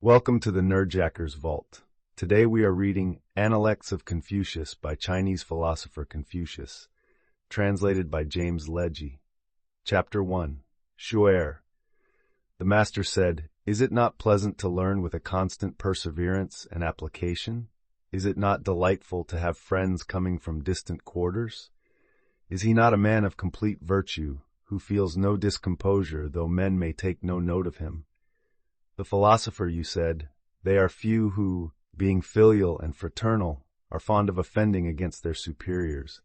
Welcome to the Nerdjacker's Vault. Today we are reading Analects of Confucius by Chinese philosopher Confucius, translated by James Legge. Chapter 1. Shu'er. The master said, "Is it not pleasant to learn with a constant perseverance and application? Is it not delightful to have friends coming from distant quarters? Is he not a man of complete virtue, who feels no discomposure, though men may take no note of him? The philosopher, you said, they are few who, being filial and fraternal, are fond of offending against their superiors.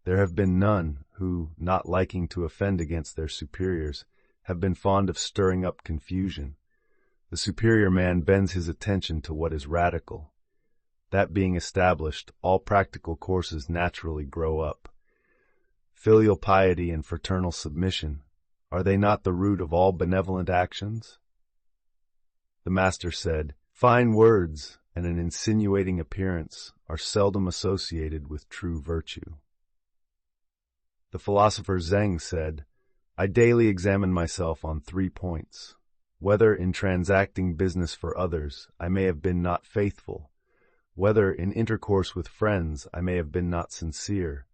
There have been none who, not liking to offend against their superiors, have been fond of stirring up confusion. The superior man bends his attention to what is radical. That being established, all practical courses naturally grow up. Filial piety and fraternal submission, are they not the root of all benevolent actions?" The master said, "Fine words and an insinuating appearance are seldom associated with true virtue." The philosopher Zheng said, "I daily examine myself on 3 points. Whether in transacting business for others I may have been not faithful, whether in intercourse with friends I may have been not sincere,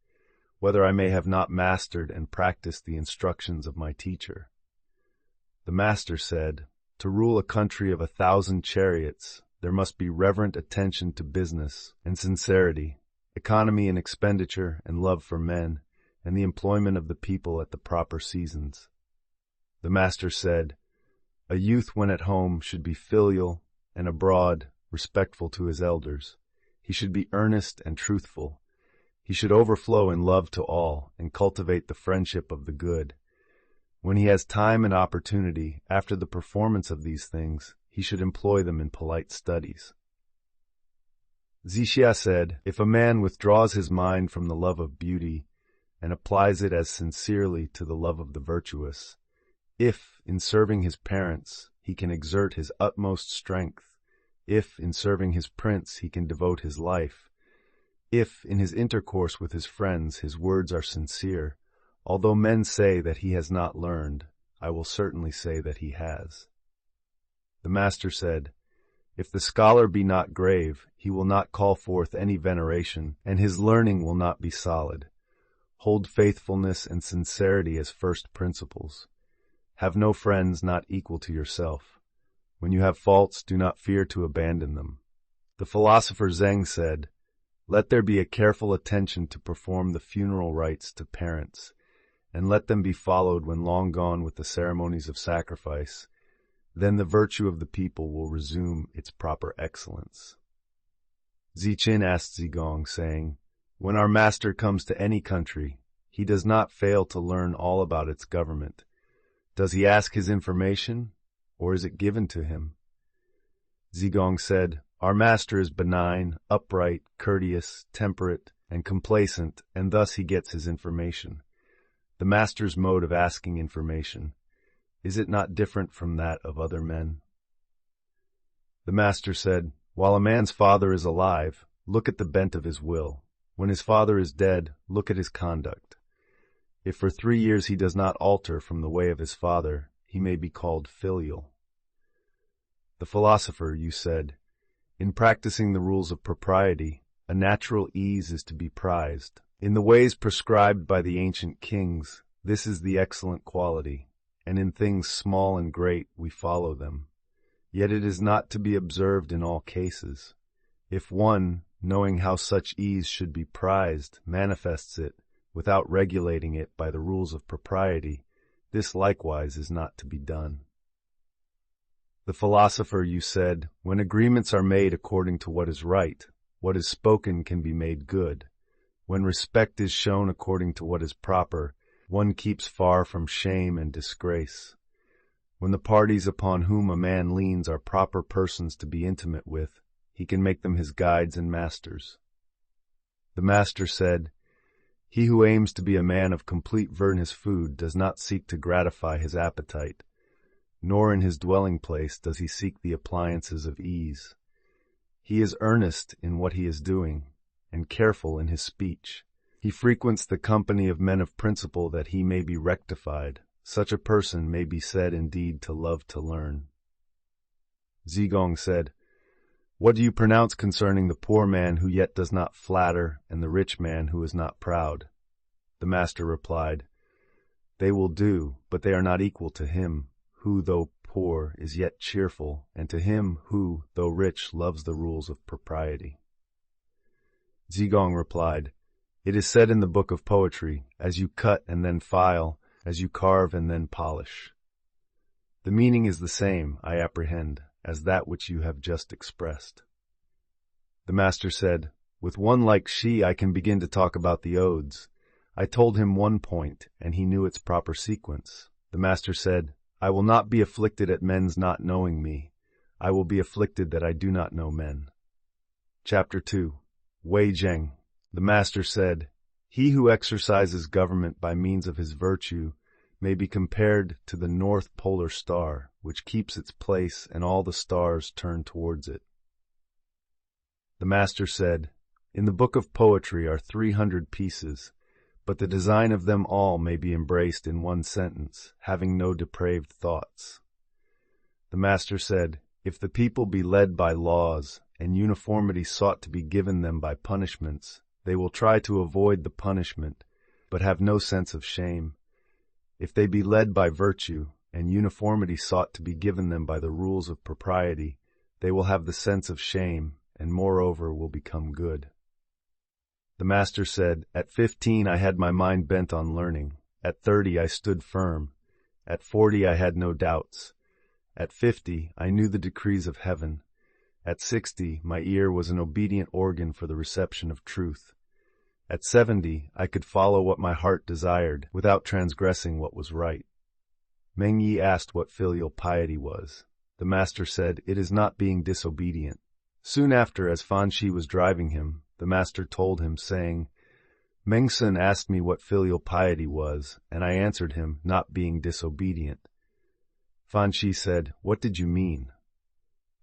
whether I may have not mastered and practiced the instructions of my teacher." The master said, "To rule a country of 1,000 chariots, there must be reverent attention to business and sincerity, economy in expenditure and love for men, and the employment of the people at the proper seasons." The master said, "A youth when at home should be filial, and abroad respectful to his elders. He should be earnest and truthful. He should overflow in love to all, and cultivate the friendship of the good. When he has time and opportunity, after the performance of these things, he should employ them in polite studies." Zixia said, "If a man withdraws his mind from the love of beauty, and applies it as sincerely to the love of the virtuous, if, in serving his parents, he can exert his utmost strength, if, in serving his prince, he can devote his life, if, in his intercourse with his friends, his words are sincere, although men say that he has not learned, I will certainly say that he has." The master said, "If the scholar be not grave, he will not call forth any veneration, and his learning will not be solid. Hold faithfulness and sincerity as first principles. Have no friends not equal to yourself. When you have faults, do not fear to abandon them." The philosopher Zheng said, "Let there be a careful attention to perform the funeral rites to parents, and let them be followed when long gone with the ceremonies of sacrifice. Then the virtue of the people will resume its proper excellence." Ziqin asked Zigong, saying, "When our master comes to any country, he does not fail to learn all about its government. Does he ask his information, or is it given to him?" Zigong said, "Our master is benign, upright, courteous, temperate, and complacent, and thus he gets his information. The master's mode of asking information, is it not different from that of other men?" The master said, "While a man's father is alive, look at the bent of his will. When his father is dead, look at his conduct. If for 3 years he does not alter from the way of his father, he may be called filial." The philosopher, you said, "In practicing the rules of propriety, a natural ease is to be prized. In the ways prescribed by the ancient kings, this is the excellent quality, and in things small and great we follow them. Yet it is not to be observed in all cases. If one, knowing how such ease should be prized, manifests it, without regulating it by the rules of propriety, this likewise is not to be done." The philosopher, you said, "When agreements are made according to what is right, what is spoken can be made good. When respect is shown according to what is proper, one keeps far from shame and disgrace. When the parties upon whom a man leans are proper persons to be intimate with, he can make them his guides and masters." The master said, "He who aims to be a man of complete verdure in his food does not seek to gratify his appetite, nor in his dwelling place does he seek the appliances of ease. He is earnest in what he is doing, and careful in his speech. He frequents the company of men of principle that he may be rectified. Such a person may be said indeed to love to learn." Zigong said, "What do you pronounce concerning the poor man who yet does not flatter, and the rich man who is not proud?" The master replied, "They will do, but they are not equal to him who, though poor, is yet cheerful, and to him who, though rich, loves the rules of propriety." Zigong replied, "It is said in the book of poetry, as you cut and then file, as you carve and then polish." The meaning is the same, I apprehend, as that which you have just expressed. The master said, "With one like she I can begin to talk about the odes." I told him one point, and he knew its proper sequence. The master said, "I will not be afflicted at men's not knowing me. I will be afflicted that I do not know men." Chapter 2. Wei Zheng. The master said, "He who exercises government by means of his virtue may be compared to the North Polar Star, which keeps its place and all the stars turn towards it." The master said, "In the book of poetry are 300 pieces, but the design of them all may be embraced in one sentence, having no depraved thoughts." The master said, "If the people be led by laws, and uniformity sought to be given them by punishments, they will try to avoid the punishment, but have no sense of shame. If they be led by virtue, and uniformity sought to be given them by the rules of propriety, they will have the sense of shame, and moreover will become good." The master said, "At 15 I had my mind bent on learning. At 30 I stood firm. At 40 I had no doubts. At 50 I knew the decrees of heaven. At 60 my ear was an obedient organ for the reception of truth. At 70 I could follow what my heart desired, without transgressing what was right." Meng Yi asked what filial piety was. The master said, "It is not being disobedient." Soon after, as Fan Shi was driving him, the master told him, saying, "Meng Sun asked me what filial piety was, and I answered him, not being disobedient." Fan Shi said, "What did you mean?"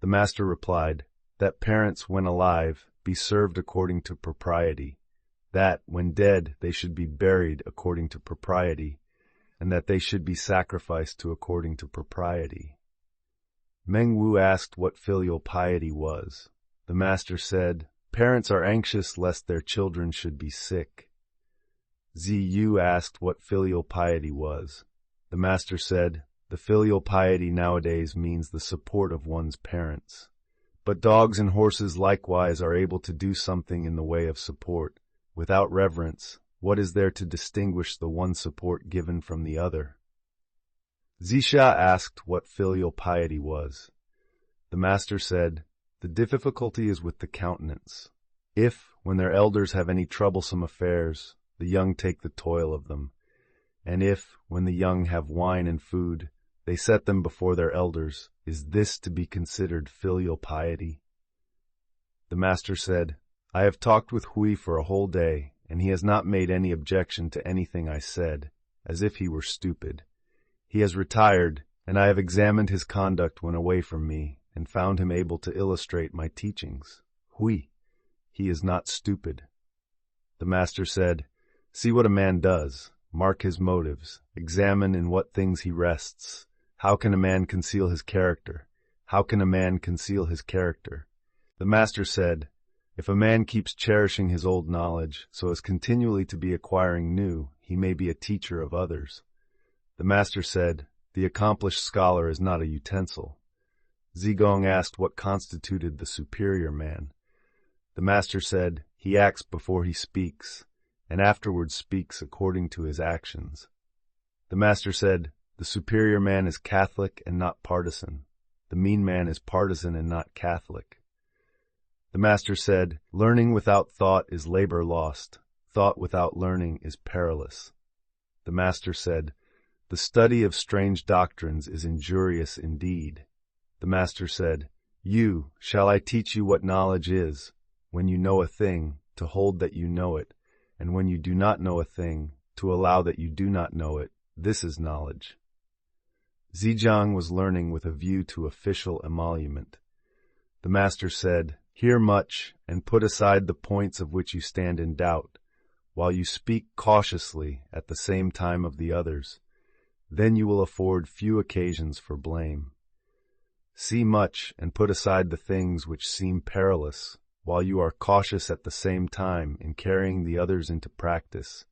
The master replied, "That parents, when alive, be served according to propriety, that, when dead, they should be buried according to propriety, and that they should be sacrificed to according to propriety." Meng Wu asked what filial piety was. The master said, "Parents are anxious lest their children should be sick." Zi Yu asked what filial piety was. The master said, "The filial piety nowadays means the support of one's parents. But dogs and horses likewise are able to do something in the way of support. Without reverence, what is there to distinguish the one support given from the other?" Zisha asked what filial piety was. The master said, "The difficulty is with the countenance. If, when their elders have any troublesome affairs, the young take the toil of them, and if, when the young have wine and food, they set them before their elders, is this to be considered filial piety?" The master said, "I have talked with Hui for a whole day, and he has not made any objection to anything I said, as if he were stupid. He has retired, and I have examined his conduct when away from me, and found him able to illustrate my teachings. Hui, he is not stupid." The master said, "See what a man does. Mark his motives. Examine in what things he rests. How can a man conceal his character? How can a man conceal his character?" The master said, "If a man keeps cherishing his old knowledge, so as continually to be acquiring new, he may be a teacher of others." The master said, "The accomplished scholar is not a utensil." Zigong asked what constituted the superior man. The master said, "He acts before he speaks, and afterwards speaks according to his actions." The master said, "The superior man is Catholic and not partisan. The mean man is partisan and not Catholic." The master said, "Learning without thought is labor lost. Thought without learning is perilous." The master said, "The study of strange doctrines is injurious indeed." The master said, "You, shall I teach you what knowledge is? When you know a thing, to hold that you know it, and when you do not know a thing, to allow that you do not know it. This is knowledge." Zhejiang was learning with a view to official emolument. The master said, "Hear much, and put aside the points of which you stand in doubt, while you speak cautiously at the same time of the others. Then you will afford few occasions for blame." See much and put aside the things which seem perilous, while you are cautious at the same time in carrying the others into practice.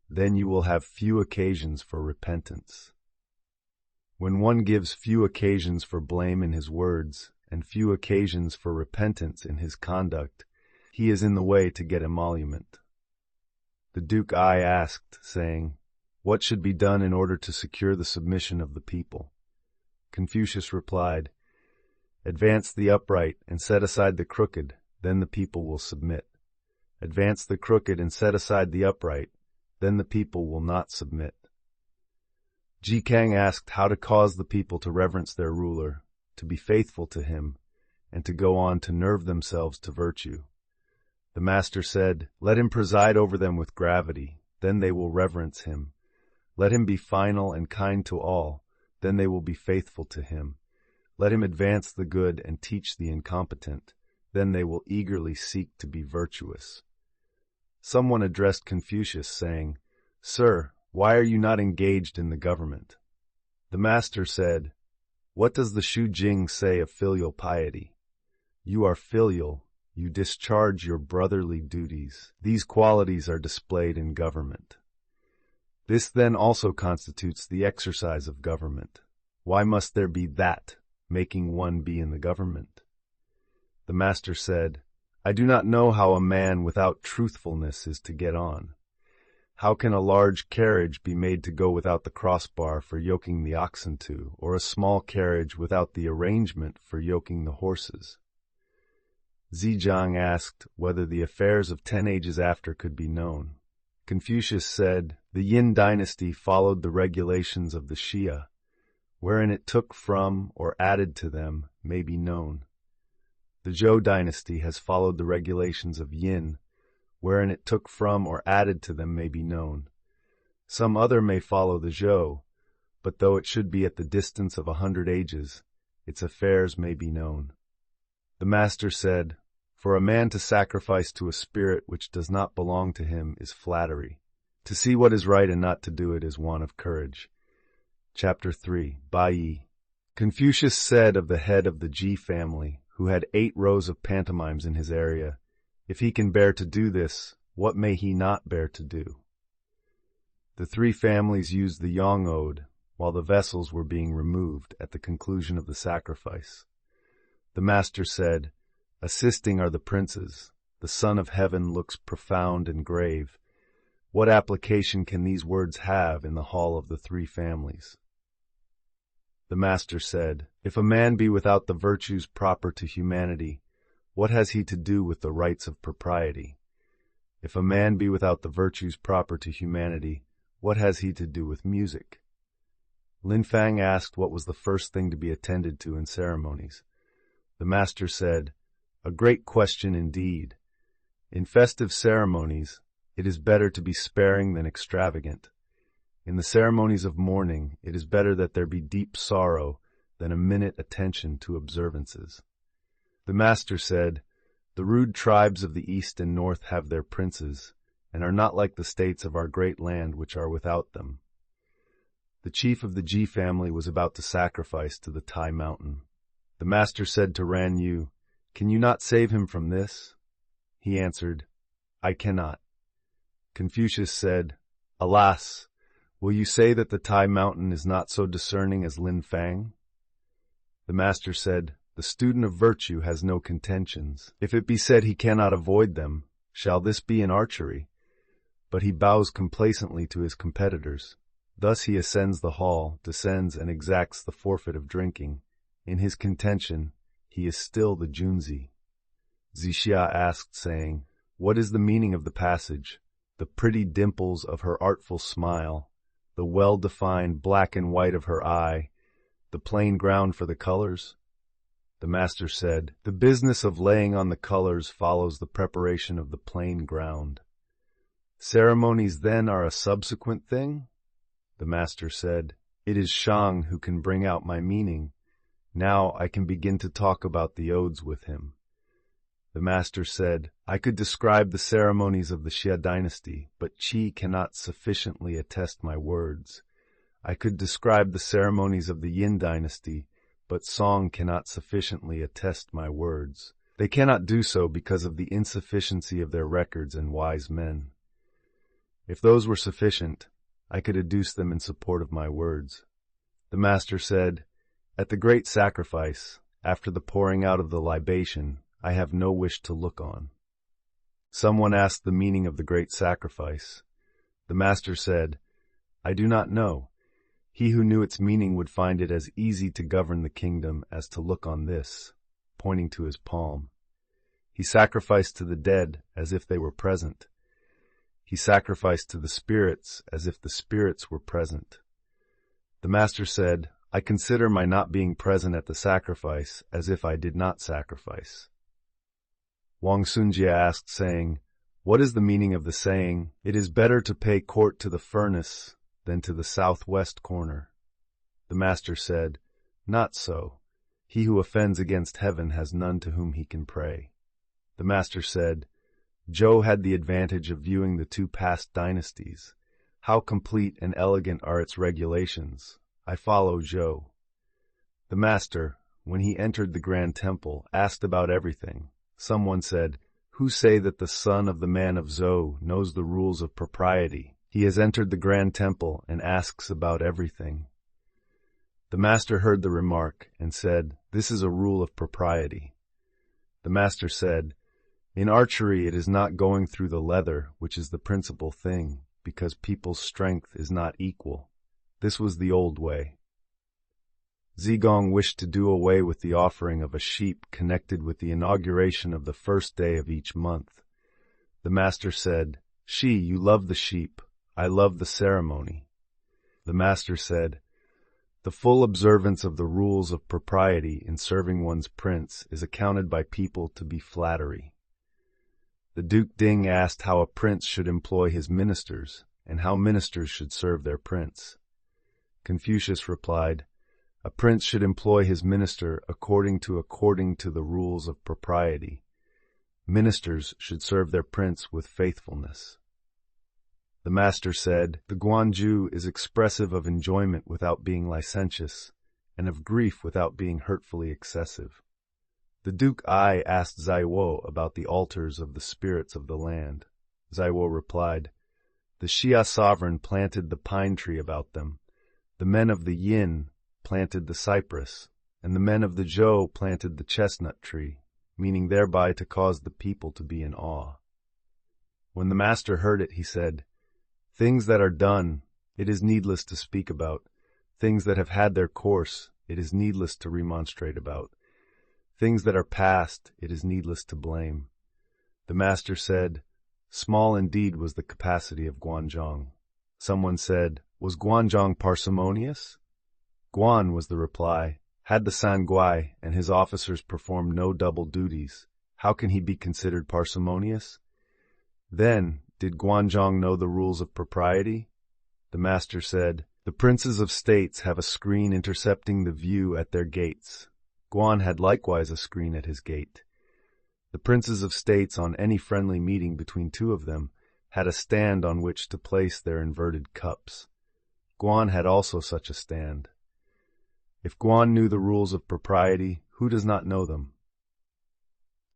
Then you will have few occasions for repentance. When one gives few occasions for blame in his words and few occasions for repentance in his conduct, he is in the way to get emolument. The Duke I asked, saying, "What should be done in order to secure the submission of the people?" Confucius replied, "Advance the upright and set aside the crooked, then the people will submit. Advance the crooked and set aside the upright, then the people will not submit." Ji Kang asked how to cause the people to reverence their ruler, to be faithful to him, and to go on to nerve themselves to virtue. The master said, "Let him preside over them with gravity, then they will reverence him. Let him be final and kind to all, then they will be faithful to him. Let him advance the good and teach the incompetent, then they will eagerly seek to be virtuous." Someone addressed Confucius, saying, "Sir, why are you not engaged in the government?" The master said, "What does the Shu Jing say of filial piety? You are filial, you discharge your brotherly duties. These qualities are displayed in government. This then also constitutes the exercise of government. Why must there be that, making one be in the government?" The master said, "I do not know how a man without truthfulness is to get on. How can a large carriage be made to go without the crossbar for yoking the oxen to, or a small carriage without the arrangement for yoking the horses?" Zhejiang asked whether the affairs of 10 ages after could be known. Confucius said, "The Yin dynasty followed the regulations of the Xia. Wherein it took from or added to them may be known. The Zhou dynasty has followed the regulations of Yin. Wherein it took from or added to them may be known. Some other may follow the Zhou, but though it should be at the distance of 100 ages, its affairs may be known." The master said, "For a man to sacrifice to a spirit which does not belong to him is flattery. To see what is right and not to do it is want of courage." Chapter 3, Bai Yi. Confucius said of the head of the Ji family, who had 8 rows of pantomimes in his area, "If he can bear to do this, what may he not bear to do?" The 3 families used the Yang Ode while the vessels were being removed at the conclusion of the sacrifice. The master said, "Assisting are the princes. The Son of Heaven looks profound and grave. What application can these words have in the hall of the 3 families?" The master said, "If a man be without the virtues proper to humanity, what has he to do with the rights of propriety? If a man be without the virtues proper to humanity, what has he to do with music?" Lin Fang asked what was the first thing to be attended to in ceremonies. The master said, "A great question indeed. In festive ceremonies, it is better to be sparing than extravagant. In the ceremonies of mourning, it is better that there be deep sorrow than a minute attention to observances." The master said, "The rude tribes of the east and north have their princes, and are not like the states of our great land which are without them." The chief of the Ji family was about to sacrifice to the Tai mountain. The master said to Ran Yu, "Can you not save him from this?" He answered, "I cannot." Confucius said, "Alas, will you say that the Tai mountain is not so discerning as Lin Fang?" The master said, "The student of virtue has no contentions. If it be said he cannot avoid them, shall this be in archery? But he bows complacently to his competitors. Thus he ascends the hall, descends, and exacts the forfeit of drinking. In his contention, he is still the Junzi." Zixia asked, saying, "What is the meaning of the passage? The pretty dimples of her artful smile, the well-defined black and white of her eye, the plain ground for the colors?" The master said, "The business of laying on the colors follows the preparation of the plain ground." "Ceremonies then are a subsequent thing?" The master said, "It is Shang who can bring out my meaning. Now I can begin to talk about the odes with him." The master said, "I could describe the ceremonies of the Xia dynasty, but Qi cannot sufficiently attest my words. I could describe the ceremonies of the Yin dynasty, but song cannot sufficiently attest my words. They cannot do so because of the insufficiency of their records and wise men. If those were sufficient, I could adduce them in support of my words. The master said, "At the great sacrifice, after the pouring out of the libation, I have no wish to look on." Someone asked the meaning of the great sacrifice. The master said, "I do not know. He who knew its meaning would find it as easy to govern the kingdom as to look on this," pointing to his palm. He sacrificed to the dead as if they were present. He sacrificed to the spirits as if the spirits were present. The master said, "I consider my not being present at the sacrifice as if I did not sacrifice." Wang Sunjia asked, saying, "What is the meaning of the saying, 'It is better to pay court to the furnace than to the southwest corner'?" The master said, "Not so. He who offends against heaven has none to whom he can pray." The master said, "Zhou had the advantage of viewing the two past dynasties. How complete and elegant are its regulations. I follow Zhou." The master, when he entered the grand temple, asked about everything. Someone said, "Who say that the son of the man of Zhou knows the rules of propriety? He has entered the grand temple and asks about everything." The master heard the remark and said, "This is a rule of propriety." The master said, "In archery it is not going through the leather which is the principal thing, because people's strength is not equal. This was the old way." Zigong wished to do away with the offering of a sheep connected with the inauguration of the first day of each month. The master said, "She, you love the sheep. I love the ceremony." The master said, "The full observance of the rules of propriety in serving one's prince is accounted by people to be flattery." The Duke Ding asked how a prince should employ his ministers and how ministers should serve their prince. Confucius replied, "A prince should employ his minister according to the rules of propriety. Ministers should serve their prince with faithfulness." The master said, "The Guanju is expressive of enjoyment without being licentious, and of grief without being hurtfully excessive." The Duke Ai asked Zaiwo about the altars of the spirits of the land. Zaiwo replied, "The Xia sovereign planted the pine tree about them. The men of the Yin planted the cypress, and the men of the Zhou planted the chestnut tree, meaning thereby to cause the people to be in awe." When the master heard it, he said, "Things that are done, it is needless to speak about. Things that have had their course, it is needless to remonstrate about. Things that are past, it is needless to blame." The master said, "Small indeed was the capacity of Guanzhong." Someone said, "Was Guanzhong parsimonious?" "Guan," was the reply, "had the Sanguai and his officers performed no double duties. How can he be considered parsimonious?" Then, did Guanzhong know the rules of propriety? The master said, "The princes of states have a screen intercepting the view at their gates. Guan had likewise a screen at his gate. The princes of states, on any friendly meeting between two of them, had a stand on which to place their inverted cups. Guan had also such a stand. If Guan knew the rules of propriety, who does not know them?"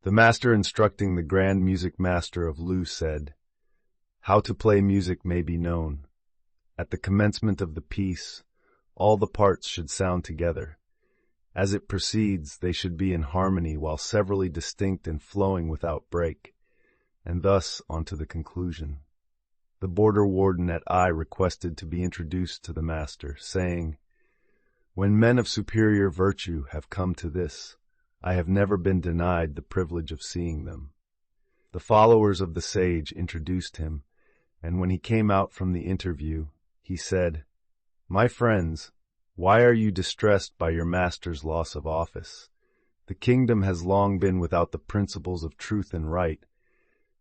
The master instructing the grand music master of Lu said, "How to play music may be known. At the commencement of the piece, all the parts should sound together. As it proceeds, they should be in harmony while severally distinct and flowing without break, and thus on to the conclusion." The border warden at Ai requested to be introduced to the master, saying, "When men of superior virtue have come to this, I have never been denied the privilege of seeing them." The followers of the sage introduced him, and when he came out from the interview, he said, "My friends, why are you distressed by your master's loss of office? The kingdom has long been without the principles of truth and right.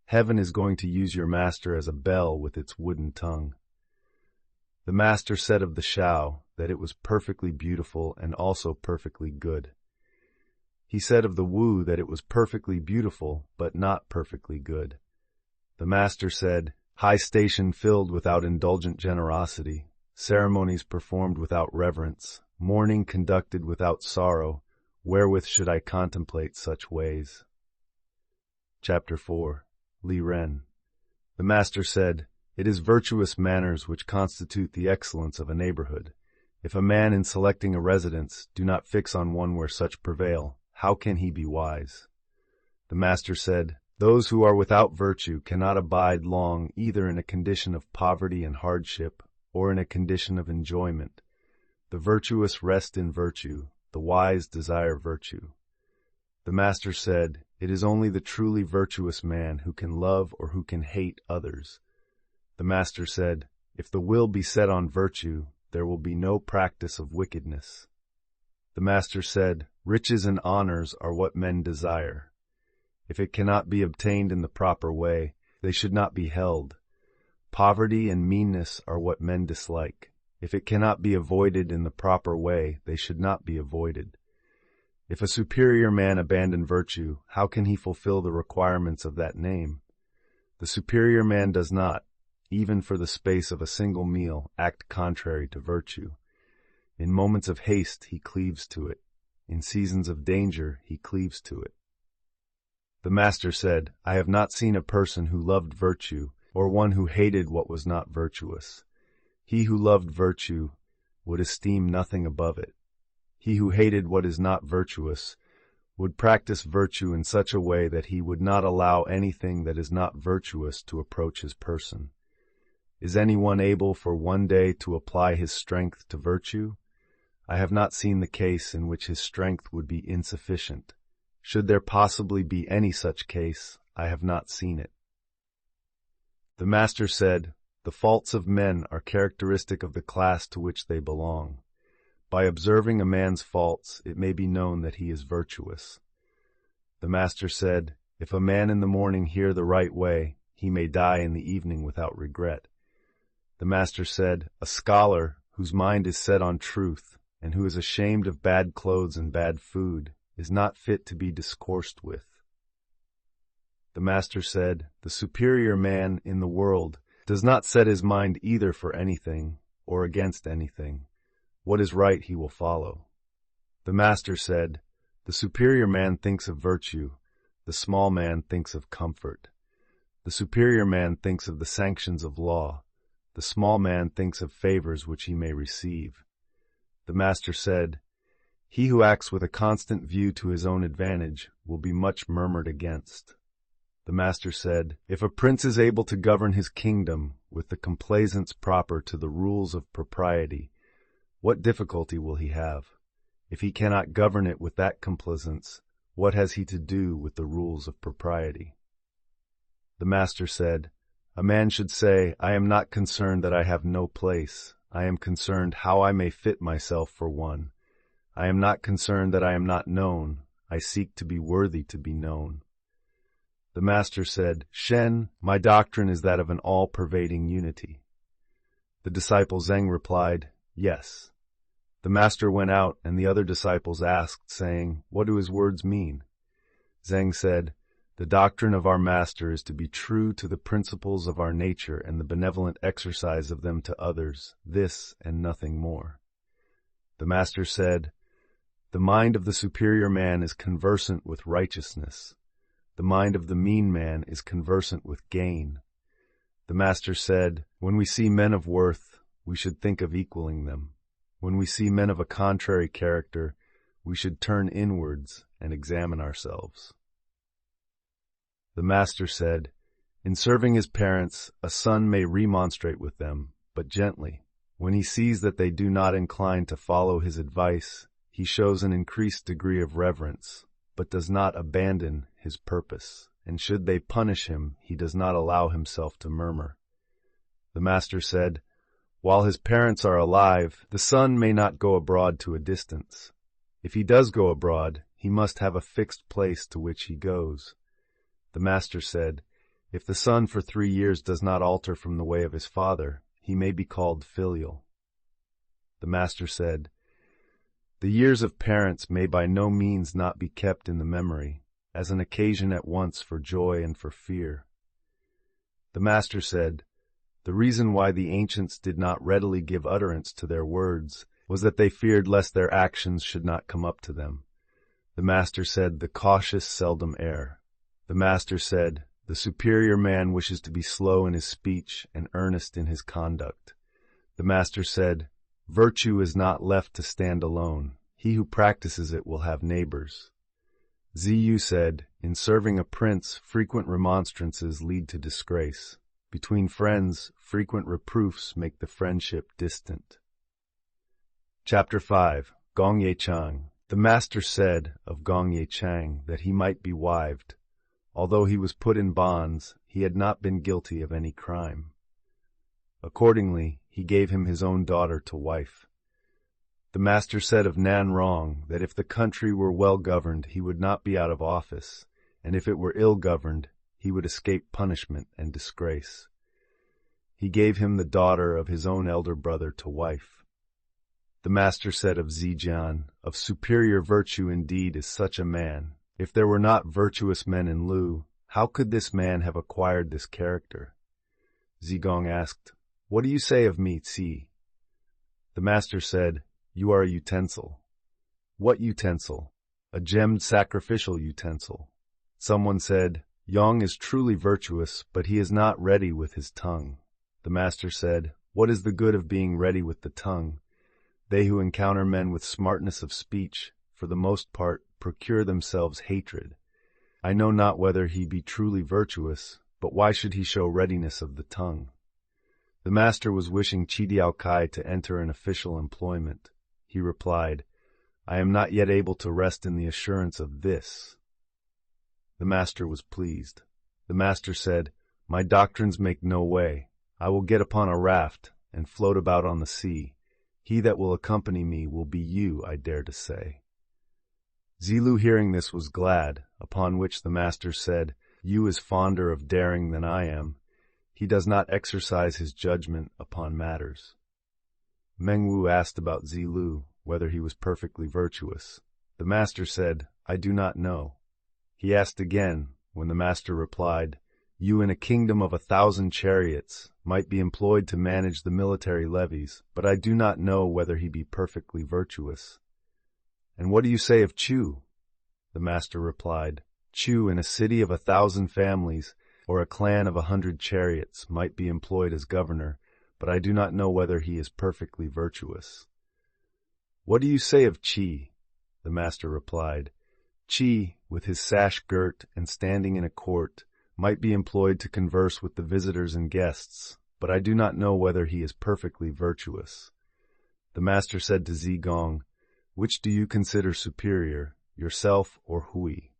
Heaven is going to use your master as a bell with its wooden tongue." The master said of the Shao that it was perfectly beautiful and also perfectly good. He said of the Wu that it was perfectly beautiful, but not perfectly good. The master said, "High station filled without indulgent generosity, ceremonies performed without reverence, mourning conducted without sorrow, wherewith should I contemplate such ways? Chapter 4. Li Ren. The master said, "It is virtuous manners which constitute the excellence of a neighborhood. If a man in selecting a residence do not fix on one where such prevail, how can he be wise?" The master said, "Those who are without virtue cannot abide long either in a condition of poverty and hardship or in a condition of enjoyment. The virtuous rest in virtue, the wise desire virtue." The master said, "It is only the truly virtuous man who can love or who can hate others." The master said, "If the will be set on virtue, there will be no practice of wickedness." The master said, "Riches and honors are what men desire. If it cannot be obtained in the proper way, they should not be held. Poverty and meanness are what men dislike. If it cannot be avoided in the proper way, they should not be avoided. If a superior man abandon virtue, how can he fulfill the requirements of that name? The superior man does not, even for the space of a single meal, act contrary to virtue. In moments of haste he cleaves to it. In seasons of danger he cleaves to it." The master said, "I have not seen a person who loved virtue, or one who hated what was not virtuous. He who loved virtue would esteem nothing above it. He who hated what is not virtuous would practice virtue in such a way that he would not allow anything that is not virtuous to approach his person. Is anyone able for one day to apply his strength to virtue? I have not seen the case in which his strength would be insufficient. Should there possibly be any such case, I have not seen it." The master said, "The faults of men are characteristic of the class to which they belong. By observing a man's faults, it may be known that he is virtuous." The master said, "If a man in the morning hear the right way, he may die in the evening without regret." The master said, "A scholar whose mind is set on truth, and who is ashamed of bad clothes and bad food, is not fit to be discoursed with." The master said, "The superior man in the world does not set his mind either for anything or against anything. What is right he will follow." The master said, "The superior man thinks of virtue, the small man thinks of comfort. The superior man thinks of the sanctions of law, the small man thinks of favors which he may receive." The master said, "He who acts with a constant view to his own advantage will be much murmured against." The master said, "If a prince is able to govern his kingdom with the complaisance proper to the rules of propriety, what difficulty will he have? If he cannot govern it with that complaisance, what has he to do with the rules of propriety?" The master said, "A man should say, 'I am not concerned that I have no place. I am concerned how I may fit myself for one. I am not concerned that I am not known. I seek to be worthy to be known.'" The master said, "Shen, my doctrine is that of an all-pervading unity." The disciple Zheng replied, "Yes." The master went out, and the other disciples asked, saying, "What do his words mean?" Zheng said, "The doctrine of our master is to be true to the principles of our nature and the benevolent exercise of them to others, this and nothing more." The master said, "The mind of the superior man is conversant with righteousness. The mind of the mean man is conversant with gain." The master said, "When we see men of worth, we should think of equaling them. When we see men of a contrary character, we should turn inwards and examine ourselves." The master said, "In serving his parents, a son may remonstrate with them, but gently. When he sees that they do not incline to follow his advice, he shows an increased degree of reverence, but does not abandon his purpose, and should they punish him, he does not allow himself to murmur." The master said, "While his parents are alive, the son may not go abroad to a distance. If he does go abroad, he must have a fixed place to which he goes." The master said, "If the son for 3 years does not alter from the way of his father, he may be called filial." The master said, "The years of parents may by no means not be kept in the memory, as an occasion at once for joy and for fear." The master said, "The reason why the ancients did not readily give utterance to their words was that they feared lest their actions should not come up to them. The master said, "The cautious seldom err." The master said, "The superior man wishes to be slow in his speech and earnest in his conduct." The master said, "Virtue is not left to stand alone. He who practices it will have neighbors." Ziyu said, "In serving a prince, frequent remonstrances lead to disgrace. Between friends, frequent reproofs make the friendship distant." Chapter 5. Gong Ye Chang. The master said of Gong Ye Chang that he might be wived. Although he was put in bonds, he had not been guilty of any crime. Accordingly, he gave him his own daughter to wife. The master said of Nan Rong that if the country were well governed, he would not be out of office, and if it were ill governed, he would escape punishment and disgrace. He gave him the daughter of his own elder brother to wife. The master said of Zijian, "Of superior virtue indeed is such a man. If there were not virtuous men in Lu, how could this man have acquired this character?" Zigong asked, "What do you say of me, Tsi?" The master said, "You are a utensil." "What utensil?" "A gemmed sacrificial utensil." Someone said, "Yong is truly virtuous, but he is not ready with his tongue." The master said, "What is the good of being ready with the tongue? They who encounter men with smartness of speech, for the most part, procure themselves hatred. I know not whether he be truly virtuous, but why should he show readiness of the tongue?" The master was wishing Chidiao Kai to enter an official employment. He replied, "I am not yet able to rest in the assurance of this." The master was pleased. The master said, "My doctrines make no way. I will get upon a raft and float about on the sea. He that will accompany me will be you, I dare to say." Zilu hearing this was glad, upon which the master said, "Yu is fonder of daring than I am. He does not exercise his judgment upon matters." Mengwu asked about Zilu, whether he was perfectly virtuous. The master said, "I do not know." He asked again, when the master replied, "You in a kingdom of 1,000 chariots might be employed to manage the military levies, but I do not know whether he be perfectly virtuous." "And what do you say of Chu?" The master replied, "Chu in a city of 1,000 families, or a clan of 100 chariots, might be employed as governor, but I do not know whether he is perfectly virtuous." "What do you say of Chi?" The master replied, "Chi, with his sash girt and standing in a court, might be employed to converse with the visitors and guests, but I do not know whether he is perfectly virtuous." The master said to Zigong, "Which do you consider superior, yourself or Hui?"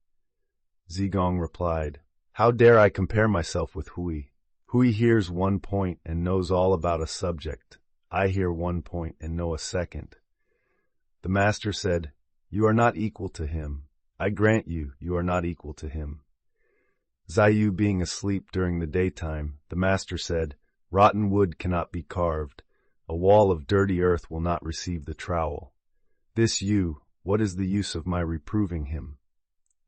Zigong replied, "How dare I compare myself with Hui? Hui hears one point and knows all about a subject. I hear one point and know a second." The master said, "You are not equal to him. I grant you, you are not equal to him." Ziyu being asleep during the daytime, the master said, "Rotten wood cannot be carved. A wall of dirty earth will not receive the trowel. This Yu, what is the use of my reproving him?"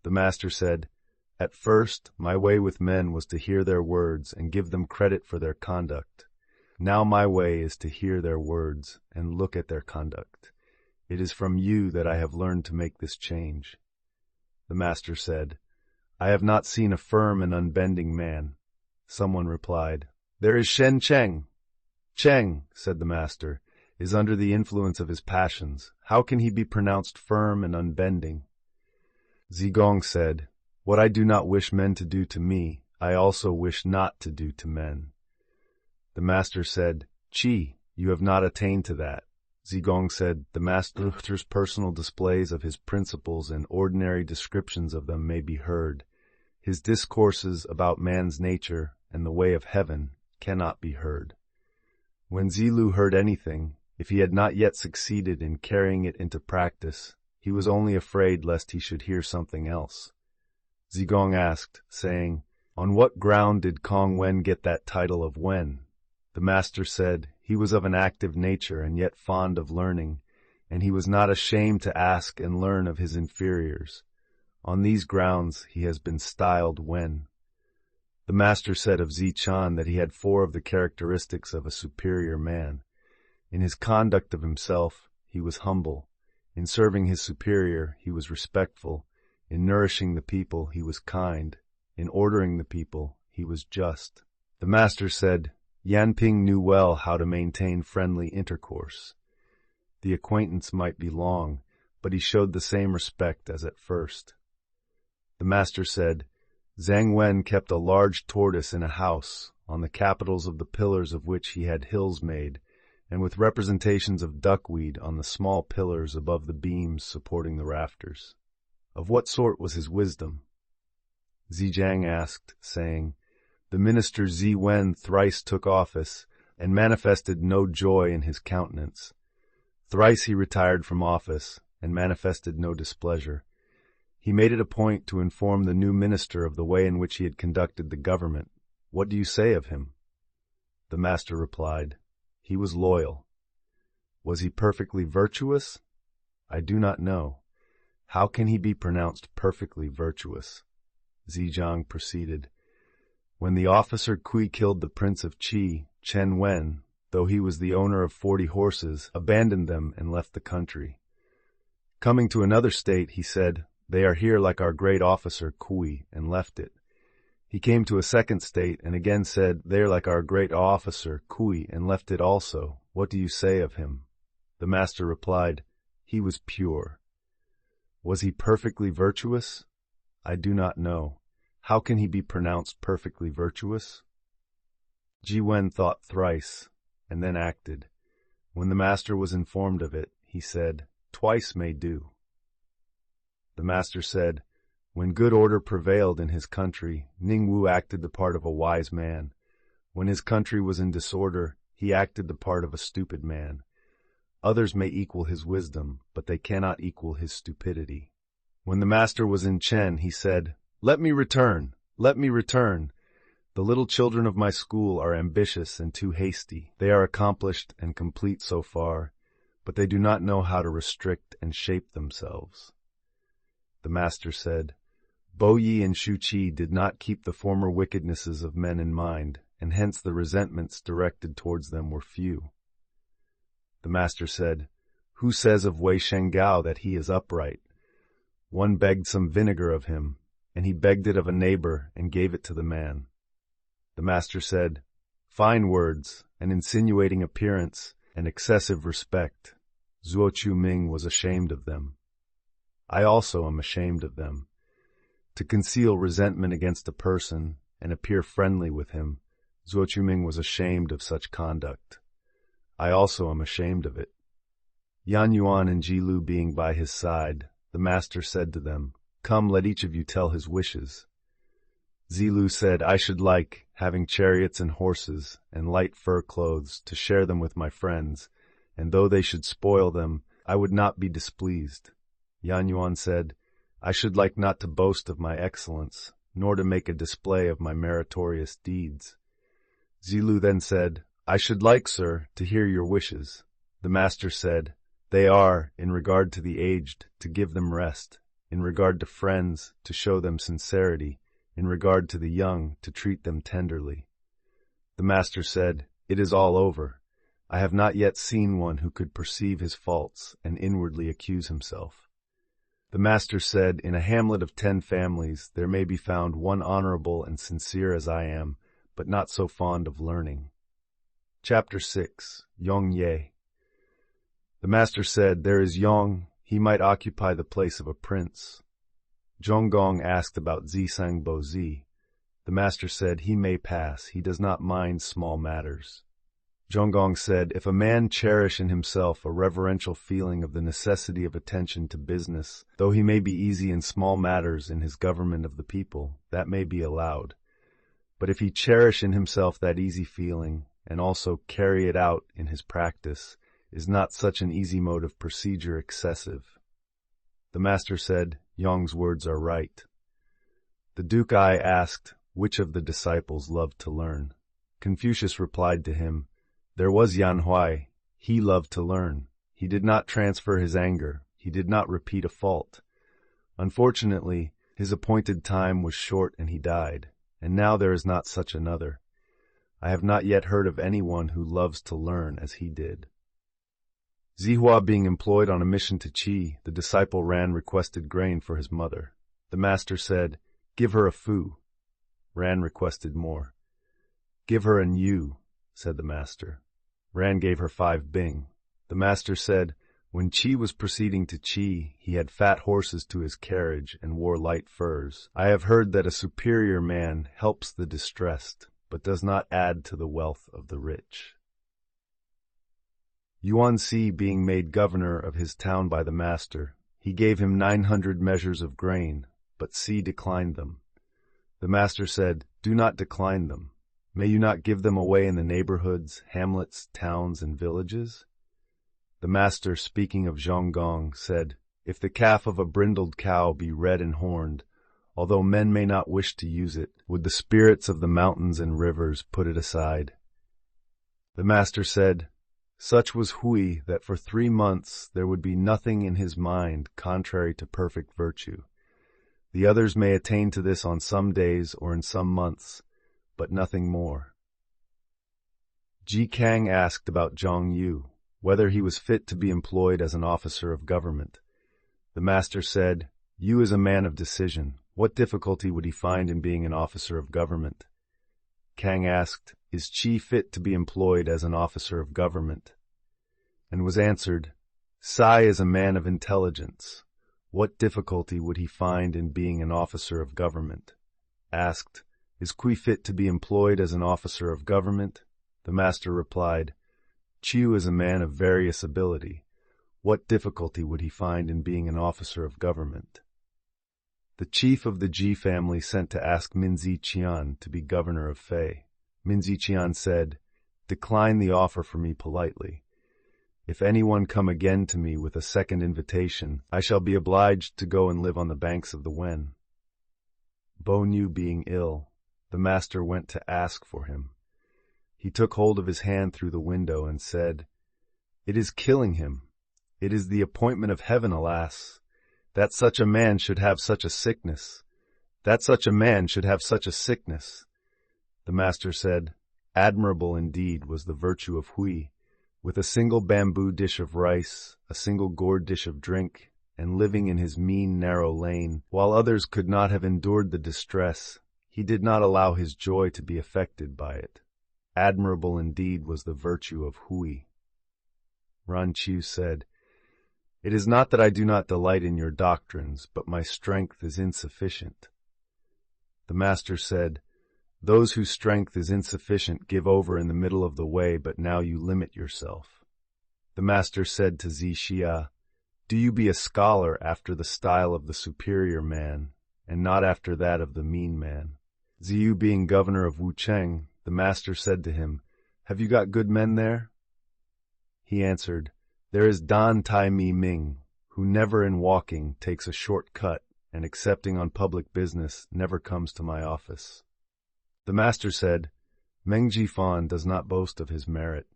The master said, "At first, my way with men was to hear their words and give them credit for their conduct. Now my way is to hear their words and look at their conduct. It is from you that I have learned to make this change." The master said, "I have not seen a firm and unbending man." Someone replied, "There is Shen Cheng." "Cheng," said the master, "is under the influence of his passions. How can he be pronounced firm and unbending?" Zigong said, "What I do not wish men to do to me, I also wish not to do to men." The master said, "Chi, you have not attained to that." Zigong said, "The master's personal displays of his principles and ordinary descriptions of them may be heard. His discourses about man's nature and the way of heaven cannot be heard." When Zilu heard anything, if he had not yet succeeded in carrying it into practice, he was only afraid lest he should hear something else. Zigong asked, saying, "On what ground did Kong Wen get that title of Wen?" The master said, "He was of an active nature and yet fond of learning, and he was not ashamed to ask and learn of his inferiors. On these grounds he has been styled Wen." The master said of Zichan that he had 4 of the characteristics of a superior man. In his conduct of himself, he was humble. In serving his superior, he was respectful. In nourishing the people, he was kind. In ordering the people, he was just. The master said, Yanping knew well how to maintain friendly intercourse. The acquaintance might be long, but he showed the same respect as at first. The master said, Zhang Wen kept a large tortoise in a house, on the capitals of the pillars of which he had hills made, and with representations of duckweed on the small pillars above the beams supporting the rafters. Of what sort was his wisdom? Zhejiang asked, saying, The minister Zi Wen thrice took office, and manifested no joy in his countenance. Thrice he retired from office, and manifested no displeasure. He made it a point to inform the new minister of the way in which he had conducted the government. What do you say of him? The master replied, He was loyal. Was he perfectly virtuous? I do not know. How can he be pronounced perfectly virtuous? Zhejiang proceeded. When the officer Kui killed the prince of Qi, Chen Wen, though he was the owner of 40 horses, abandoned them and left the country. Coming to another state, he said, They are here like our great officer Kui, and left it. He came to a second state and again said, They are like our great officer Kui, and left it also. What do you say of him? The master replied, He was pure. Was he perfectly virtuous? I do not know. How can he be pronounced perfectly virtuous? Ji Wen thought thrice, and then acted. When the master was informed of it, he said, Twice may do. The master said, When good order prevailed in his country, Ningwu acted the part of a wise man. When his country was in disorder, he acted the part of a stupid man. Others may equal his wisdom, but they cannot equal his stupidity. When the master was in Chen, he said, Let me return! Let me return! The little children of my school are ambitious and too hasty. They are accomplished and complete so far, but they do not know how to restrict and shape themselves. The master said, Bo Yi and Shu Qi did not keep the former wickednesses of men in mind, and hence the resentments directed towards them were few. The master said, Who says of Wei Shengao that he is upright? One begged some vinegar of him, and he begged it of a neighbor and gave it to the man. The master said, Fine words, an insinuating appearance, and excessive respect. Zuo Chu Ming was ashamed of them. I also am ashamed of them. To conceal resentment against a person and appear friendly with him, Zuo Chu Ming was ashamed of such conduct. I also am ashamed of it. Yan Yuan and Ji Lu being by his side, the master said to them, Come, let each of you tell his wishes. Zilu said, I should like, having chariots and horses, and light fur clothes, to share them with my friends, and though they should spoil them, I would not be displeased. Yan Yuan said, I should like not to boast of my excellence, nor to make a display of my meritorious deeds. Zilu then said, I should like, sir, to hear your wishes. The master said, They are, in regard to the aged, to give them rest, in regard to friends, to show them sincerity, in regard to the young, to treat them tenderly. The master said, It is all over. I have not yet seen one who could perceive his faults and inwardly accuse himself. The master said, In a hamlet of 10 families there may be found one honorable and sincere as I am, but not so fond of learning. Chapter 6. Yong Ye. The master said, There is Yong, he might occupy the place of a prince. Zhonggong asked about Zisang Bo Zi. The master said, He may pass, he does not mind small matters. Zhonggong said, If a man cherish in himself a reverential feeling of the necessity of attention to business, though he may be easy in small matters in his government of the people, that may be allowed. But if he cherish in himself that easy feeling, and also carry it out in his practice, is not such an easy mode of procedure excessive? The master said, Yong's words are right. The Duke Ai asked, which of the disciples loved to learn? Confucius replied to him, There was Yan Huai. He loved to learn. He did not transfer his anger. He did not repeat a fault. Unfortunately, his appointed time was short and he died, and now there is not such another. I have not yet heard of anyone who loves to learn as he did. Zihua being employed on a mission to Qi, the disciple Ran requested grain for his mother. The master said, "Give her a fu." Ran requested more. "Give her an yu," said the master. Ran gave her 5 bing. The master said, when Qi was proceeding to Qi, he had fat horses to his carriage and wore light furs. I have heard that a superior man helps the distressed, but does not add to the wealth of the rich. Yuan Si being made governor of his town by the master, he gave him 900 measures of grain, but Si declined them. The master said, "Do not decline them. May you not give them away in the neighborhoods, hamlets, towns, and villages?" The master, speaking of Zhonggong, said, "If the calf of a brindled cow be red and horned, although men may not wish to use it, would the spirits of the mountains and rivers put it aside?" The master said, "Such was Hui that for 3 months there would be nothing in his mind contrary to perfect virtue. The others may attain to this on some days or in some months, but nothing more." Ji Kang asked about Zhang Yu, whether he was fit to be employed as an officer of government. The master said, "Yu is a man of decision. What difficulty would he find in being an officer of government?" Kang asked, "Is Qi fit to be employed as an officer of government?" And was answered, "Sai is a man of intelligence. What difficulty would he find in being an officer of government?" Asked, "Is Kui fit to be employed as an officer of government?" The master replied, "Chiu is a man of various ability. What difficulty would he find in being an officer of government?" The chief of the Ji family sent to ask Minzi Qian to be governor of Fei. Minzi Qian said, "Decline the offer for me politely. If anyone come again to me with a second invitation, I shall be obliged to go and live on the banks of the Wen." Bo Nu being ill, the master went to ask for him. He took hold of his hand through the window and said, "It is killing him. It is the appointment of heaven, alas, that such a man should have such a sickness. That such a man should have such a sickness." The master said, "Admirable indeed was the virtue of Hui. With a single bamboo dish of rice, a single gourd dish of drink, and living in his mean, narrow lane, while others could not have endured the distress, he did not allow his joy to be affected by it. Admirable indeed was the virtue of Hui." Ran Chiu said, "It is not that I do not delight in your doctrines, but my strength is insufficient." The master said, "Those whose strength is insufficient give over in the middle of the way, but now you limit yourself." The master said to Zi Xia, "Do you be a scholar after the style of the superior man, and not after that of the mean man." Ziyu being governor of Wucheng, the master said to him, "Have you got good men there?" He answered, "There is Dan Tai Mi Ming, who never in walking takes a short cut, and excepting on public business never comes to my office." The master said, "Meng Jifan does not boast of his merit.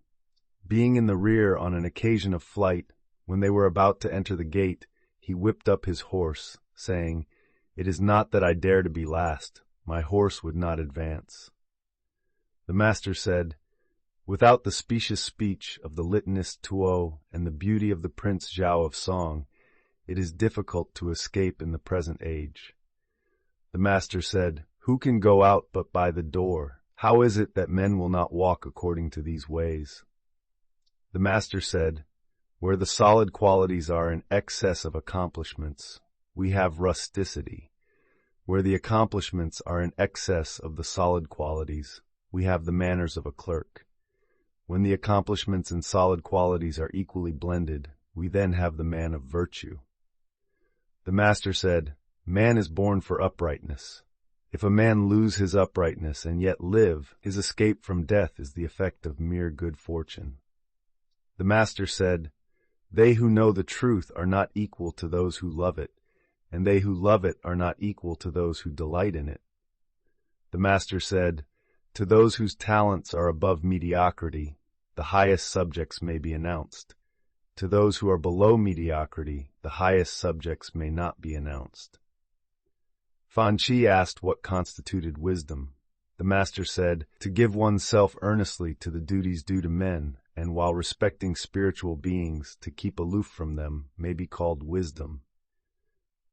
Being in the rear on an occasion of flight, when they were about to enter the gate, he whipped up his horse, saying, 'It is not that I dare to be last. My horse would not advance.'" The master said, "Without the specious speech of the litanist Tuo and the beauty of the Prince Zhao of Song, it is difficult to escape in the present age." The master said, "Who can go out but by the door? How is it that men will not walk according to these ways?" The master said, "Where the solid qualities are in excess of accomplishments, we have rusticity. Where the accomplishments are in excess of the solid qualities, we have the manners of a clerk. When the accomplishments and solid qualities are equally blended, we then have the man of virtue." The master said, "Man is born for uprightness. If a man lose his uprightness and yet live, his escape from death is the effect of mere good fortune." The master said, "They who know the truth are not equal to those who love it, and they who love it are not equal to those who delight in it." The master said, "To those whose talents are above mediocrity, the highest subjects may be announced. To those who are below mediocrity, the highest subjects may not be announced." Fan Chi asked what constituted wisdom. The master said, "To give oneself earnestly to the duties due to men, and while respecting spiritual beings, to keep aloof from them may be called wisdom.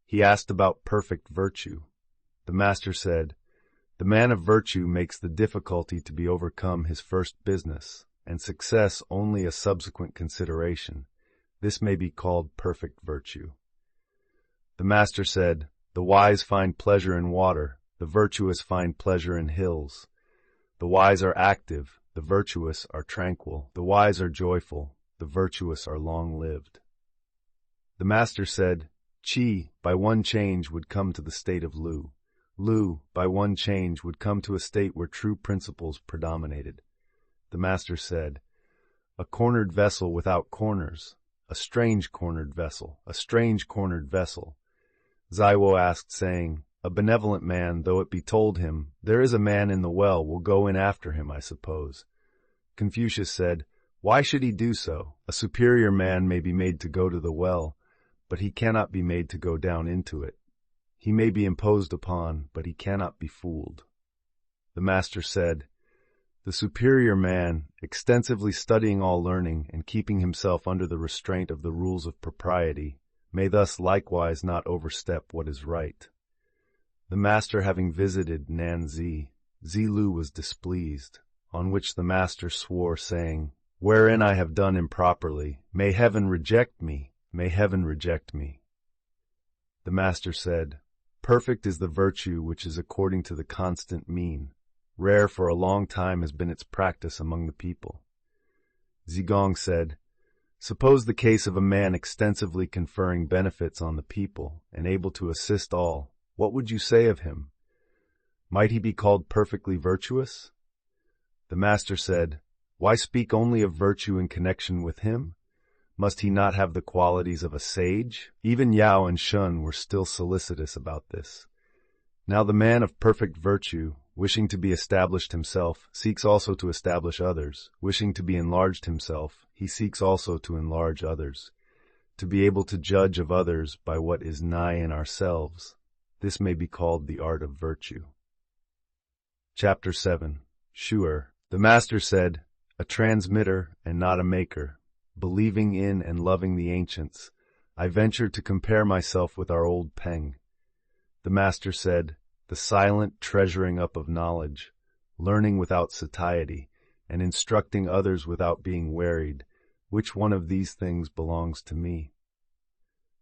He asked about perfect virtue. The master said, "The man of virtue makes the difficulty to be overcome his first business, and success only a subsequent consideration. This may be called perfect virtue." The master said, "The wise find pleasure in water, the virtuous find pleasure in hills. The wise are active, the virtuous are tranquil. The wise are joyful, the virtuous are long-lived." The master said, "Qi, by one change, would come to the state of Lu. Lu, by one change, would come to a state where true principles predominated." The master said, "A cornered vessel without corners, a strange cornered vessel, a strange cornered vessel." Zaiwo asked, saying, "A benevolent man, though it be told him, 'There is a man in the well,' will go in after him, I suppose." Confucius said, "Why should he do so? A superior man may be made to go to the well, but he cannot be made to go down into it. He may be imposed upon, but he cannot be fooled." The master said, "The superior man, extensively studying all learning and keeping himself under the restraint of the rules of propriety, may thus likewise not overstep what is right." The master having visited Nanzi, Zilu was displeased, on which the master swore, saying, "Wherein I have done improperly, may heaven reject me, may heaven reject me." The master said, "Perfect is the virtue which is according to the constant mean. Rare for a long time has been its practice among the people." Zigong said, "Suppose the case of a man extensively conferring benefits on the people and able to assist all. What would you say of him? Might he be called perfectly virtuous?" The master said, "Why speak only of virtue in connection with him? Must he not have the qualities of a sage?" Even Yao and Shun were still solicitous about this. Now the man of perfect virtue, wishing to be established himself, seeks also to establish others. Wishing to be enlarged himself, he seeks also to enlarge others. To be able to judge of others by what is nigh in ourselves, this may be called the art of virtue. Chapter 7. Shu'er. The master said, "A transmitter and not a maker, believing in and loving the ancients, I venture to compare myself with our old Peng." The master said, "The silent treasuring up of knowledge, learning without satiety, and instructing others without being wearied, which one of these things belongs to me?"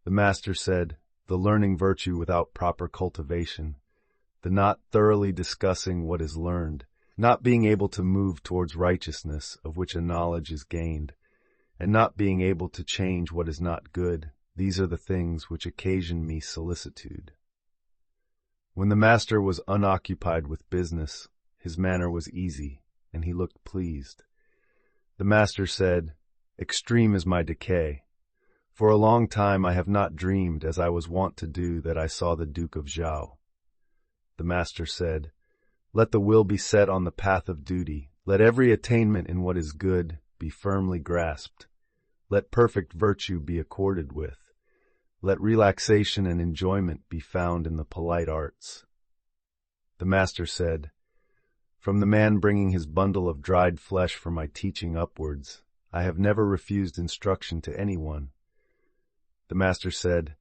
The master said, "The learning virtue without proper cultivation, the not thoroughly discussing what is learned, not being able to move towards righteousness of which a knowledge is gained, and not being able to change what is not good, these are the things which occasion me solicitude." When the master was unoccupied with business, his manner was easy, and he looked pleased. The master said, "Extreme is my decay. For a long time I have not dreamed, as I was wont to do, that I saw the Duke of Zhao." The master said, "Let the will be set on the path of duty. Let every attainment in what is good be firmly grasped. Let perfect virtue be accorded with. Let relaxation and enjoyment be found in the polite arts." The master said, "From the man bringing his bundle of dried flesh for my teaching upwards, I have never refused instruction to anyone." The master said,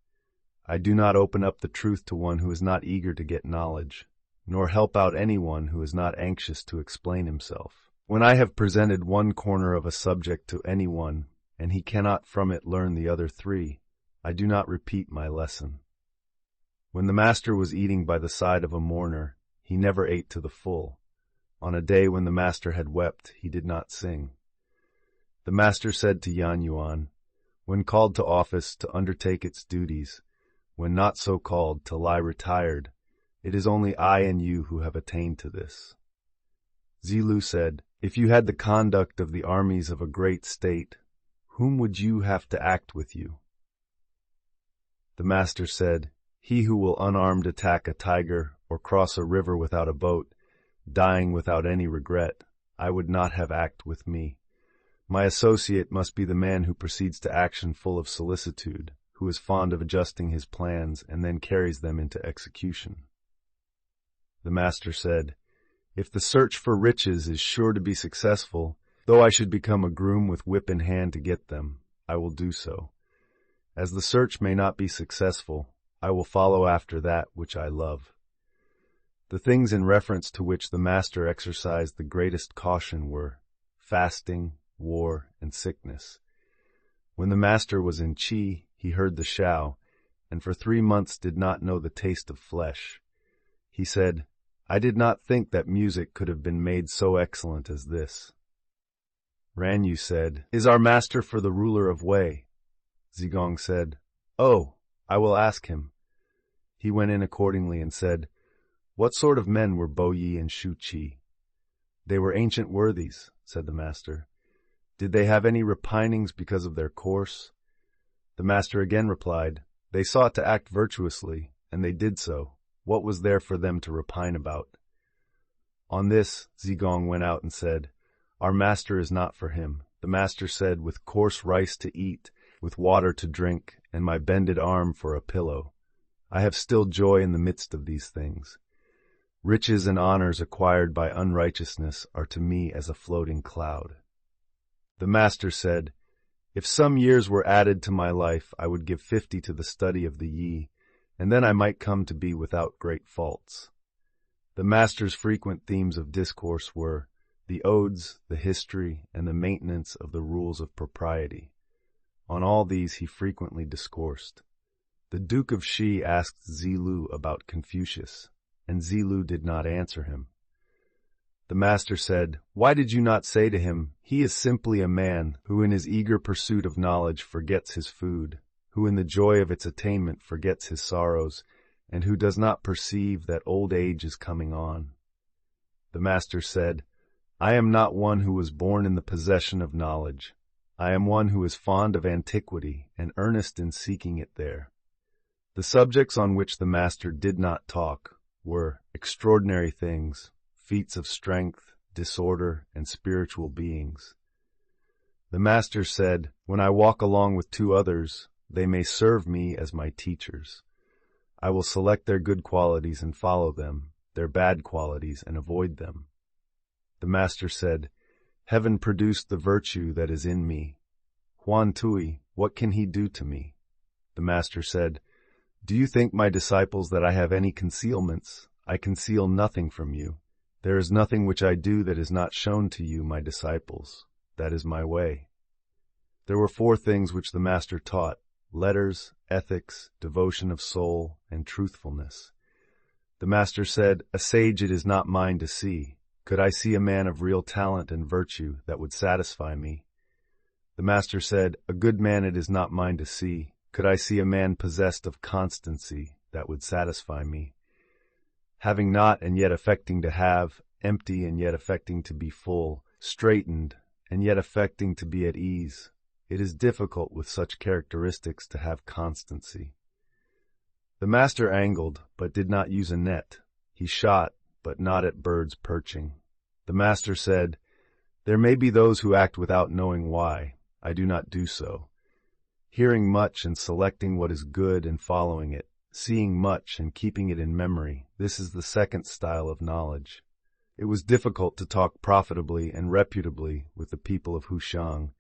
"I do not open up the truth to one who is not eager to get knowledge, nor help out anyone who is not anxious to explain himself. When I have presented one corner of a subject to anyone, and he cannot from it learn the other three, I do not repeat my lesson." When the master was eating by the side of a mourner, he never ate to the full. On a day when the master had wept, he did not sing. The master said to Yan Yuan, "When called to office to undertake its duties, when not so called to lie retired, it is only I and you who have attained to this." Zilu said, "If you had the conduct of the armies of a great state, whom would you have to act with you?" The master said, "He who will unarmed attack a tiger or cross a river without a boat, dying without any regret, I would not have act with me. My associate must be the man who proceeds to action full of solicitude, who is fond of adjusting his plans and then carries them into execution." The master said, "If the search for riches is sure to be successful, Though I should become a groom with whip in hand to get them, I will do so. As the search may not be successful, I will follow after that which I love. The things in reference to which the master exercised the greatest caution were fasting, war, and sickness. When the master was in Qi, he heard the Shao, and for 3 months did not know the taste of flesh. He said, I did not think that music could have been made so excellent as this. Ranyu said, Is our master for the ruler of Wei? Zigong said, Oh, I will ask him. He went in accordingly and said, What sort of men were Bo Yi and Shu Qi? They were ancient worthies, said the master. Did they have any repinings because of their course? The master again replied, They sought to act virtuously, and they did so. What was there for them to repine about? On this, Zigong went out and said, Our master is not for him. The master said, With coarse rice to eat, with water to drink, and my bended arm for a pillow. I have still joy in the midst of these things. Riches and honors acquired by unrighteousness are to me as a floating cloud. The master said, If some years were added to my life, I would give 50 to the study of the Yi, and then I might come to be without great faults. The master's frequent themes of discourse were the odes, the history, and the maintenance of the rules of propriety. On all these he frequently discoursed. The Duke of Shi asked Zilu about Confucius, and Zilu did not answer him. The master said, Why did you not say to him, He is simply a man who in his eager pursuit of knowledge forgets his food, who in the joy of its attainment forgets his sorrows, and who does not perceive that old age is coming on? The master said, I am not one who was born in the possession of knowledge. I am one who is fond of antiquity and earnest in seeking it there. The subjects on which the master did not talk were extraordinary things, feats of strength, disorder, and spiritual beings. The master said, When I walk along with 2 others, they may serve me as my teachers. I will select their good qualities and follow them, their bad qualities and avoid them. The master said, Heaven produced the virtue that is in me. Huan Tui, what can he do to me? The master said, Do you think, my disciples, that I have any concealments? I conceal nothing from you. There is nothing which I do that is not shown to you, my disciples. That is my way. There were 4 things which the master taught: letters, ethics, devotion of soul, and truthfulness. The master said, A sage it is not mine to see. Could I see a man of real talent and virtue that would satisfy me? The master said, A good man it is not mine to see. Could I see a man possessed of constancy that would satisfy me? Having not and yet affecting to have, empty and yet affecting to be full, straitened and yet affecting to be at ease, it is difficult with such characteristics to have constancy. The master angled, but did not use a net. He shot, but not at birds perching. The master said, There may be those who act without knowing why. I do not do so. Hearing much and selecting what is good and following it, seeing much and keeping it in memory, this is the second style of knowledge. It was difficult to talk profitably and reputably with the people of Hushang,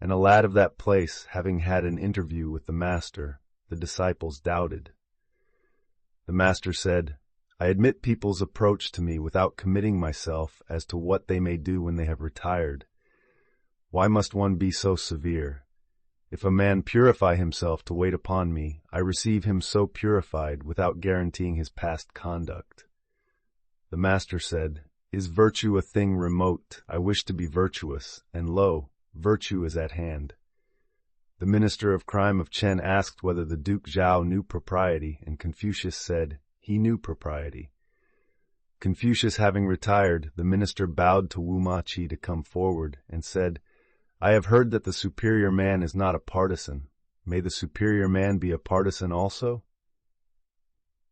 and a lad of that place, having had an interview with the master, the disciples doubted. The master said, I admit people's approach to me without committing myself as to what they may do when they have retired. Why must one be so severe? If a man purify himself to wait upon me, I receive him so purified without guaranteeing his past conduct. The master said, Is virtue a thing remote? I wish to be virtuous, and lo, virtue is at hand. The minister of crime of Chen asked whether the Duke Zhao knew propriety, and Confucius said, He knew propriety. Confucius having retired, the minister bowed to Wu Ma Chi to come forward, and said, I have heard that the superior man is not a partisan. May the superior man be a partisan also?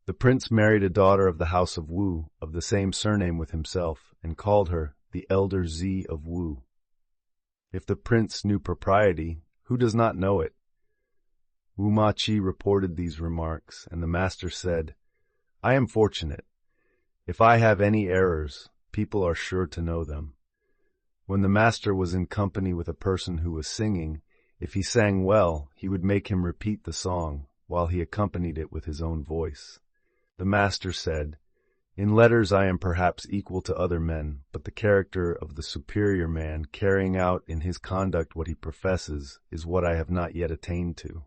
The prince married a daughter of the house of Wu, of the same surname with himself, and called her the elder Zi of Wu. If the prince knew propriety, who does not know it? Wu Ma Chi reported these remarks, and the master said, I am fortunate. If I have any errors, people are sure to know them. When the master was in company with a person who was singing, if he sang well, he would make him repeat the song, while he accompanied it with his own voice. The master said, "In letters I am perhaps equal to other men, but the character of the superior man carrying out in his conduct what he professes is what I have not yet attained to."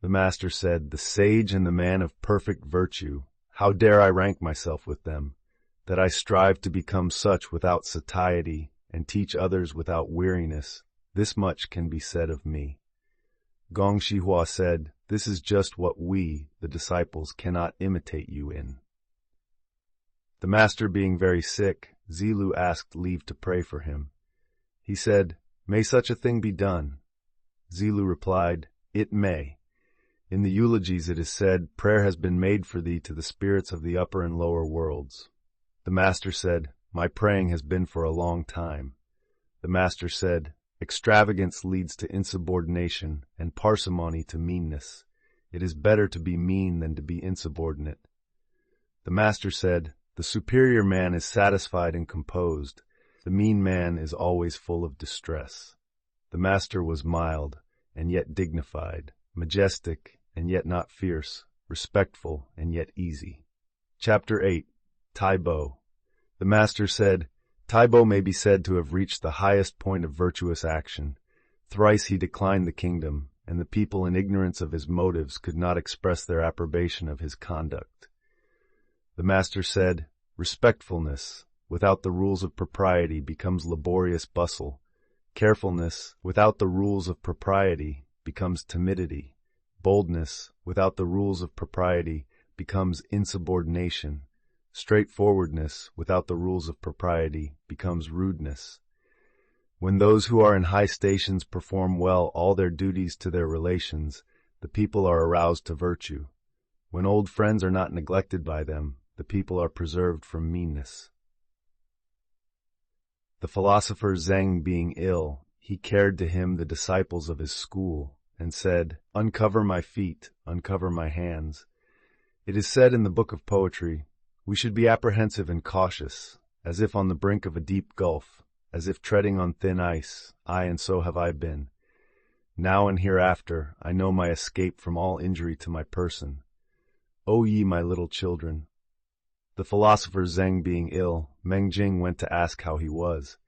The master said, "The sage and the man of perfect virtue, how dare I rank myself with them, that I strive to become such without satiety and teach others without weariness, this much can be said of me." Gong Shihua said, "This is just what we, the disciples, cannot imitate you in." The master being very sick, Zilu asked leave to pray for him. He said, "May such a thing be done?" Zilu replied, "It may. In the eulogies it is said, prayer has been made for thee to the spirits of the upper and lower worlds." The master said, "My praying has been for a long time." The master said, "Extravagance leads to insubordination, and parsimony to meanness. It is better to be mean than to be insubordinate." The master said, "The superior man is satisfied and composed. The mean man is always full of distress." The master was mild, and yet dignified, majestic, and yet not fierce, respectful, and yet easy. Chapter 8. Tai Bo. The master said, Tai Bo may be said to have reached the highest point of virtuous action. Thrice he declined the kingdom, and the people in ignorance of his motives could not express their approbation of his conduct. The master said, "Respectfulness, without the rules of propriety, becomes laborious bustle. Carefulness, without the rules of propriety, becomes timidity. Boldness, without the rules of propriety, becomes insubordination. Straightforwardness, without the rules of propriety, becomes rudeness. When those who are in high stations perform well all their duties to their relations, the people are aroused to virtue. When old friends are not neglected by them, the people are preserved from meanness." The philosopher Zeng being ill, he carried to him the disciples of his school, and said, "Uncover my feet, uncover my hands." It is said in the book of poetry, "We should be apprehensive and cautious, as if on the brink of a deep gulf, as if treading on thin ice, aye, and so have I been. Now and hereafter I know my escape from all injury to my person. O ye my little children." The philosopher Zeng being ill, Meng Jing went to ask how he was.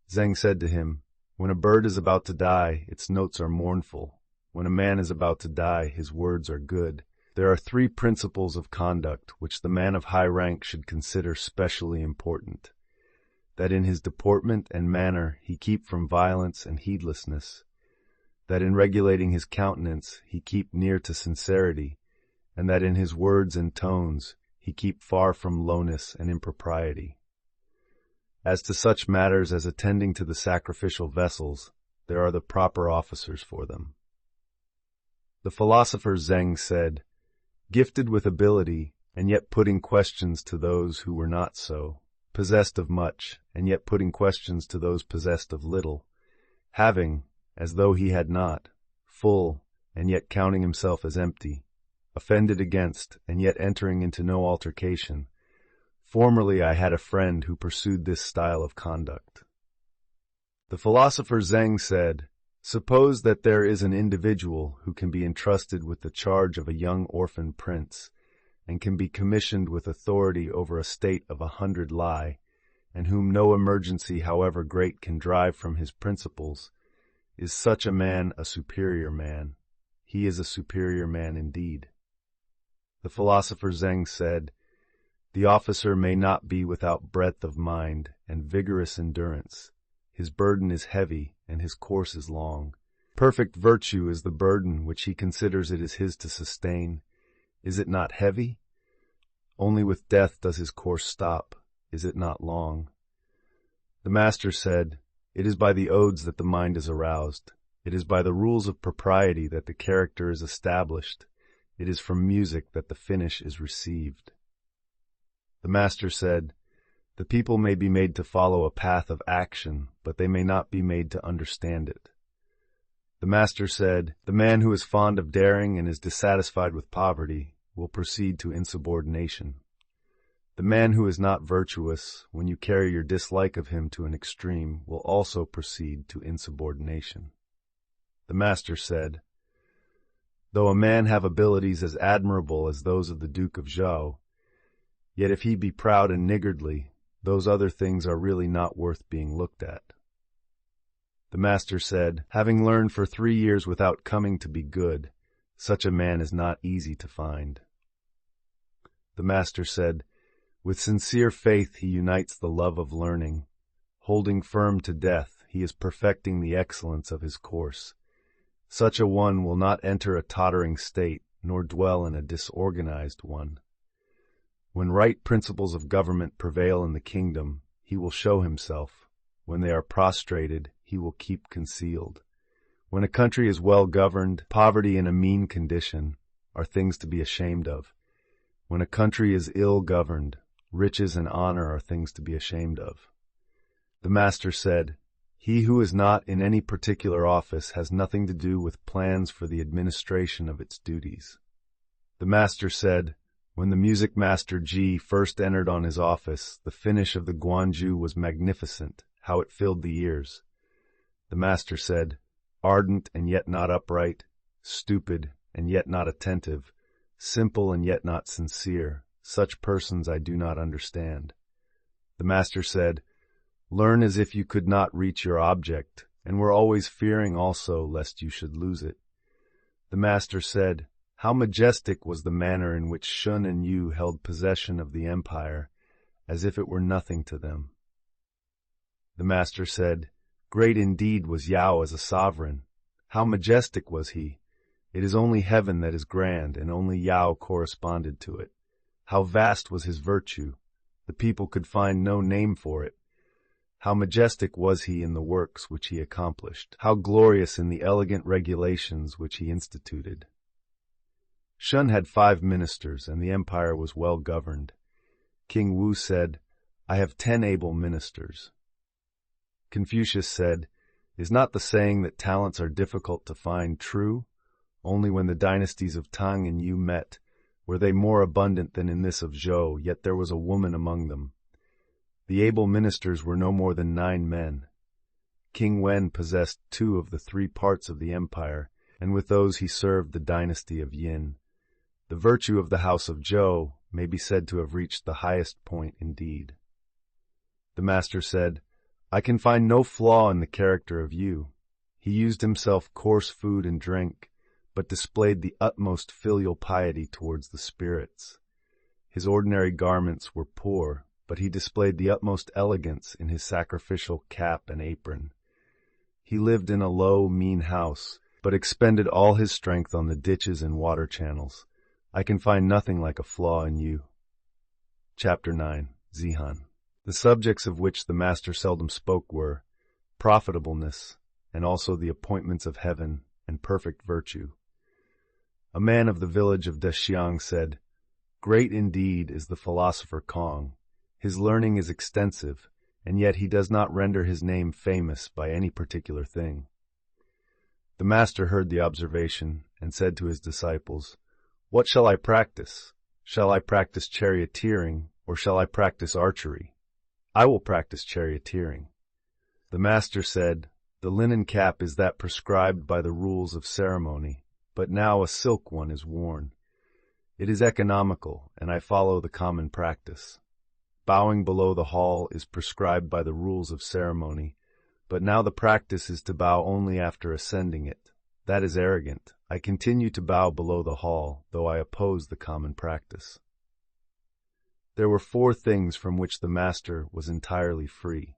Zeng said to him, "When a bird is about to die, its notes are mournful. When a man is about to die, his words are good. There are 3 principles of conduct which the man of high rank should consider specially important: that in his deportment and manner he keep from violence and heedlessness, that in regulating his countenance he keep near to sincerity, and that in his words and tones he keep far from lowness and impropriety. As to such matters as attending to the sacrificial vessels, there are the proper officers for them." The philosopher Zeng said, "Gifted with ability, and yet putting questions to those who were not so, possessed of much, and yet putting questions to those possessed of little, having, as though he had not, full, and yet counting himself as empty, offended against, and yet entering into no altercation. Formerly I had a friend who pursued this style of conduct." The philosopher Zeng said, "Suppose that there is an individual who can be entrusted with the charge of a young orphan prince, and can be commissioned with authority over a state of 100 li, and whom no emergency, however great, can drive from his principles. Is such a man a superior man? He is a superior man indeed." The philosopher Zeng said, "The officer may not be without breadth of mind and vigorous endurance. His burden is heavy, and his course is long. Perfect virtue is the burden which he considers it is his to sustain. Is it not heavy? Only with death does his course stop. Is it not long?" The master said, "It is by the odes that the mind is aroused. It is by the rules of propriety that the character is established. It is from music that the finish is received." The master said, "The people may be made to follow a path of action, but they may not be made to understand it." The master said, "The man who is fond of daring and is dissatisfied with poverty will proceed to insubordination." The man who is not virtuous, when you carry your dislike of him to an extreme, will also proceed to insubordination. The master said, though a man have abilities as admirable as those of the Duke of Zhou, yet if he be proud and niggardly, those other things are really not worth being looked at. The master said, having learned for 3 years without coming to be good, such a man is not easy to find. The master said, with sincere faith he unites the love of learning. Holding firm to death, he is perfecting the excellence of his course. Such a one will not enter a tottering state, nor dwell in a disorganized one. When right principles of government prevail in the kingdom, he will show himself. When they are prostrated, he will keep concealed. When a country is well governed, poverty and a mean condition are things to be ashamed of. When a country is ill governed, riches and honor are things to be ashamed of. The master said, he who is not in any particular office has nothing to do with plans for the administration of its duties. The master said, when the music master Ji first entered on his office, the finish of the Guanju was magnificent, how it filled the ears. The master said, ardent and yet not upright, stupid and yet not attentive, simple and yet not sincere, such persons I do not understand. The master said, learn as if you could not reach your object, and were always fearing also lest you should lose it. The master said, how majestic was the manner in which Shun and Yu held possession of the empire, as if it were nothing to them. The master said, great indeed was Yao as a sovereign. How majestic was he! It is only heaven that is grand, and only Yao corresponded to it. How vast was his virtue! The people could find no name for it. How majestic was he in the works which he accomplished! How glorious in the elegant regulations which he instituted! Shun had 5 ministers, and the empire was well governed. King Wu said, I have 10 able ministers. Confucius said, is not the saying that talents are difficult to find true? Only when the dynasties of Tang and Yu met, were they more abundant than in this of Zhou, yet there was a woman among them. The able ministers were no more than 9 men. King Wen possessed 2 of the 3 parts of the empire, and with those he served the dynasty of Yin. The virtue of the house of Zhou may be said to have reached the highest point indeed. The master said, I can find no flaw in the character of Yu. He used himself coarse food and drink, but displayed the utmost filial piety towards the spirits. His ordinary garments were poor, but he displayed the utmost elegance in his sacrificial cap and apron. He lived in a low, mean house, but expended all his strength on the ditches and water channels. I can find nothing like a flaw in Yu. Chapter 9. Zihan. The subjects of which the master seldom spoke were profitableness, and also the appointments of heaven, and perfect virtue. A man of the village of Dexiang said, great indeed is the philosopher Kong. His learning is extensive, and yet he does not render his name famous by any particular thing. The master heard the observation, and said to his disciples, what shall I practice? Shall I practice charioteering, or shall I practice archery? I will practice charioteering. The master said, the linen cap is that prescribed by the rules of ceremony, but now a silk one is worn. It is economical, and I follow the common practice. Bowing below the hall is prescribed by the rules of ceremony, but now the practice is to bow only after ascending it. That is arrogant. I continue to bow below the hall, though I oppose the common practice. There were 4 things from which the master was entirely free.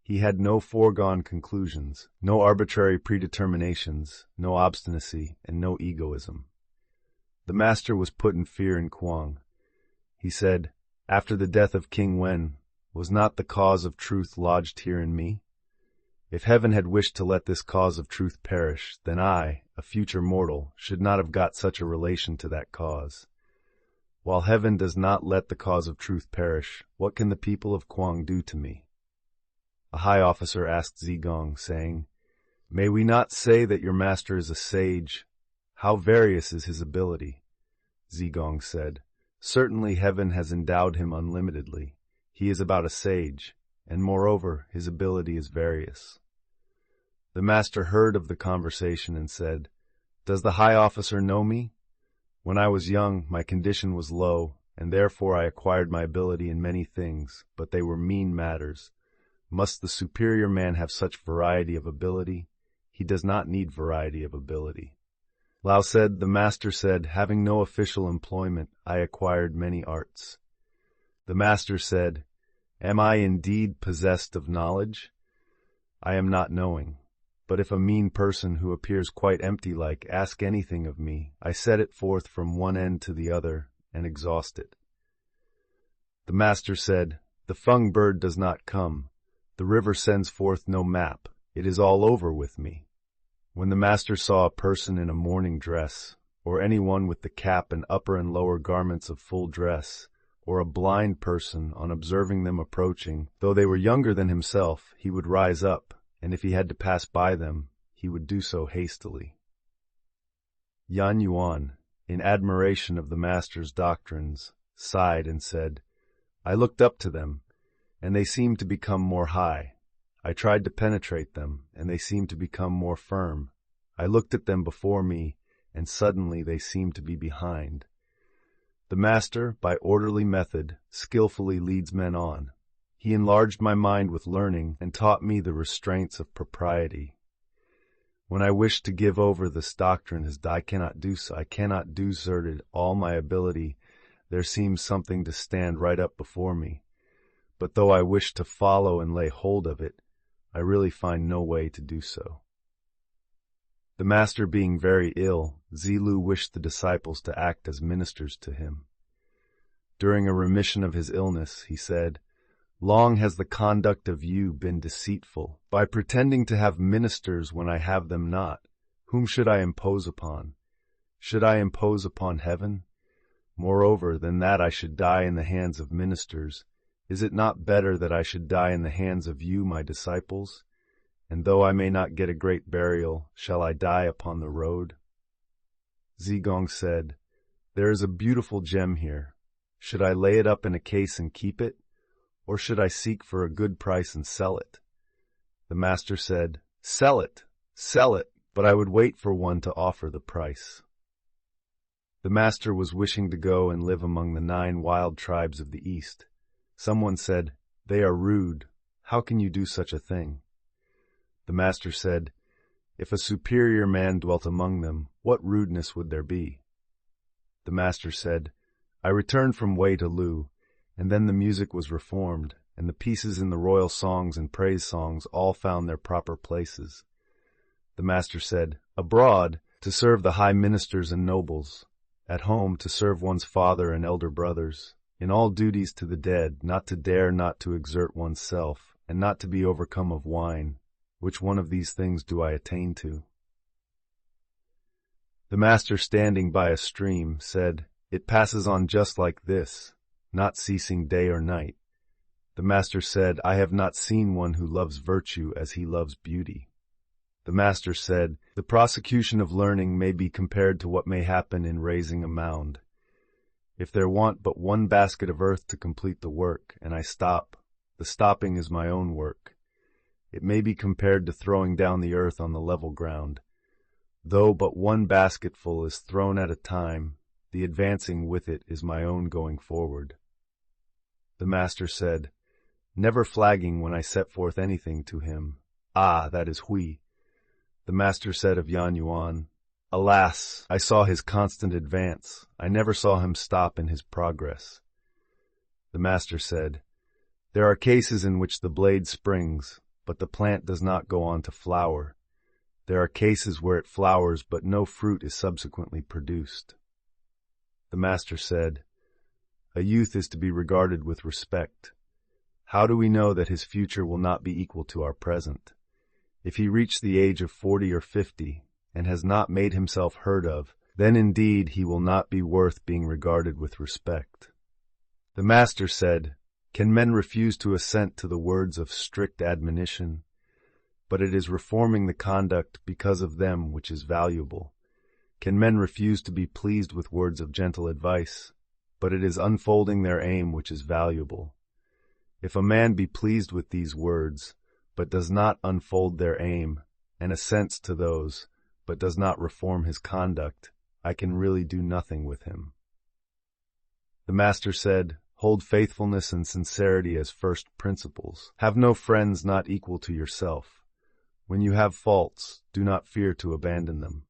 He had no foregone conclusions, no arbitrary predeterminations, no obstinacy, and no egoism. The master was put in fear in Kuang. He said, after the death of King Wen, was not the cause of truth lodged here in me? If heaven had wished to let this cause of truth perish, then I, a future mortal, should not have got such a relation to that cause. While heaven does not let the cause of truth perish, what can the people of Kuang do to me? A high officer asked Zigong, saying, may we not say that your master is a sage? How various is his ability? Zigong said, Certainly heaven has endowed him unlimitedly. He is about a sage, and moreover, his ability is various. The master heard of the conversation and said, "Does the high officer know me? When I was young, my condition was low, and therefore I acquired my ability in many things, but they were mean matters. Must the superior man have such variety of ability? He does not need variety of ability." Lao said, "The master said, having no official employment, I acquired many arts." The master said, "Am I indeed possessed of knowledge? I am not knowing. But if a mean person who appears quite empty-like ask anything of me, I set it forth from one end to the other and exhaust it." The master said, "The Fung bird does not come. The river sends forth no map. It is all over with me." When the master saw a person in a morning dress, or anyone with the cap and upper and lower garments of full dress, or a blind person, on observing them approaching, though they were younger than himself, he would rise up, and if he had to pass by them, he would do so hastily. Yan Yuan, in admiration of the master's doctrines, sighed and said, "I looked up to them, and they seemed to become more high. I tried to penetrate them, and they seemed to become more firm. I looked at them before me, and suddenly they seemed to be behind." The master, by orderly method, skillfully leads men on. He enlarged my mind with learning and taught me the restraints of propriety. When I wished to give over this doctrine as I cannot do so, I cannot do exerted all my ability, there seems something to stand right up before me. But though I wish to follow and lay hold of it, I really find no way to do so. The master being very ill, Zilu wished the disciples to act as ministers to him. During a remission of his illness, he said, "Long has the conduct of you been deceitful. By pretending to have ministers when I have them not, whom should I impose upon? Should I impose upon heaven? Moreover, than that I should die in the hands of ministers, is it not better that I should die in the hands of you, my disciples? And though I may not get a great burial, shall I die upon the road?" Zigong said, "There is a beautiful gem here. Should I lay it up in a case and keep it? Or should I seek for a good price and sell it?" The master said, sell it, but I would wait for one to offer the price." The master was wishing to go and live among the 9 wild tribes of the East. Someone said, "They are rude. How can you do such a thing?" The master said, "If a superior man dwelt among them, what rudeness would there be?" The master said, "I returned from Wei to Lu, and then the music was reformed, and the pieces in the royal songs and praise songs all found their proper places." The master said, "Abroad, to serve the high ministers and nobles. At home, to serve one's father and elder brothers. In all duties to the dead, not to dare not to exert oneself, and not to be overcome of wine. Which one of these things do I attain to?" The master, standing by a stream, said, "It passes on just like this, not ceasing day or night." The master said, "I have not seen one who loves virtue as he loves beauty." The master said, "The prosecution of learning may be compared to what may happen in raising a mound. If there want but one basket of earth to complete the work, and I stop, the stopping is my own work. It may be compared to throwing down the earth on the level ground. Though but one basketful is thrown at a time, the advancing with it is my own going forward." The master said, never flagging when I set forth anything to him, "Ah, that is Hui." The master said of Yan Yuan, "Alas, I saw his constant advance. I never saw him stop in his progress." The master said, "There are cases in which the blade springs, but the plant does not go on to flower. There are cases where it flowers, but no fruit is subsequently produced." The master said, "A youth is to be regarded with respect. How do we know that his future will not be equal to our present? If he reach the age of 40 or 50, and has not made himself heard of, then indeed he will not be worth being regarded with respect." The master said, "Can men refuse to assent to the words of strict admonition? But it is reforming the conduct because of them which is valuable. Can men refuse to be pleased with words of gentle advice? but it is unfolding their aim which is valuable. If a man be pleased with these words, but does not unfold their aim, and assents to those, but does not reform his conduct, I can really do nothing with him. The master said, hold faithfulness and sincerity as first principles. Have no friends not equal to yourself. When you have faults, do not fear to abandon them.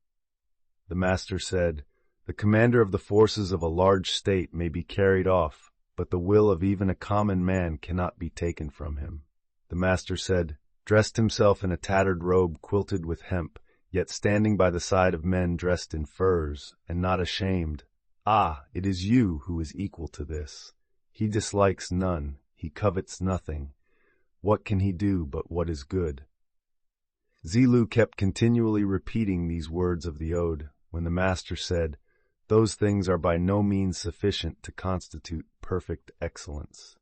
The master said, the commander of the forces of a large state may be carried off, but the will of even a common man cannot be taken from him. The master said, dressed himself in a tattered robe quilted with hemp, yet standing by the side of men dressed in furs, and not ashamed. Ah, it is you who is equal to this. He dislikes none, he covets nothing. What can he do but what is good? Zilu kept continually repeating these words of the ode, when the master said, those things are by no means sufficient to constitute perfect excellence.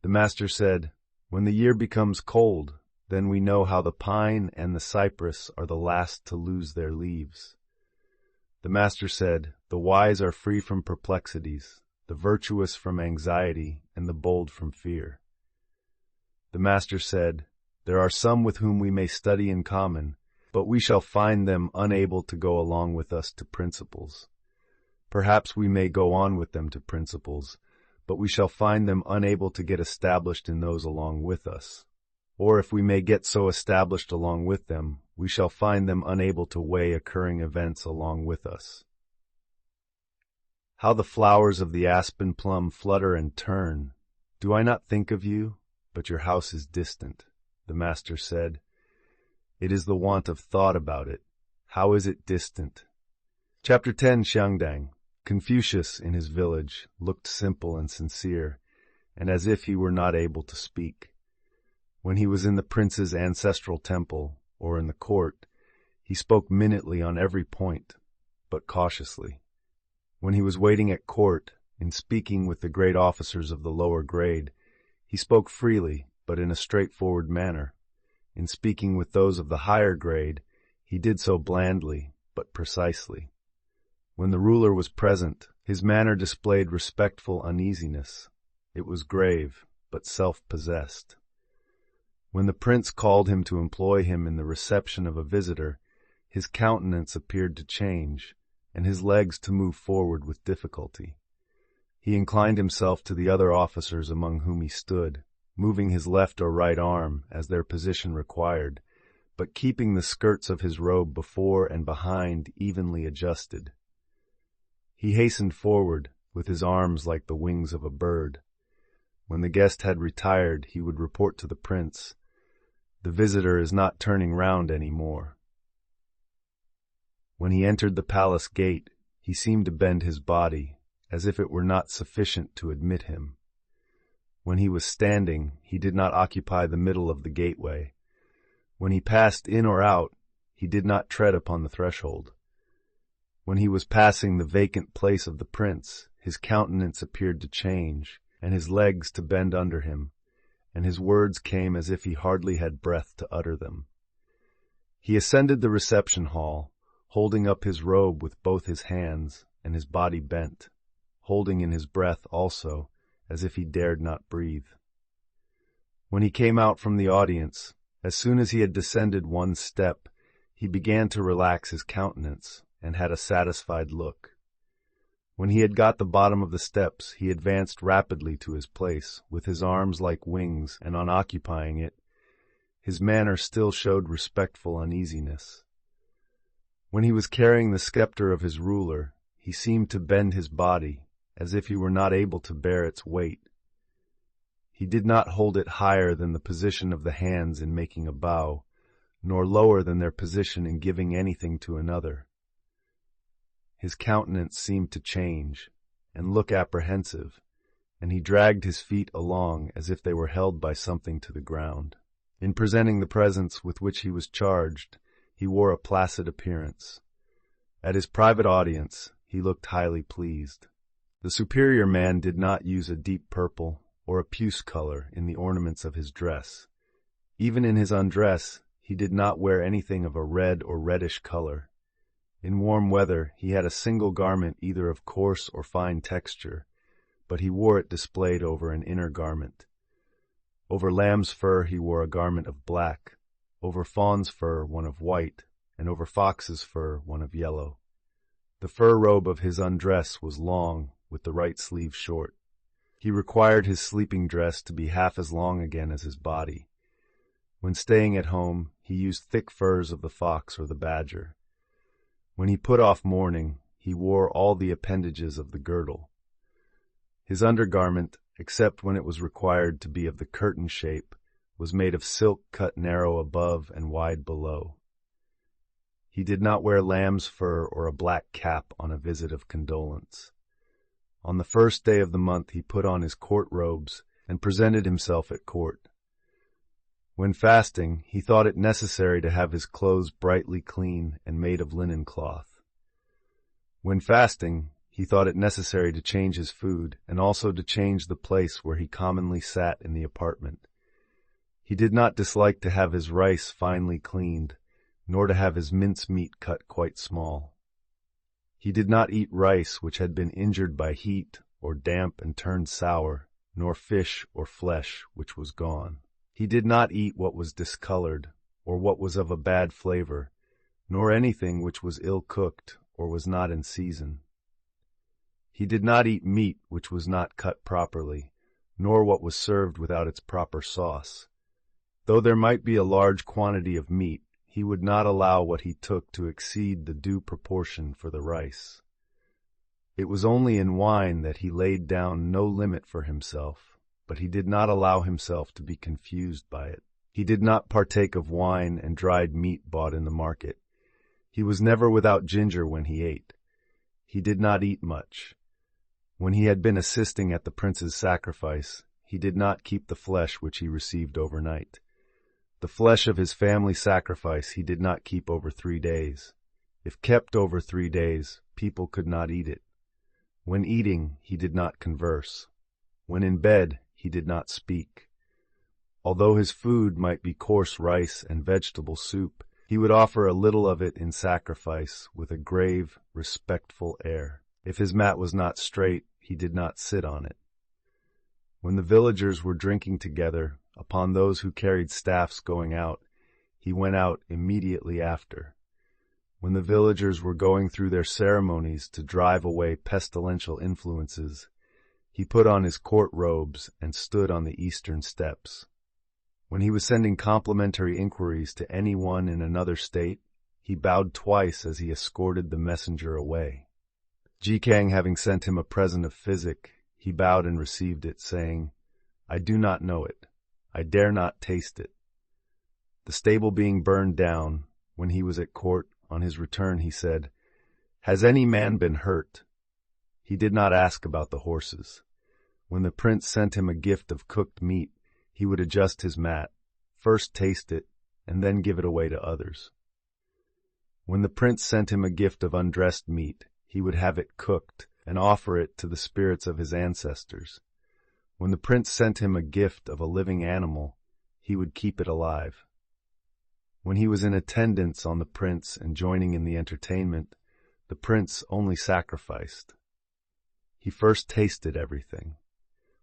The master said, when the year becomes cold, then we know how the pine and the cypress are the last to lose their leaves. The master said, the wise are free from perplexities, the virtuous from anxiety, and the bold from fear. The master said, there are some with whom we may study in common, but we shall find them unable to go along with us to principles. Perhaps we may go on with them to principles, but we shall find them unable to get established in those along with us. Or if we may get so established along with them, we shall find them unable to weigh occurring events along with us. How the flowers of the aspen plum flutter and turn! Do I not think of you? But your house is distant. The master said, it is the want of thought about it. How is it distant? Chapter 10, Xiangdang. Confucius, in his village, looked simple and sincere, and as if he were not able to speak. When he was in the prince's ancestral temple, or in the court, he spoke minutely on every point, but cautiously. When he was waiting at court, in speaking with the great officers of the lower grade, he spoke freely, but in a straightforward manner. In speaking with those of the higher grade, he did so blandly, but precisely. When the ruler was present, his manner displayed respectful uneasiness. It was grave, but self-possessed. When the prince called him to employ him in the reception of a visitor, his countenance appeared to change, and his legs to move forward with difficulty. He inclined himself to the other officers among whom he stood, moving his left or right arm as their position required, but keeping the skirts of his robe before and behind evenly adjusted. He hastened forward, with his arms like the wings of a bird. When the guest had retired, he would report to the prince, the visitor is not turning round any more. When he entered the palace gate, he seemed to bend his body, as if it were not sufficient to admit him. When he was standing, he did not occupy the middle of the gateway. When he passed in or out, he did not tread upon the threshold. When he was passing the vacant place of the prince, his countenance appeared to change, and his legs to bend under him, and his words came as if he hardly had breath to utter them. He ascended the reception hall, holding up his robe with both his hands, and his body bent, holding in his breath also, as if he dared not breathe. When he came out from the audience, as soon as he had descended one step, he began to relax his countenance, and had a satisfied look. When he had got the bottom of the steps, he advanced rapidly to his place, with his arms like wings, and on occupying it, his manner still showed respectful uneasiness. When he was carrying the scepter of his ruler, he seemed to bend his body, as if he were not able to bear its weight. He did not hold it higher than the position of the hands in making a bow, nor lower than their position in giving anything to another. His countenance seemed to change, and look apprehensive, and he dragged his feet along as if they were held by something to the ground. In presenting the presents with which he was charged, he wore a placid appearance. At his private audience, he looked highly pleased. The superior man did not use a deep purple or a puce color in the ornaments of his dress. Even in his undress, he did not wear anything of a red or reddish color. In warm weather, he had a single garment either of coarse or fine texture, but he wore it displayed over an inner garment. Over lamb's fur he wore a garment of black, over fawn's fur one of white, and over fox's fur one of yellow. The fur robe of his undress was long, with the right sleeve short. He required his sleeping dress to be half as long again as his body. When staying at home, he used thick furs of the fox or the badger. When he put off mourning, he wore all the appendages of the girdle. His undergarment, except when it was required to be of the curtain shape, was made of silk cut narrow above and wide below. He did not wear lamb's fur or a black cap on a visit of condolence. On the first day of the month he put on his court robes and presented himself at court. When fasting, he thought it necessary to have his clothes brightly clean and made of linen cloth. When fasting, he thought it necessary to change his food and also to change the place where he commonly sat in the apartment. He did not dislike to have his rice finely cleaned, nor to have his mincemeat cut quite small. He did not eat rice which had been injured by heat or damp and turned sour, nor fish or flesh which was gone. He did not eat what was discolored, or what was of a bad flavor, nor anything which was ill-cooked, or was not in season. He did not eat meat which was not cut properly, nor what was served without its proper sauce. Though there might be a large quantity of meat, he would not allow what he took to exceed the due proportion for the rice. It was only in wine that he laid down no limit for himself, but he did not allow himself to be confused by it. He did not partake of wine and dried meat bought in the market. He was never without ginger when he ate. He did not eat much. When he had been assisting at the prince's sacrifice, he did not keep the flesh which he received overnight. The flesh of his family sacrifice he did not keep over 3 days. If kept over 3 days, people could not eat it. When eating, he did not converse. When in bed, he did not speak. Although his food might be coarse rice and vegetable soup, he would offer a little of it in sacrifice with a grave, respectful air. If his mat was not straight, he did not sit on it. When the villagers were drinking together, upon those who carried staffs going out, he went out immediately after. When the villagers were going through their ceremonies to drive away pestilential influences, he put on his court robes and stood on the eastern steps. When he was sending complimentary inquiries to any one in another state, he bowed twice as he escorted the messenger away. Jikang having sent him a present of physic, he bowed and received it, saying, "I do not know it. I dare not taste it." The stable being burned down, when he was at court, on his return he said, "Has any man been hurt?" He did not ask about the horses. When the prince sent him a gift of cooked meat, he would adjust his mat, first taste it, and then give it away to others. When the prince sent him a gift of undressed meat, he would have it cooked and offer it to the spirits of his ancestors. When the prince sent him a gift of a living animal, he would keep it alive. When he was in attendance on the prince and joining in the entertainment, the prince only sacrificed. He first tasted everything.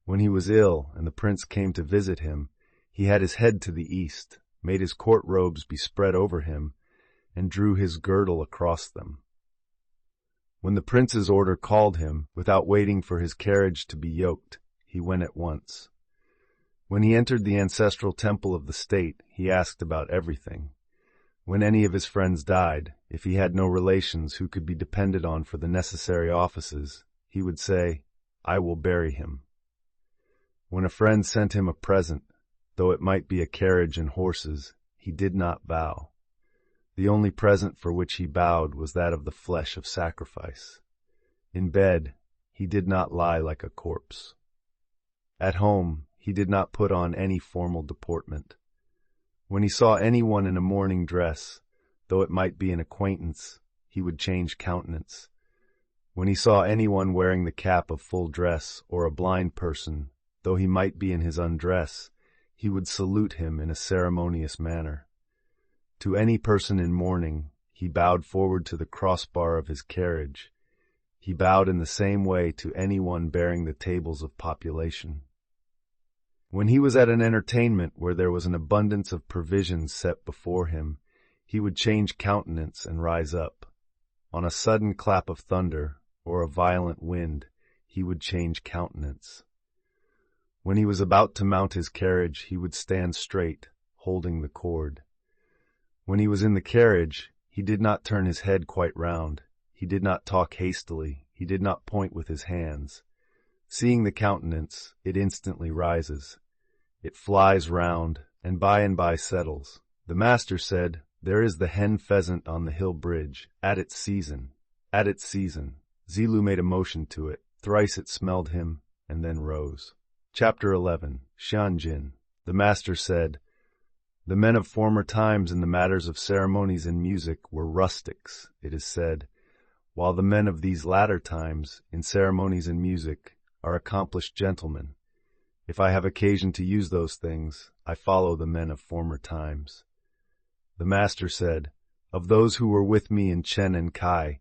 When he was ill and the prince came to visit him, he had his head to the east, made his court robes be spread over him, and drew his girdle across them. When the prince's order called him, without waiting for his carriage to be yoked, he went at once. When he entered the ancestral temple of the state, he asked about everything. When any of his friends died, if he had no relations who could be depended on for the necessary offices, he would say, "I will bury him." When a friend sent him a present, though it might be a carriage and horses, he did not bow. The only present for which he bowed was that of the flesh of sacrifice. In bed, he did not lie like a corpse. At home, he did not put on any formal deportment. When he saw anyone in a mourning dress, though it might be an acquaintance, he would change countenance. When he saw anyone wearing the cap of full dress or a blind person, though he might be in his undress, he would salute him in a ceremonious manner. To any person in mourning, He bowed forward to the crossbar of his carriage. He bowed in the same way to anyone bearing the tables of population. When he was at an entertainment where there was an abundance of provisions set before him, he would change countenance and rise up. On a sudden clap of thunder or a violent wind, he would change countenance. When he was about to mount his carriage, he would stand straight, holding the cord. When he was in the carriage, he did not turn his head quite round. He did not talk hastily. He did not point with his hands. Seeing the countenance, it instantly rises. It flies round, and by settles. The master said, "There is the hen pheasant on the hill bridge, at its season, at its season." Zilu made a motion to it. Thrice it smelled him, and then rose. Chapter 11. Xianjin. The master said, "The men of former times in the matters of ceremonies and music were rustics, it is said, while the men of these latter times, in ceremonies and music, are accomplished gentlemen. If I have occasion to use those things, I follow the men of former times." The master said, "Of those who were with me in Chen and Kai,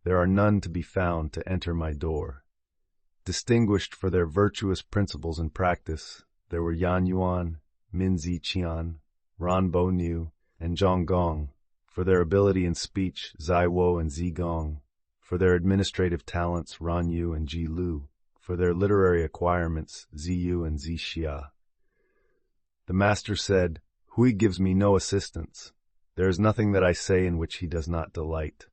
there are none to be found to enter my door. Distinguished for their virtuous principles and practice, there were Yan Yuan, Min Zi Qian, Ran Bo Nu, and Zhang Gong; for their ability in speech, Zai Wo and Zi Gong; for their administrative talents, Ran Yu and Ji Lu; for their literary acquirements, Zi Yu and Zi Xia." The master said, "Hui gives me no assistance. There is nothing that I say in which he does not delight."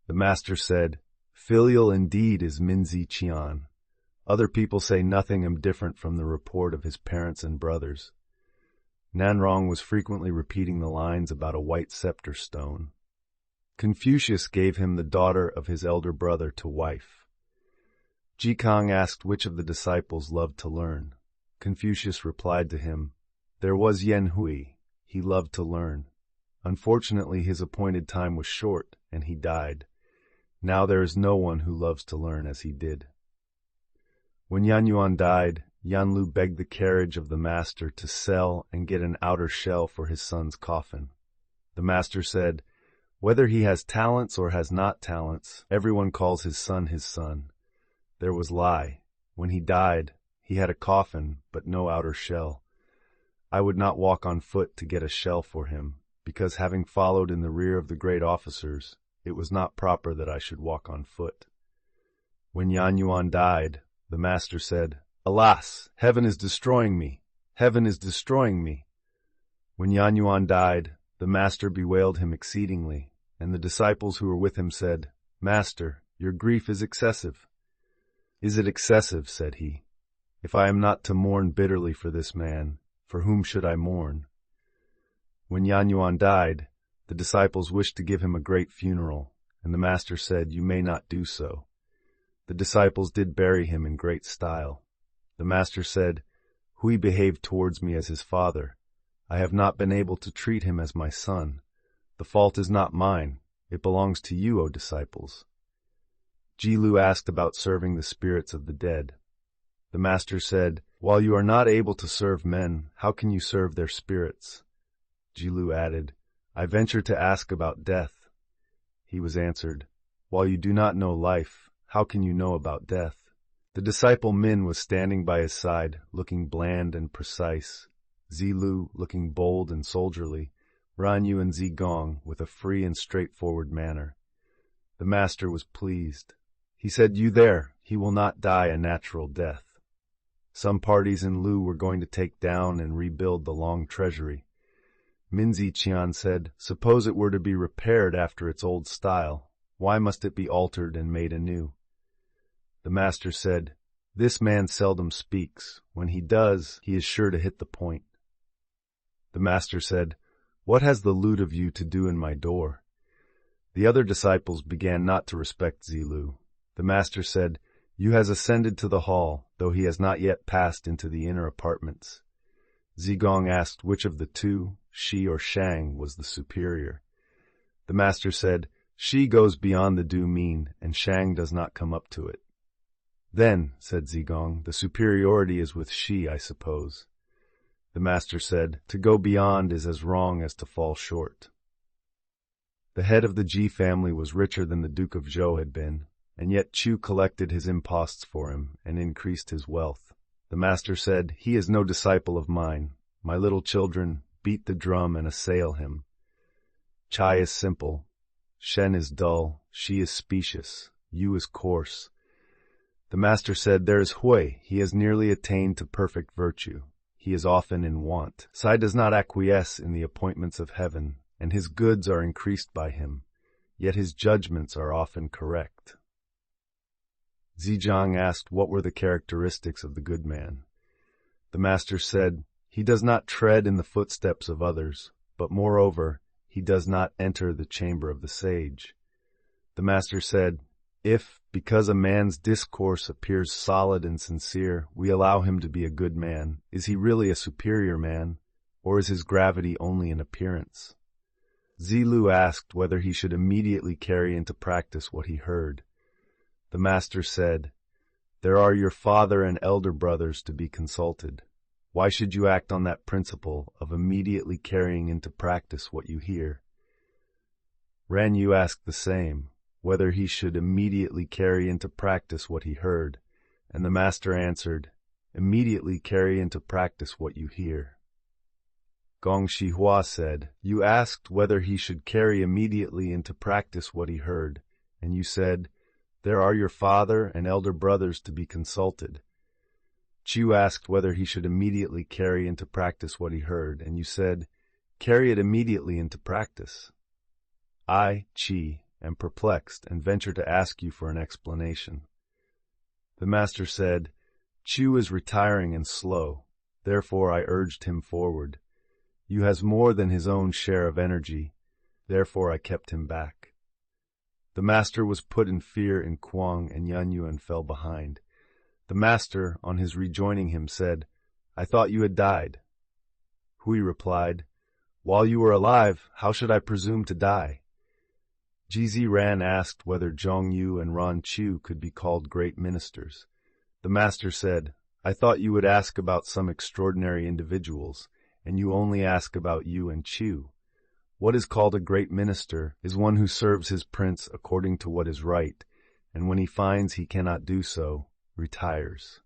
The master said, "Filial indeed is Min Zi Qian. Other people say nothing different from the report of his parents and brothers." Nanrong was frequently repeating the lines about a white scepter stone. Confucius gave him the daughter of his elder brother to wife. Jikang asked which of the disciples loved to learn. Confucius replied to him, "There was Yen Hui. He loved to learn. Unfortunately, his appointed time was short, and he died. Now there is no one who loves to learn as he did." When Yan Yuan died, Yan Lu begged the carriage of the master to sell and get an outer shell for his son's coffin. The master said, "Whether he has talents or has not talents, everyone calls his son his son. There was Lai. When he died, he had a coffin, but no outer shell. I would not walk on foot to get a shell for him, because having followed in the rear of the great officers, it was not proper that I should walk on foot." When Yan Yuan died, the master said, "Alas, heaven is destroying me! Heaven is destroying me!" When Yan Yuan died, the master bewailed him exceedingly, and the disciples who were with him said, "Master, your grief is excessive." "Is it excessive?" said he. "If I am not to mourn bitterly for this man, for whom should I mourn?" When Yan Yuan died, the disciples wished to give him a great funeral, and the master said, "You may not do so." The disciples did bury him in great style. The master said, "Hui behaved towards me as his father. I have not been able to treat him as my son. The fault is not mine. It belongs to you, O disciples." Ji Lu asked about serving the spirits of the dead. The master said, "While you are not able to serve men, how can you serve their spirits?" Ji Lu added, "I venture to ask about death." He was answered, "While you do not know life, how can you know about death?" The disciple Min was standing by his side, looking bland and precise, Zi Lu looking bold and soldierly, Ran Yu and Zi Gong with a free and straightforward manner. The master was pleased. He said, "You there, he will not die a natural death." Some parties in Lu were going to take down and rebuild the long treasury. Min Zi Qian said, "Suppose it were to be repaired after its old style, why must it be altered and made anew?" The master said, "This man seldom speaks. When he does, he is sure to hit the point." The master said, "What has the lute of you to do in my door?" The other disciples began not to respect Zi Lu. The master said, "You has ascended to the hall, though he has not yet passed into the inner apartments." Zi Gong asked which of the two, Shi or Shang, was the superior. The master said, "Shi goes beyond the due mean, and Shang does not come up to it." "Then," said Zi Gong, "the superiority is with Shi, I suppose." The master said, "To go beyond is as wrong as to fall short." The head of the Ji family was richer than the Duke of Zhou had been, and yet Chu collected his imposts for him and increased his wealth. The master said, "He is no disciple of mine. My little children, beat the drum and assail him. Chai is simple, Shen is dull, Shi is specious, Yu is coarse." The master said, "There is Hui, he has nearly attained to perfect virtue. He is often in want. Sai does not acquiesce in the appointments of heaven, and his goods are increased by him, yet his judgments are often correct." Zhejiang asked what were the characteristics of the good man. The master said, "He does not tread in the footsteps of others, but moreover, he does not enter the chamber of the sage." The master said, "If, because a man's discourse appears solid and sincere, we allow him to be a good man, is he really a superior man, or is his gravity only an appearance?" Zilu asked whether he should immediately carry into practice what he heard. The master said, "There are your father and elder brothers to be consulted. Why should you act on that principle of immediately carrying into practice what you hear?" Ran Yu asked the same, whether he should immediately carry into practice what he heard, and the master answered, "Immediately carry into practice what you hear." Gong Shihua said, "You asked whether he should carry immediately into practice what he heard, and you said, 'There are your father and elder brothers to be consulted.' Chu asked whether he should immediately carry into practice what he heard, and you said, 'Carry it immediately into practice.' I, Chi, am perplexed and venture to ask you for an explanation." The master said, "Chu is retiring and slow, therefore I urged him forward. Yu has more than his own share of energy, therefore I kept him back." The master was put in fear in Kuang, and Yanyu and fell behind. The master, on his rejoining him, said, "I thought you had died." Hui replied, "While you were alive, how should I presume to die?" Jizi Ran asked whether Zhong Yu and Ron Chu could be called great ministers. The master said, "I thought you would ask about some extraordinary individuals, and you only ask about Yu and Chu. What is called a great minister is one who serves his prince according to what is right, and when he finds he cannot do so, retires.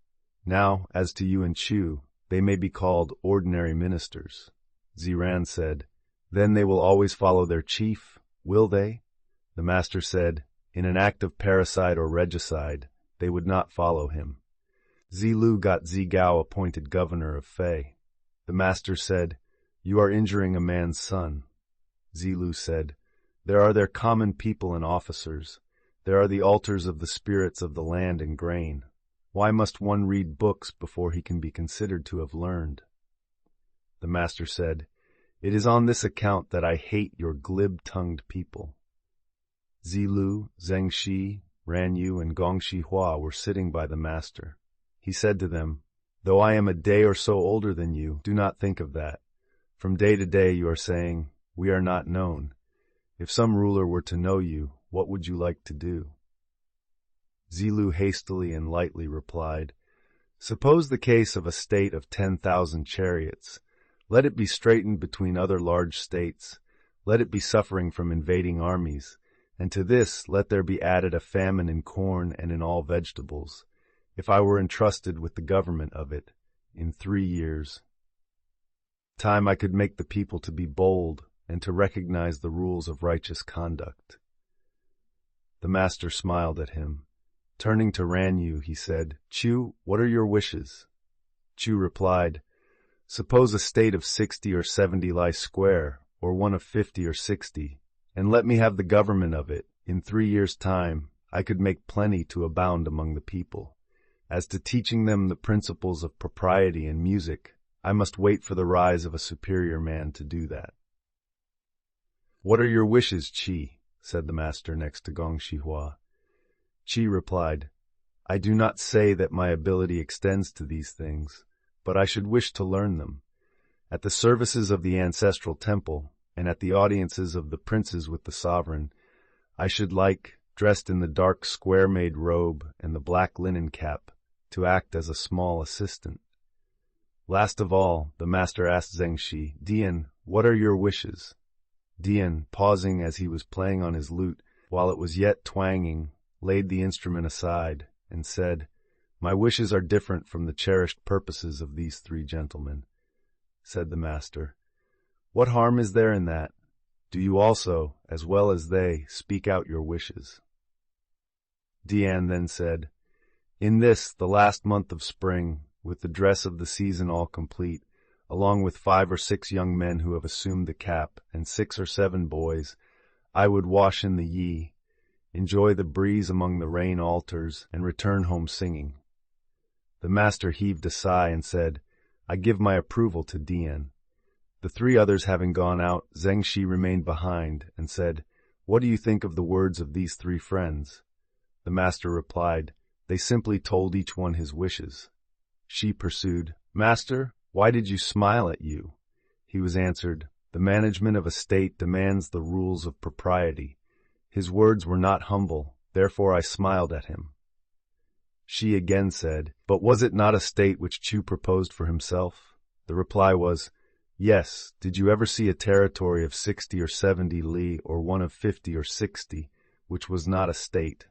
Now, as to Yu and Chu, they may be called ordinary ministers." Ziran said, "Then they will always follow their chief, will they?" The master said, "In an act of parricide or regicide, they would not follow him." Zilu got Zigao appointed governor of Fei. The master said, "You are injuring a man's son." Zilu said, "There are their common people and officers. There are the altars of the spirits of the land and grain. Why must one read books before he can be considered to have learned?" The master said, "It is on this account that I hate your glib-tongued people." Zilu, Zhengxi, Ran Yu, and Gong Shihua were sitting by the master. He said to them, "Though I am a day or so older than you, do not think of that. From day to day you are saying, 'We are not known.' If some ruler were to know you, what would you like to do?" Zilu hastily and lightly replied, "Suppose the case of a state of 10,000 chariots. Let it be straitened between other large states. Let it be suffering from invading armies. And to this let there be added a famine in corn and in all vegetables. If I were entrusted with the government of it, in 3 years' time I could make the people to be bold and to recognize the rules of righteous conduct." The master smiled at him. Turning to Ran Yu, he said, "Chu, what are your wishes?" Chu replied, "Suppose a state of 60 or 70 lies square, or one of 50 or 60, and let me have the government of it. In 3 years' time, I could make plenty to abound among the people. As to teaching them the principles of propriety and music, I must wait for the rise of a superior man to do that." "What are your wishes, Chi?" said the master next to Gong Shihua. Chi replied, "I do not say that my ability extends to these things, but I should wish to learn them. At the services of the ancestral temple, and at the audiences of the princes with the sovereign, I should like, dressed in the dark square-made robe and the black linen cap, to act as a small assistant." Last of all, the master asked Zhengxi, "Dian, what are your wishes?" Dian, pausing as he was playing on his lute, while it was yet twanging, laid the instrument aside, and said, "My wishes are different from the cherished purposes of these three gentlemen." Said the master, "What harm is there in that? Do you also, as well as they, speak out your wishes." Dian then said, "In this, the last month of spring, with the dress of the season all complete, along with 5 or 6 young men who have assumed the cap, and 6 or 7 boys, I would wash in the Yi, enjoy the breeze among the rain altars, and return home singing." The master heaved a sigh and said, "I give my approval to Dian." The 3 others having gone out, Zheng Shi remained behind and said, "What do you think of the words of these 3 friends?" The master replied, "They simply told each one his wishes." Shi pursued, "Master, why did you smile at you?" He was answered, "The management of a state demands the rules of propriety. His words were not humble, therefore I smiled at him." Shi again said, "But was it not a state which Chu proposed for himself?" The reply was, "Yes. Did you ever see a territory of 60 or 70 li, or one of 50 or 60, which was not a state?"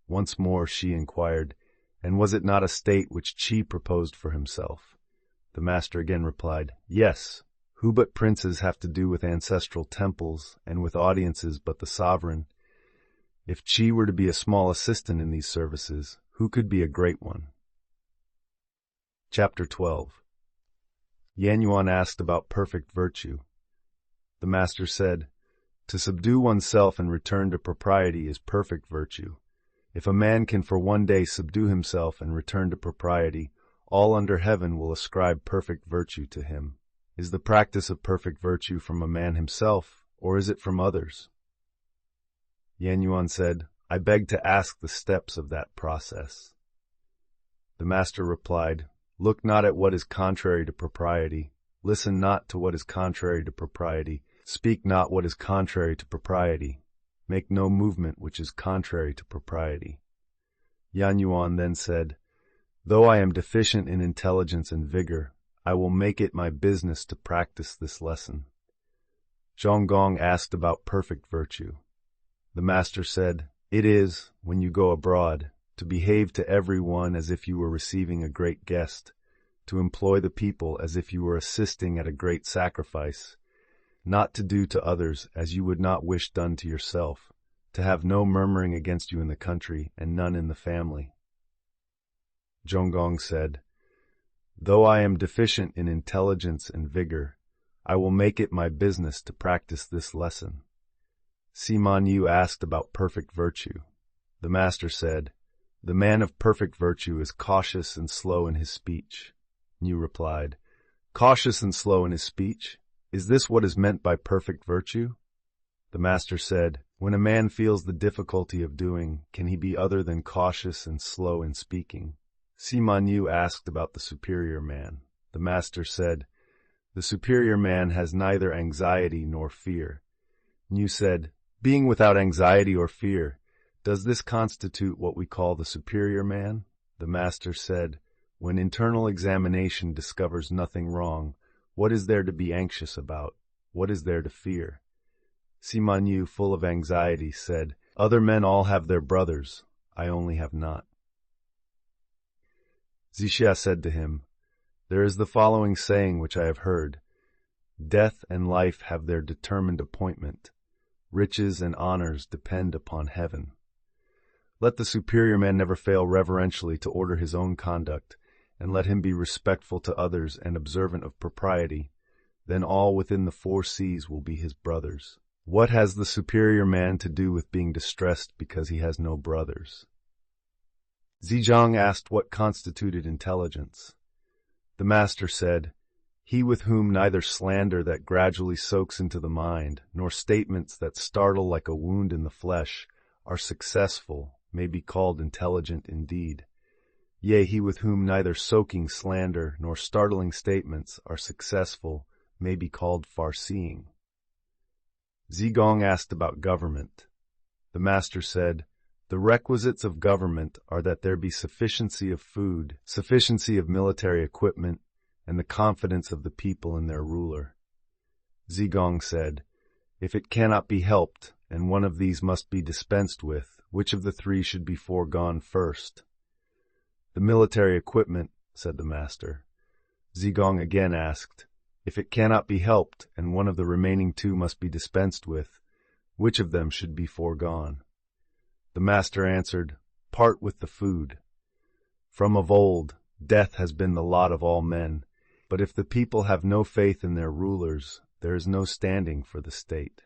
Once more Shi inquired, "And was it not a state which Chi proposed for himself?" The master again replied, "Yes. Who but princes have to do with ancestral temples, and with audiences but the sovereign? If Chi were to be a small assistant in these services, who could be a great one?" Chapter 12. Yan Yuan asked about perfect virtue. The master said, "To subdue oneself and return to propriety is perfect virtue. If a man can for one day subdue himself and return to propriety, all under heaven will ascribe perfect virtue to him. Is the practice of perfect virtue from a man himself, or is it from others?" Yan Yuan said, "I beg to ask the steps of that process." The master replied, "Look not at what is contrary to propriety. Listen not to what is contrary to propriety. Speak not what is contrary to propriety. Make no movement which is contrary to propriety." Yan Yuan then said, "Though I am deficient in intelligence and vigor, I will make it my business to practice this lesson." Zhong Gong asked about perfect virtue. The master said, "It is, when you go abroad, to behave to every one as if you were receiving a great guest, to employ the people as if you were assisting at a great sacrifice, not to do to others as you would not wish done to yourself, to have no murmuring against you in the country and none in the family." Zhong Gong said, "Though I am deficient in intelligence and vigor, I will make it my business to practice this lesson." Sima Yu asked about perfect virtue. The master said, "The man of perfect virtue is cautious and slow in his speech." Yu replied, "Cautious and slow in his speech? Is this what is meant by perfect virtue?" The master said, "When a man feels the difficulty of doing, can he be other than cautious and slow in speaking?" Sima Yu asked about the superior man. The master said, "The superior man has neither anxiety nor fear." Yu said, "Being without anxiety or fear, does this constitute what we call the superior man?" The master said, "When internal examination discovers nothing wrong, what is there to be anxious about? What is there to fear?" Sima Yu, full of anxiety, said, "Other men all have their brothers. I only have not." Zixia said to him, "There is the following saying which I have heard: Death and life have their determined appointment. Riches and honors depend upon heaven. Let the superior man never fail reverentially to order his own conduct, and let him be respectful to others and observant of propriety. Then all within the 4 seas will be his brothers. What has the superior man to do with being distressed because he has no brothers?" Zhejiang asked what constituted intelligence. The master said, "He with whom neither slander that gradually soaks into the mind, nor statements that startle like a wound in the flesh, are successful, may be called intelligent indeed. Yea, he with whom neither soaking slander nor startling statements are successful, may be called far-seeing." Zigong asked about government. The master said, "The requisites of government are that there be sufficiency of food, sufficiency of military equipment, and the confidence of the people in their ruler." Zigong said, If it cannot be helped, and one of these must be dispensed with, which of the three should be foregone first? The military equipment, said the master. Zigong again asked, if it cannot be helped, and one of the remaining two must be dispensed with, which of them should be foregone? The master answered, part with the food. From of old, death has been the lot of all men, but if the people have no faith in their rulers, there is no standing for the state.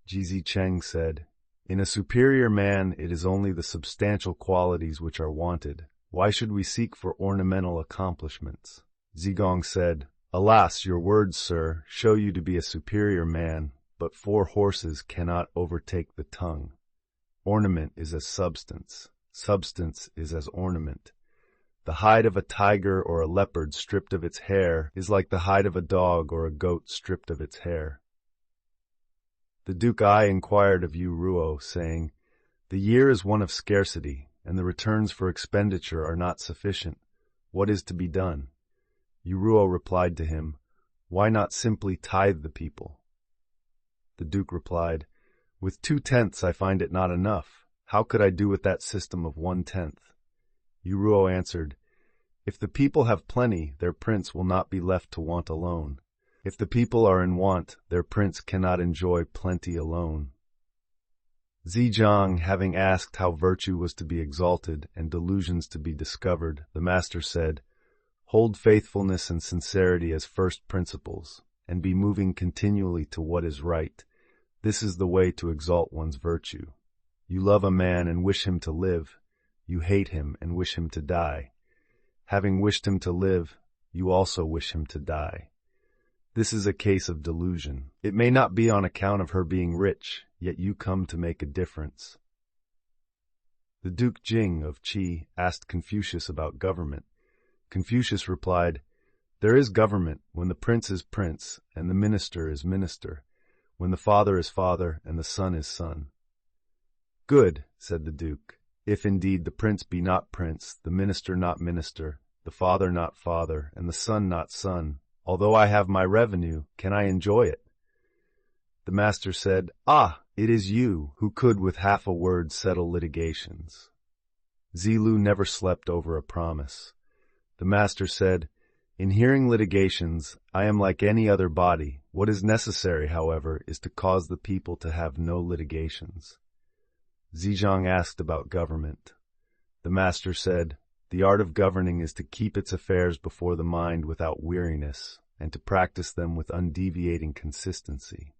Jizi Cheng said, in a superior man it is only the substantial qualities which are wanted. Why should we seek for ornamental accomplishments? Zigong said, alas, your words, sir, show you to be a superior man, but 4 horses cannot overtake the tongue. Ornament is as substance. Substance is as ornament. The hide of a tiger or a leopard stripped of its hair is like the hide of a dog or a goat stripped of its hair. The Duke Ai inquired of Yu Ruo, saying, the year is one of scarcity, and the returns for expenditure are not sufficient. What is to be done? Yu Ruo replied to him, why not simply tithe the people? The Duke replied, with 2/10 I find it not enough. How could I do with that system of 1/10? Yu Ruo answered, if the people have plenty, their prince will not be left to want alone. If the people are in want, their prince cannot enjoy plenty alone. Zhejiang, having asked how virtue was to be exalted and delusions to be discovered, the master said, hold faithfulness and sincerity as first principles, and be moving continually to what is right. This is the way to exalt one's virtue. You love a man and wish him to live. You hate him and wish him to die. Having wished him to live, you also wish him to die. This is a case of delusion. It may not be on account of her being rich, yet you come to make a difference. The Duke Jing of Qi asked Confucius about government. Confucius replied, there is government when the prince is prince and the minister is minister, when the father is father and the son is son. Good, said the Duke. If indeed the prince be not prince, the minister not minister, the father not father, and the son not son, although I have my revenue, can I enjoy it? The master said, ah, it is you who could with half a word settle litigations. Zilu never slept over a promise. The master said, in hearing litigations, I am like any other body. What is necessary, however, is to cause the people to have no litigations. Zhejiang asked about government. The master said, the art of governing is to keep its affairs before the mind without weariness, and to practice them with undeviating consistency.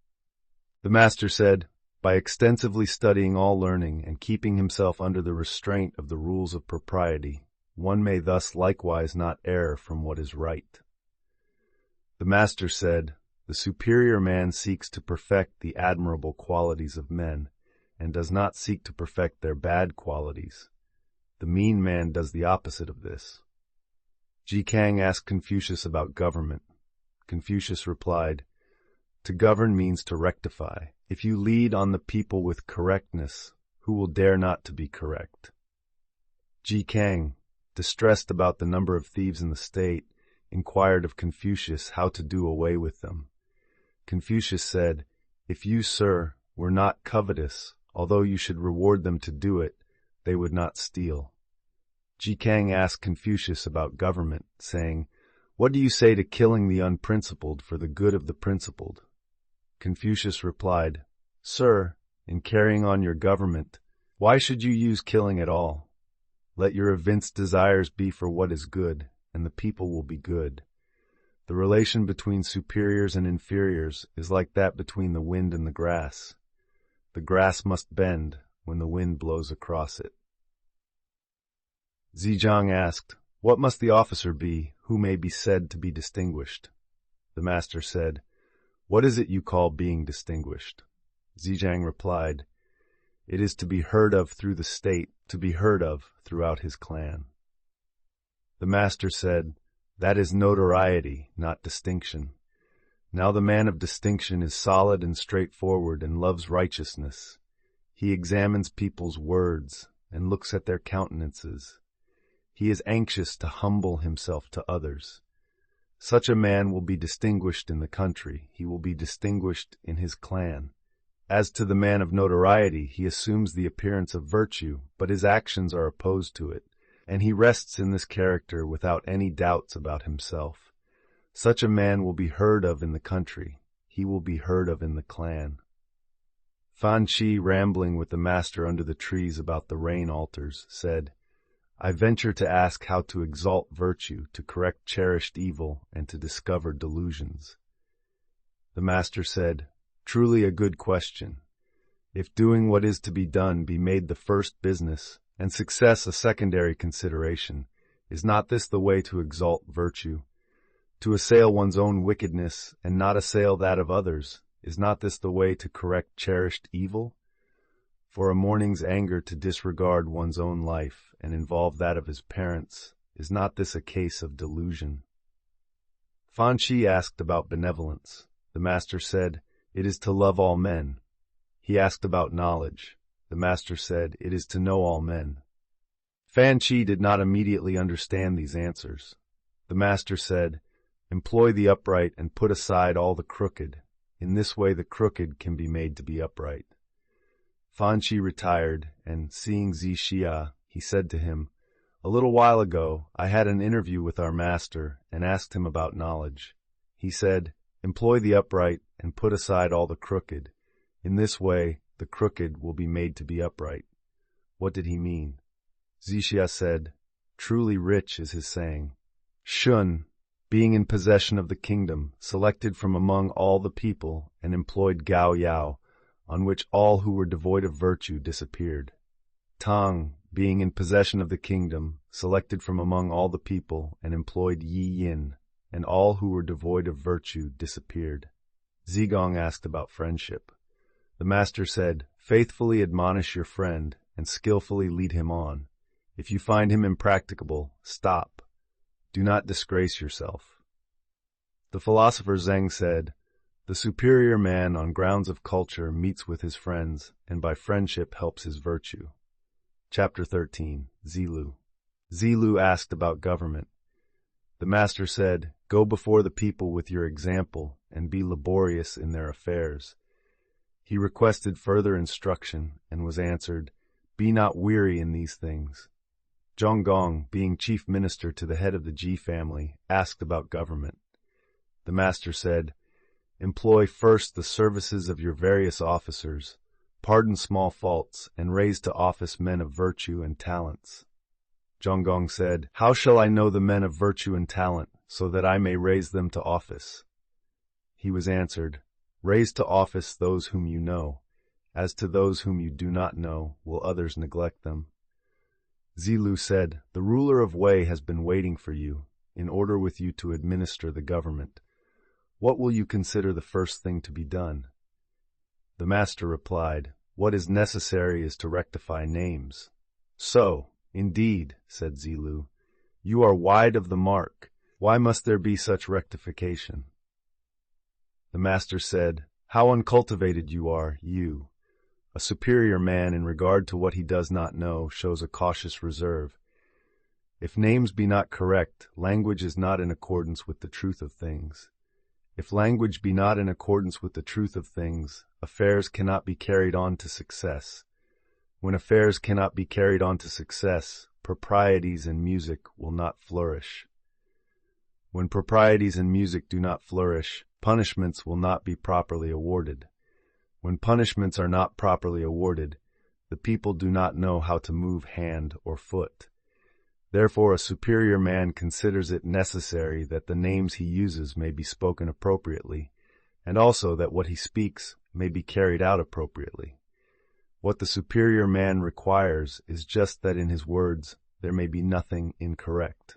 The master said, by extensively studying all learning and keeping himself under the restraint of the rules of propriety, one may thus likewise not err from what is right. The master said, the superior man seeks to perfect the admirable qualities of men, and does not seek to perfect their bad qualities. The mean man does the opposite of this. Ji Kang asked Confucius about government. Confucius replied, to govern means to rectify. If you lead on the people with correctness, who will dare not to be correct? Ji Kang, distressed about the number of thieves in the state, inquired of Confucius how to do away with them. Confucius said, if you, sir, were not covetous, although you should reward them to do it, they would not steal. Ji Kang asked Confucius about government, saying, what do you say to killing the unprincipled for the good of the principled? Confucius replied, sir, in carrying on your government, why should you use killing at all? Let your evinced desires be for what is good, and the people will be good. The relation between superiors and inferiors is like that between the wind and the grass. The grass must bend when the wind blows across it. Zhejiang asked, what must the officer be who may be said to be distinguished? The master said, what is it you call being distinguished? Zhejiang replied, it is to be heard of through the state, to be heard of throughout his clan. The master said, that is notoriety, not distinction. Now the man of distinction is solid and straightforward and loves righteousness. He examines people's words and looks at their countenances. He is anxious to humble himself to others. Such a man will be distinguished in the country. He will be distinguished in his clan. As to the man of notoriety, he assumes the appearance of virtue, but his actions are opposed to it, and he rests in this character without any doubts about himself. Such a man will be heard of in the country. He will be heard of in the clan. Fan Chi, rambling with the master under the trees about the rain altars, said, I venture to ask how to exalt virtue, to correct cherished evil, and to discover delusions. The master said, Truly a good question. If doing what is to be done be made the first business, and success a secondary consideration, is not this the way to exalt virtue? To assail one's own wickedness and not assail that of others, is not this the way to correct cherished evil? For a morning's anger to disregard one's own life and involve that of his parents, is not this a case of delusion? Fan Chi asked about benevolence. The master said, It is to love all men. He asked about knowledge. The master said, It is to know all men. Fan Chi did not immediately understand these answers. The master said, Employ the upright and put aside all the crooked. In this way the crooked can be made to be upright. Fan Chi retired, and seeing Zixia, he said to him, A little while ago I had an interview with our master and asked him about knowledge. He said, Employ the upright and put aside all the crooked. In this way the crooked will be made to be upright. What did he mean? Zixia said, Truly rich is his saying. Shun, being in possession of the kingdom, selected from among all the people and employed Gao Yao, on which all who were devoid of virtue disappeared. Tang, being in possession of the kingdom, selected from among all the people and employed Yi Yin, and all who were devoid of virtue disappeared. Zigong asked about friendship. The master said, Faithfully admonish your friend and skillfully lead him on. If you find him impracticable, stop. Do not disgrace yourself. The philosopher Zheng said, The superior man on grounds of culture meets with his friends, and by friendship helps his virtue. Chapter 13. Zilu. Zilu asked about government. The master said, Go before the people with your example, and be laborious in their affairs. He requested further instruction, and was answered, Be not weary in these things. Zhonggong, being chief minister to the head of the Ji family, asked about government. The master said, Employ first the services of your various officers, pardon small faults, and raise to office men of virtue and talents. Zhonggong said, How shall I know the men of virtue and talent, so that I may raise them to office? He was answered, Raise to office those whom you know. As to those whom you do not know, will others neglect them? Zilu said, The ruler of Wei has been waiting for you, in order with you to administer the government. What will you consider the first thing to be done? The master replied, What is necessary is to rectify names. So, indeed, said Zilu, you are wide of the mark. Why must there be such rectification? The master said, How uncultivated you are, you! A superior man in regard to what he does not know shows a cautious reserve. If names be not correct, language is not in accordance with the truth of things. If language be not in accordance with the truth of things, affairs cannot be carried on to success. When affairs cannot be carried on to success, proprieties in music will not flourish. When proprieties in music do not flourish, punishments will not be properly awarded. When punishments are not properly awarded, the people do not know how to move hand or foot. Therefore, a superior man considers it necessary that the names he uses may be spoken appropriately, and also that what he speaks may be carried out appropriately. What the superior man requires is just that in his words there may be nothing incorrect.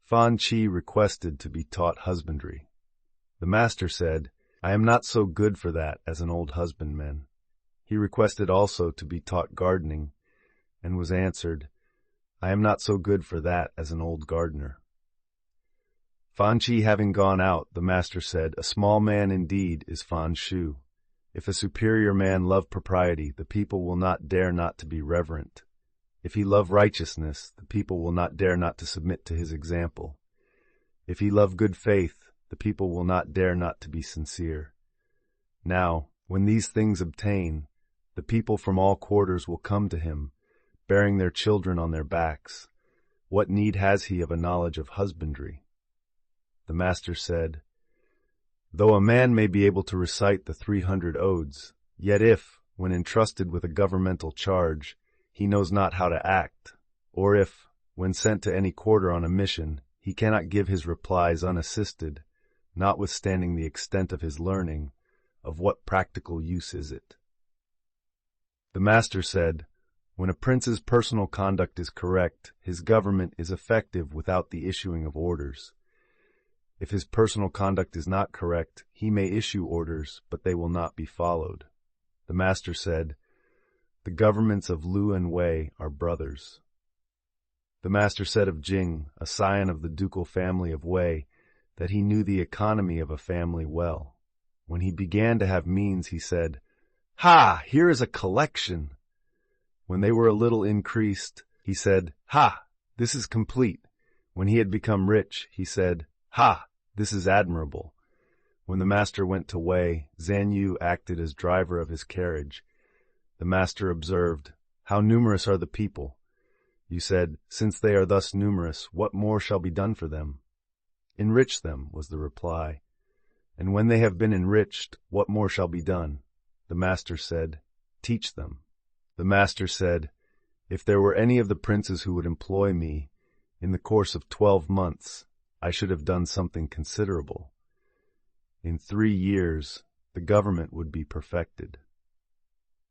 Fan Chi requested to be taught husbandry. The master said, I am not so good for that as an old husbandman. He requested also to be taught gardening, and was answered, I am not so good for that as an old gardener. Fan Chi having gone out, the master said, A small man indeed is Fan Shu. If a superior man love propriety, the people will not dare not to be reverent. If he love righteousness, the people will not dare not to submit to his example. If he love good faith, the people will not dare not to be sincere. Now, when these things obtain, the people from all quarters will come to him, bearing their children on their backs. What need has he of a knowledge of husbandry? The master said, Though a man may be able to recite the 300 odes, yet if, when entrusted with a governmental charge, he knows not how to act, or if, when sent to any quarter on a mission, he cannot give his replies unassisted, notwithstanding the extent of his learning, of what practical use is it? The master said, When a prince's personal conduct is correct, his government is effective without the issuing of orders. If his personal conduct is not correct, he may issue orders, but they will not be followed. The master said, The governments of Lu and Wei are brothers. The master said of Jing, a scion of the ducal family of Wei, that he knew the economy of a family well. When he began to have means, he said, Ha! Here is a collection! When they were a little increased, he said, Ha! This is complete. When he had become rich, he said, Ha! This is admirable. When the master went to Wei, Zan Yu acted as driver of his carriage. The master observed, How numerous are the people! You said, Since they are thus numerous, what more shall be done for them? Enrich them, was the reply. And when they have been enriched, what more shall be done? The master said, Teach them. The master said, If there were any of the princes who would employ me, in the course of 12 months, I should have done something considerable. In 3 years, the government would be perfected.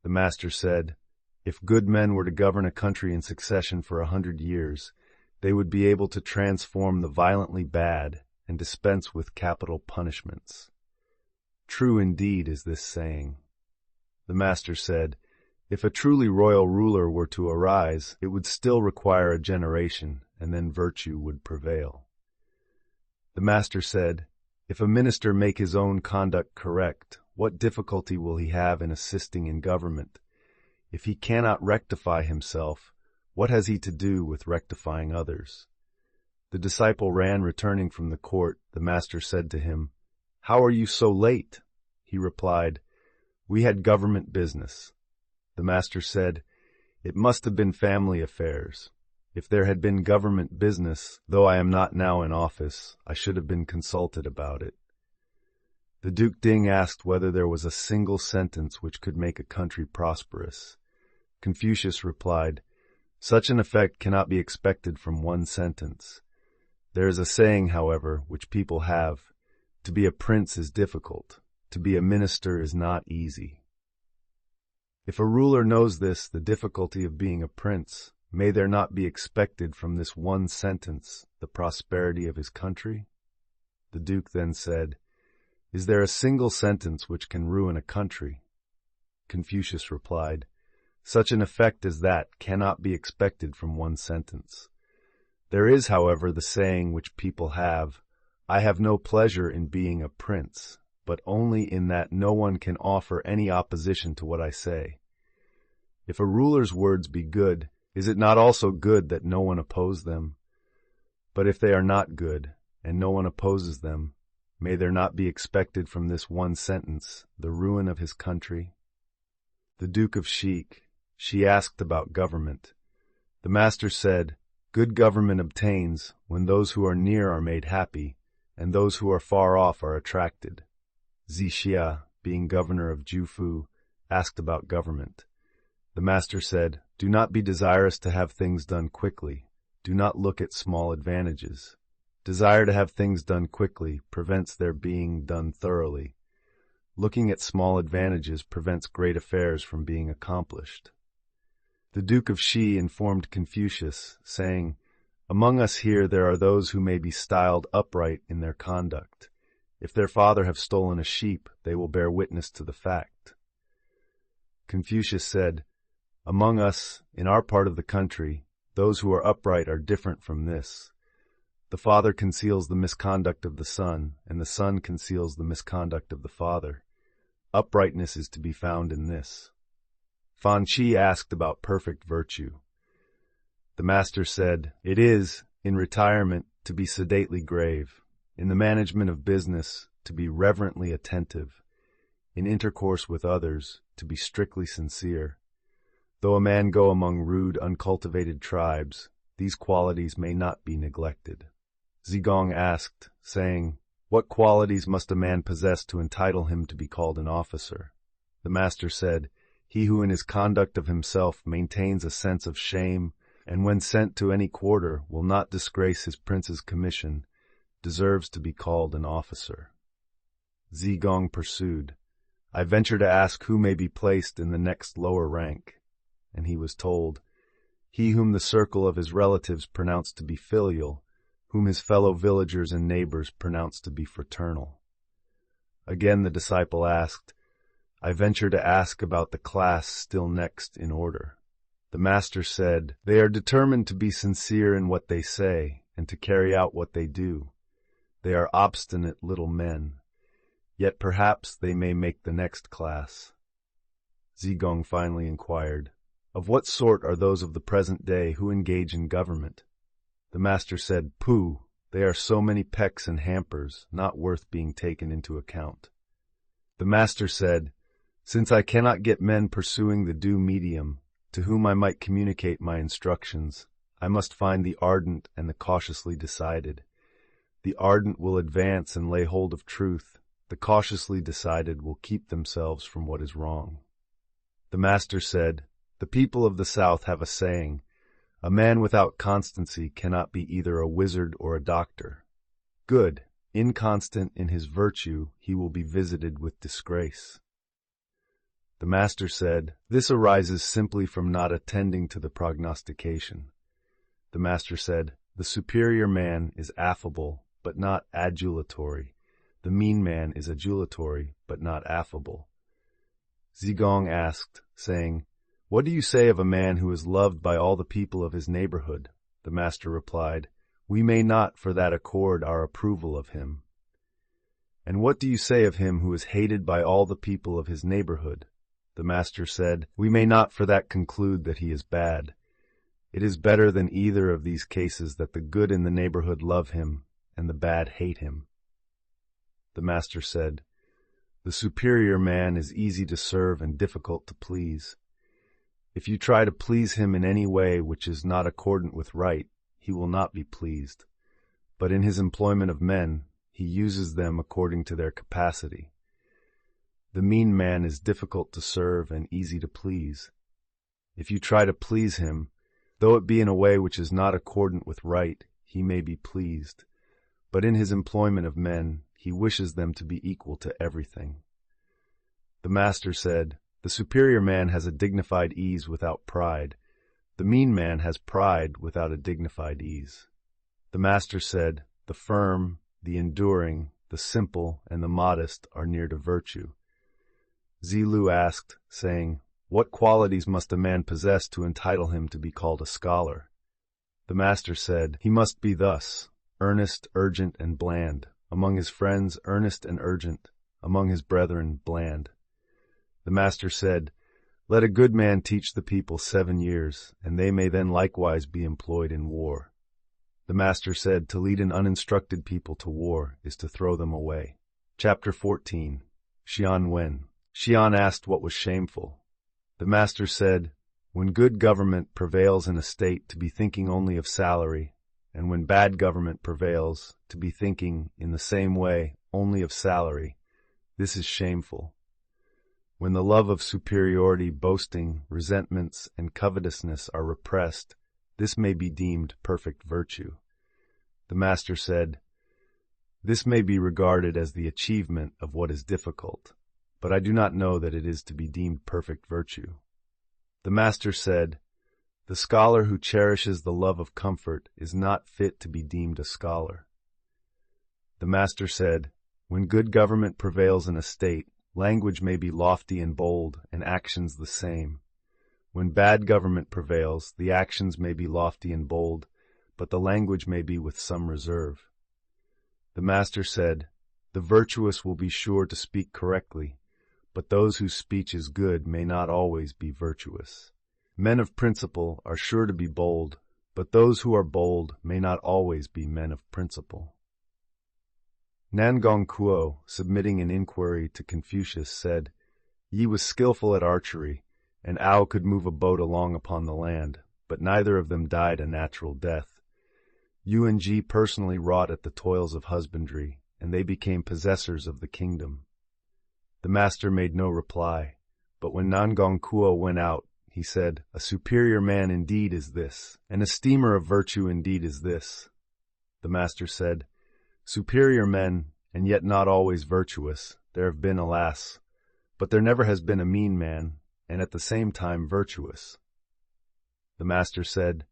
The master said, If good men were to govern a country in succession for 100 years, they would be able to transform the violently bad and dispense with capital punishments. True indeed is this saying. The master said, If a truly royal ruler were to arise, it would still require a generation, and then virtue would prevail. The master said, If a minister make his own conduct correct, what difficulty will he have in assisting in government? If he cannot rectify himself, what has he to do with rectifying others? The disciple ran returning from the court. The master said to him, How are you so late? He replied, We had government business. The master said, It must have been family affairs. If there had been government business, though I am not now in office, I should have been consulted about it. The Duke Ding asked whether there was a single sentence which could make a country prosperous. Confucius replied, Such an effect cannot be expected from one sentence. There is a saying, however, which people have, To be a prince is difficult, to be a minister is not easy. If a ruler knows this, the difficulty of being a prince, may there not be expected from this one sentence the prosperity of his country? The Duke then said, Is there a single sentence which can ruin a country? Confucius replied, Such an effect as that cannot be expected from one sentence. There is, however, the saying which people have, I have no pleasure in being a prince, but only in that no one can offer any opposition to what I say. If a ruler's words be good, is it not also good that no one oppose them? But if they are not good, and no one opposes them, may there not be expected from this one sentence the ruin of his country? The Duke of She asked about government. The master said, Good government obtains when those who are near are made happy, and those who are far off are attracted. Zixia, being governor of Jufu, asked about government. The master said, Do not be desirous to have things done quickly. Do not look at small advantages. Desire to have things done quickly prevents their being done thoroughly. Looking at small advantages prevents great affairs from being accomplished. The Duke of Shi informed Confucius, saying, Among us here there are those who may be styled upright in their conduct. If their father have stolen a sheep, they will bear witness to the fact. Confucius said, Among us, in our part of the country, those who are upright are different from this. The father conceals the misconduct of the son, and the son conceals the misconduct of the father. Uprightness is to be found in this. Fan Chi asked about perfect virtue. The master said, It is, in retirement, to be sedately grave, In the management of business, to be reverently attentive. In intercourse with others, to be strictly sincere. Though a man go among rude, uncultivated tribes, these qualities may not be neglected. Zigong asked, saying, "What qualities must a man possess to entitle him to be called an officer?" The master said, "He who in his conduct of himself maintains a sense of shame, and when sent to any quarter will not disgrace his prince's commission, deserves to be called an officer." Zigong pursued, "I venture to ask who may be placed in the next lower rank." And he was told, "He whom the circle of his relatives pronounce to be filial, whom his fellow villagers and neighbors pronounce to be fraternal." Again the disciple asked, "I venture to ask about the class still next in order." The master said, "They are determined to be sincere in what they say and to carry out what they do. They are obstinate little men. Yet perhaps they may make the next class." Zigong finally inquired, "Of what sort are those of the present day who engage in government?" The master said, "Pooh, they are so many pecks and hampers, not worth being taken into account." The master said, "Since I cannot get men pursuing the due medium, to whom I might communicate my instructions, I must find the ardent and the cautiously decided. The ardent will advance and lay hold of truth. The cautiously decided will keep themselves from what is wrong." The master said, "The people of the South have a saying, 'A man without constancy cannot be either a wizard or a doctor.' Good, inconstant in his virtue, he will be visited with disgrace." The master said, "This arises simply from not attending to the prognostication." The master said, "The superior man is affable, but not adulatory. The mean man is adulatory, but not affable." Zigong asked, saying, "What do you say of a man who is loved by all the people of his neighborhood?" The master replied, "We may not for that accord our approval of him." "And what do you say of him who is hated by all the people of his neighborhood?" The master said, "We may not for that conclude that he is bad. It is better than either of these cases that the good in the neighborhood love him, and the bad hate him." The master said, "The superior man is easy to serve and difficult to please. If you try to please him in any way which is not accordant with right, he will not be pleased. But in his employment of men, he uses them according to their capacity. The mean man is difficult to serve and easy to please. If you try to please him, though it be in a way which is not accordant with right, he may be pleased. But in his employment of men, he wishes them to be equal to everything." The master said, "The superior man has a dignified ease without pride. The mean man has pride without a dignified ease." The master said, "The firm, the enduring, the simple, and the modest are near to virtue." Zilu asked, saying, "What qualities must a man possess to entitle him to be called a scholar?" The master said, "He must be thus, earnest, urgent, and bland. Among his friends, earnest and urgent. Among his brethren, bland." The master said, "Let a good man teach the people 7 years, and they may then likewise be employed in war." The master said, "To lead an uninstructed people to war is to throw them away." Chapter 14. Xian Wen. Xian asked what was shameful. The master said, "When good government prevails in a state to be thinking only of salary, and when bad government prevails to be thinking in the same way only of salary, this is shameful. When the love of superiority, boasting, resentments, and covetousness are repressed, this may be deemed perfect virtue." The master said, "This may be regarded as the achievement of what is difficult, but I do not know that it is to be deemed perfect virtue." The master said, "The scholar who cherishes the love of comfort is not fit to be deemed a scholar." The master said, "When good government prevails in a state, language may be lofty and bold, and actions the same. When bad government prevails, the actions may be lofty and bold, but the language may be with some reserve." The master said, "The virtuous will be sure to speak correctly, but those whose speech is good may not always be virtuous. Men of principle are sure to be bold, but those who are bold may not always be men of principle." Nangong Kuo, submitting an inquiry to Confucius, said, "Yi was skillful at archery, and Ao could move a boat along upon the land, but neither of them died a natural death. Yu and Ji personally wrought at the toils of husbandry, and they became possessors of the kingdom." The master made no reply, but when Nangong Kuo went out, he said, "A superior man indeed is this, an esteemer of virtue indeed is this." The master said, "Superior men, and yet not always virtuous, there have been, alas, but there never has been a mean man, and at the same time virtuous." The master said,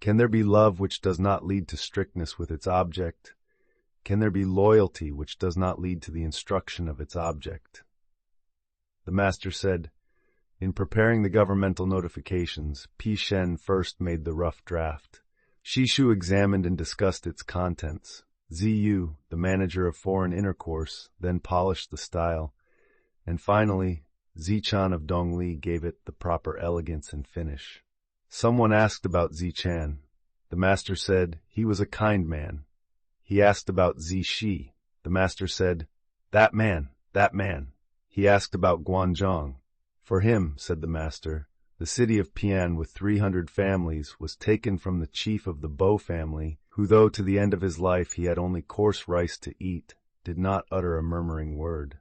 "Can there be love which does not lead to strictness with its object? Can there be loyalty which does not lead to the instruction of its object?" The master said, "In preparing the governmental notifications, Pi Shen first made the rough draft. Shishu examined and discussed its contents. Ziyu, the manager of foreign intercourse, then polished the style, and finally, Zichan of Dongli gave it the proper elegance and finish." Someone asked about Zichan. The master said, "He was a kind man." He asked about Zishi. The master said, that man. He asked about Guanzhong. "For him," said the master, "the city of Pian with 300 families was taken from the chief of the Bo family, who, though to the end of his life he had only coarse rice to eat, did not utter a murmuring word."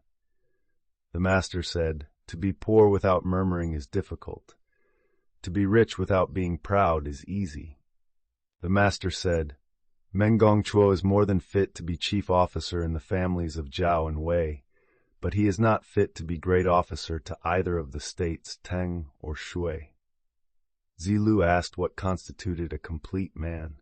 The master said, "To be poor without murmuring is difficult. To be rich without being proud is easy." The master said, "Mengong Chuo is more than fit to be chief officer in the families of Zhao and Wei, but he is not fit to be great officer to either of the states Teng or Shui." Zilu asked what constituted a complete man.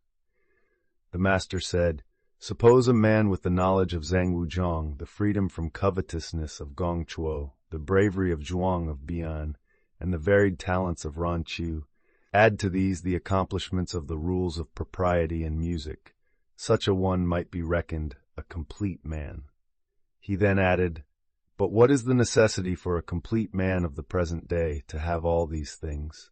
The master said, "Suppose a man with the knowledge of Zhang Wuzhong, the freedom from covetousness of Gong Chuo, the bravery of Zhuang of Bian, and the varied talents of Ran Chu, add to these the accomplishments of the rules of propriety and music. Such a one might be reckoned a complete man." He then added, "But what is the necessity for a complete man of the present day to have all these things?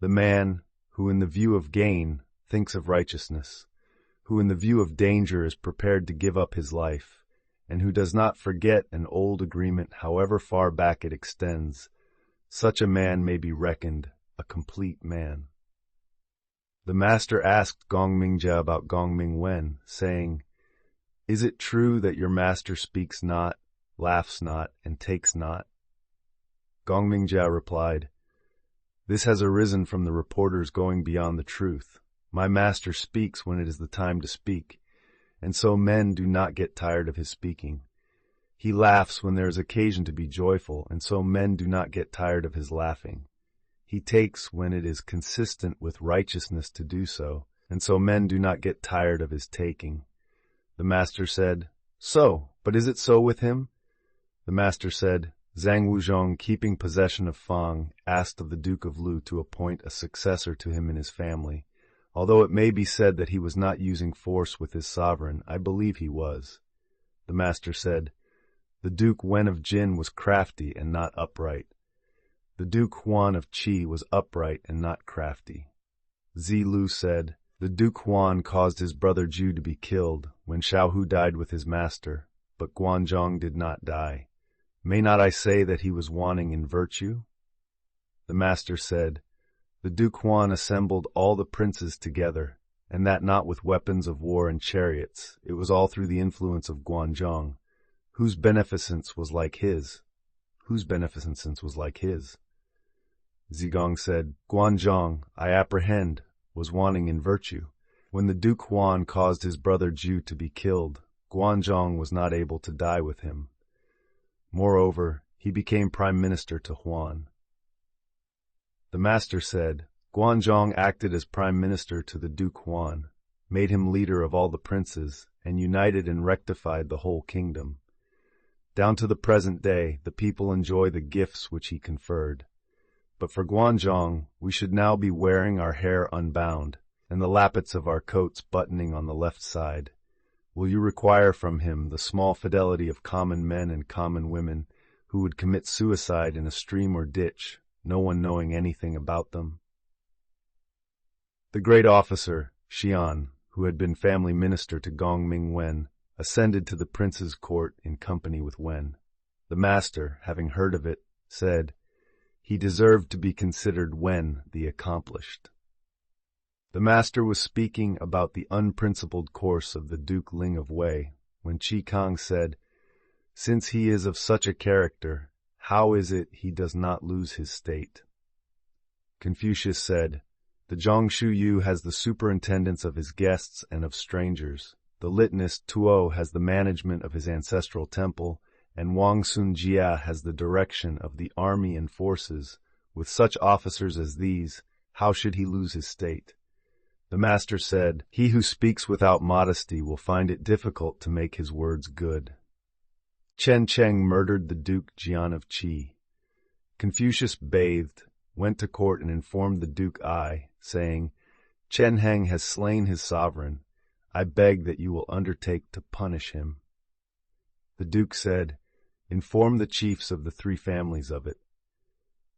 The man who in the view of gain thinks of righteousness, who in the view of danger is prepared to give up his life, and who does not forget an old agreement however far back it extends, such a man may be reckoned a complete man." The master asked Gong Mingjia about Gong Mingwen, saying, "Is it true that your master speaks not, laughs not, and takes not?" Gong Mingjia replied, "This has arisen from the reporters going beyond the truth. My master speaks when it is the time to speak, and so men do not get tired of his speaking. He laughs when there is occasion to be joyful, and so men do not get tired of his laughing. He takes when it is consistent with righteousness to do so, and so men do not get tired of his taking." The master said, "So, but is it so with him?" The master said, "Zhang Wuzhong, keeping possession of Fang, asked of the Duke of Lu to appoint a successor to him in his family. Although it may be said that he was not using force with his sovereign, I believe he was." The master said, "The Duke Wen of Jin was crafty and not upright. The Duke Huan of Qi was upright and not crafty." Zilu said, "The Duke Huan caused his brother Ju to be killed when Xiaohu died with his master, but Guanzhong did not die. May not I say that he was wanting in virtue?" The master said, "The Duke Huan assembled all the princes together, and that not with weapons of war and chariots. It was all through the influence of Guanzhong. Whose beneficence was like his? Whose beneficence was like his?" Zigong said, "Guanzhong, I apprehend, was wanting in virtue. When the Duke Huan caused his brother Ju to be killed, Guanzhong was not able to die with him. Moreover, he became prime minister to Huan." The master said, "Guanzhong acted as prime minister to the Duke Huan, made him leader of all the princes, and united and rectified the whole kingdom. Down to the present day, the people enjoy the gifts which he conferred. But for Guanzhong, we should now be wearing our hair unbound, and the lappets of our coats buttoning on the left side. Will you require from him the small fidelity of common men and common women who would commit suicide in a stream or ditch, no one knowing anything about them?" The great officer, Xian, who had been family minister to Gong Mingwen, ascended to the prince's court in company with Wen. The master, having heard of it, said, he deserved to be considered Wen the accomplished. The master was speaking about the unprincipled course of the Duke Ling of Wei, when Qi Kang said, since he is of such a character, how is it he does not lose his state? Confucius said, the Zhongshu Yu has the superintendence of his guests and of strangers. The litanist Tuo has the management of his ancestral temple, and Wang Sun Jia has the direction of the army and forces. With such officers as these, how should he lose his state? The master said, he who speaks without modesty will find it difficult to make his words good. Chen Cheng murdered the Duke Jian of Qi. Confucius bathed, went to court and informed the Duke Ai, saying, Chen Heng has slain his sovereign. I beg that you will undertake to punish him. The Duke said, inform the chiefs of the three families of it.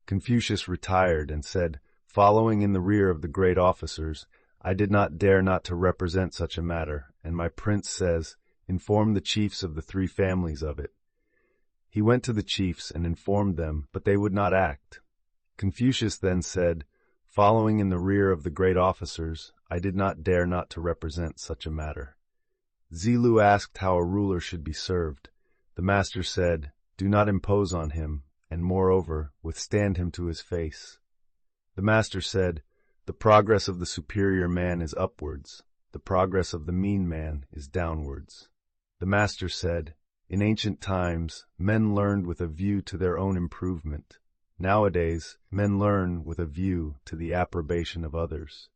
Confucius retired and said, following in the rear of the great officers, I did not dare not to represent such a matter, and my prince says, inform the chiefs of the three families of it. He went to the chiefs and informed them, but they would not act. Confucius then said, following in the rear of the great officers, I did not dare not to represent such a matter. Zilu asked how a ruler should be served. The master said, do not impose on him, and moreover, withstand him to his face. The master said, the progress of the superior man is upwards, the progress of the mean man is downwards. The master said, in ancient times, men learned with a view to their own improvement. Nowadays, men learn with a view to the approbation of others.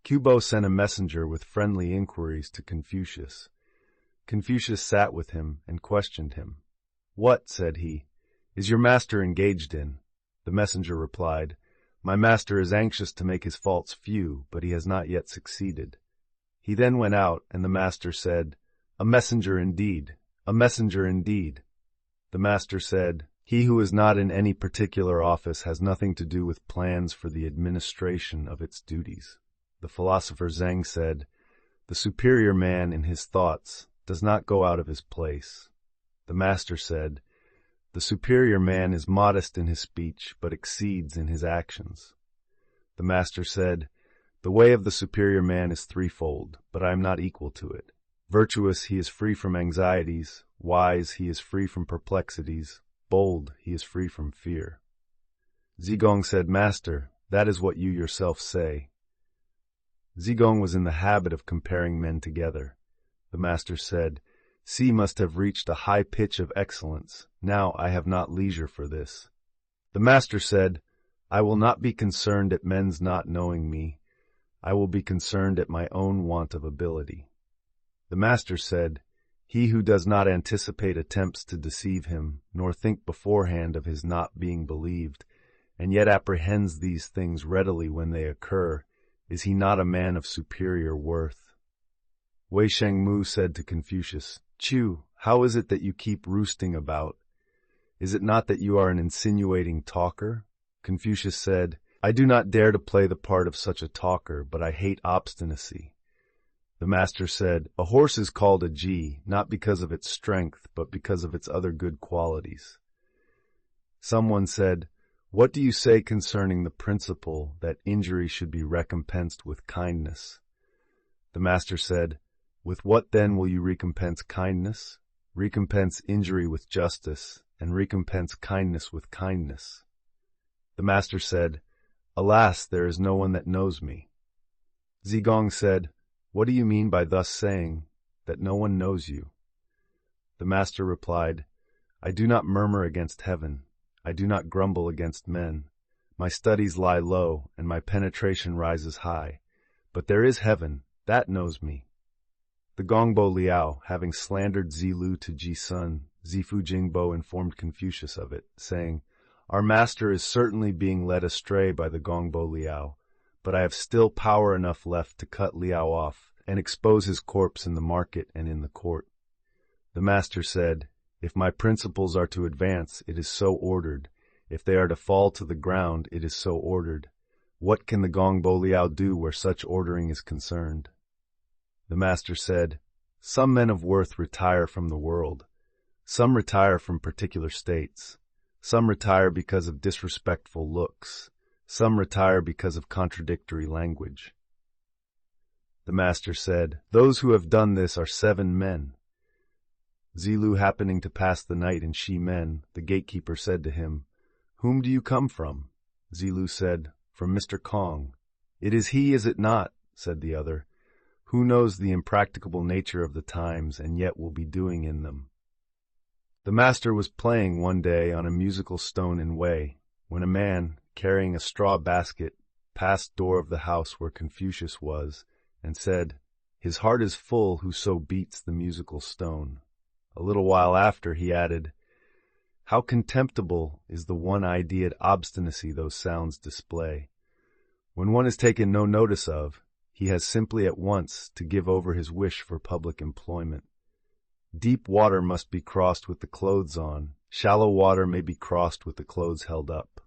Kubo sent a messenger with friendly inquiries to Confucius. Confucius sat with him and questioned him. What, said he, is your master engaged in? The messenger replied, my master is anxious to make his faults few, but he has not yet succeeded. He then went out, and the master said, a messenger indeed, a messenger indeed. The master said, he who is not in any particular office has nothing to do with plans for the administration of its duties. The philosopher Zheng said, the superior man in his thoughts does not go out of his place. The master said, the superior man is modest in his speech, but exceeds in his actions. The master said, the way of the superior man is threefold, but I am not equal to it. Virtuous, he is free from anxieties. Wise, he is free from perplexities. Bold, he is free from fear. Zigong said, master, that is what you yourself say. Zigong was in the habit of comparing men together. The master said, C must have reached a high pitch of excellence. Now I have not leisure for this. The master said, I will not be concerned at men's not knowing me. I will be concerned at my own want of ability. The master said, he who does not anticipate attempts to deceive him, nor think beforehand of his not being believed, and yet apprehends these things readily when they occur, is he not a man of superior worth? Wei Shengmu said to Confucius, Chu, how is it that you keep roosting about? Is it not that you are an insinuating talker? Confucius said, I do not dare to play the part of such a talker, but I hate obstinacy. The master said, a horse is called a G, not because of its strength, but because of its other good qualities. Someone said, what do you say concerning the principle that injury should be recompensed with kindness? The master said, with what then will you recompense kindness? Recompense injury with justice, and recompense kindness with kindness. The master said, alas, there is no one that knows me. Zigong said, what do you mean by thus saying, that no one knows you? The master replied, I do not murmur against heaven. I do not grumble against men. My studies lie low, and my penetration rises high. But there is heaven, that knows me. The Gongbo Liao, having slandered Zilu to Ji Sun, Zifu Jingbo informed Confucius of it, saying, our master is certainly being led astray by the Gongbo Liao, but I have still power enough left to cut Liao off and expose his corpse in the market and in the court. The master said, if my principles are to advance, it is so ordered. If they are to fall to the ground, it is so ordered. What can the Gongbo Liao do where such ordering is concerned? The master said, Some men of worth retire from the world. Some retire from particular states. Some retire because of disrespectful looks. Some retire because of contradictory language. The master said, "Those who have done this are 7 men. Zilu happening to pass the night in Shimen, the gatekeeper said to him, "Whom do you come from?" Zilu said, "From Mr. Kong." "It is he, is it not?" said the other, "who knows the impracticable nature of the times and yet will be doing in them." The master was playing one day on a musical stone in Wei, when a man, carrying a straw basket, passed door of the house where Confucius was, and said, "His heart is full who so beats the musical stone." A little while after he added, "How contemptible is the one-ideaed obstinacy those sounds display. When one is taken no notice of, he has simply at once to give over his wish for public employment. Deep water must be crossed with the clothes on. Shallow water may be crossed with the clothes held up."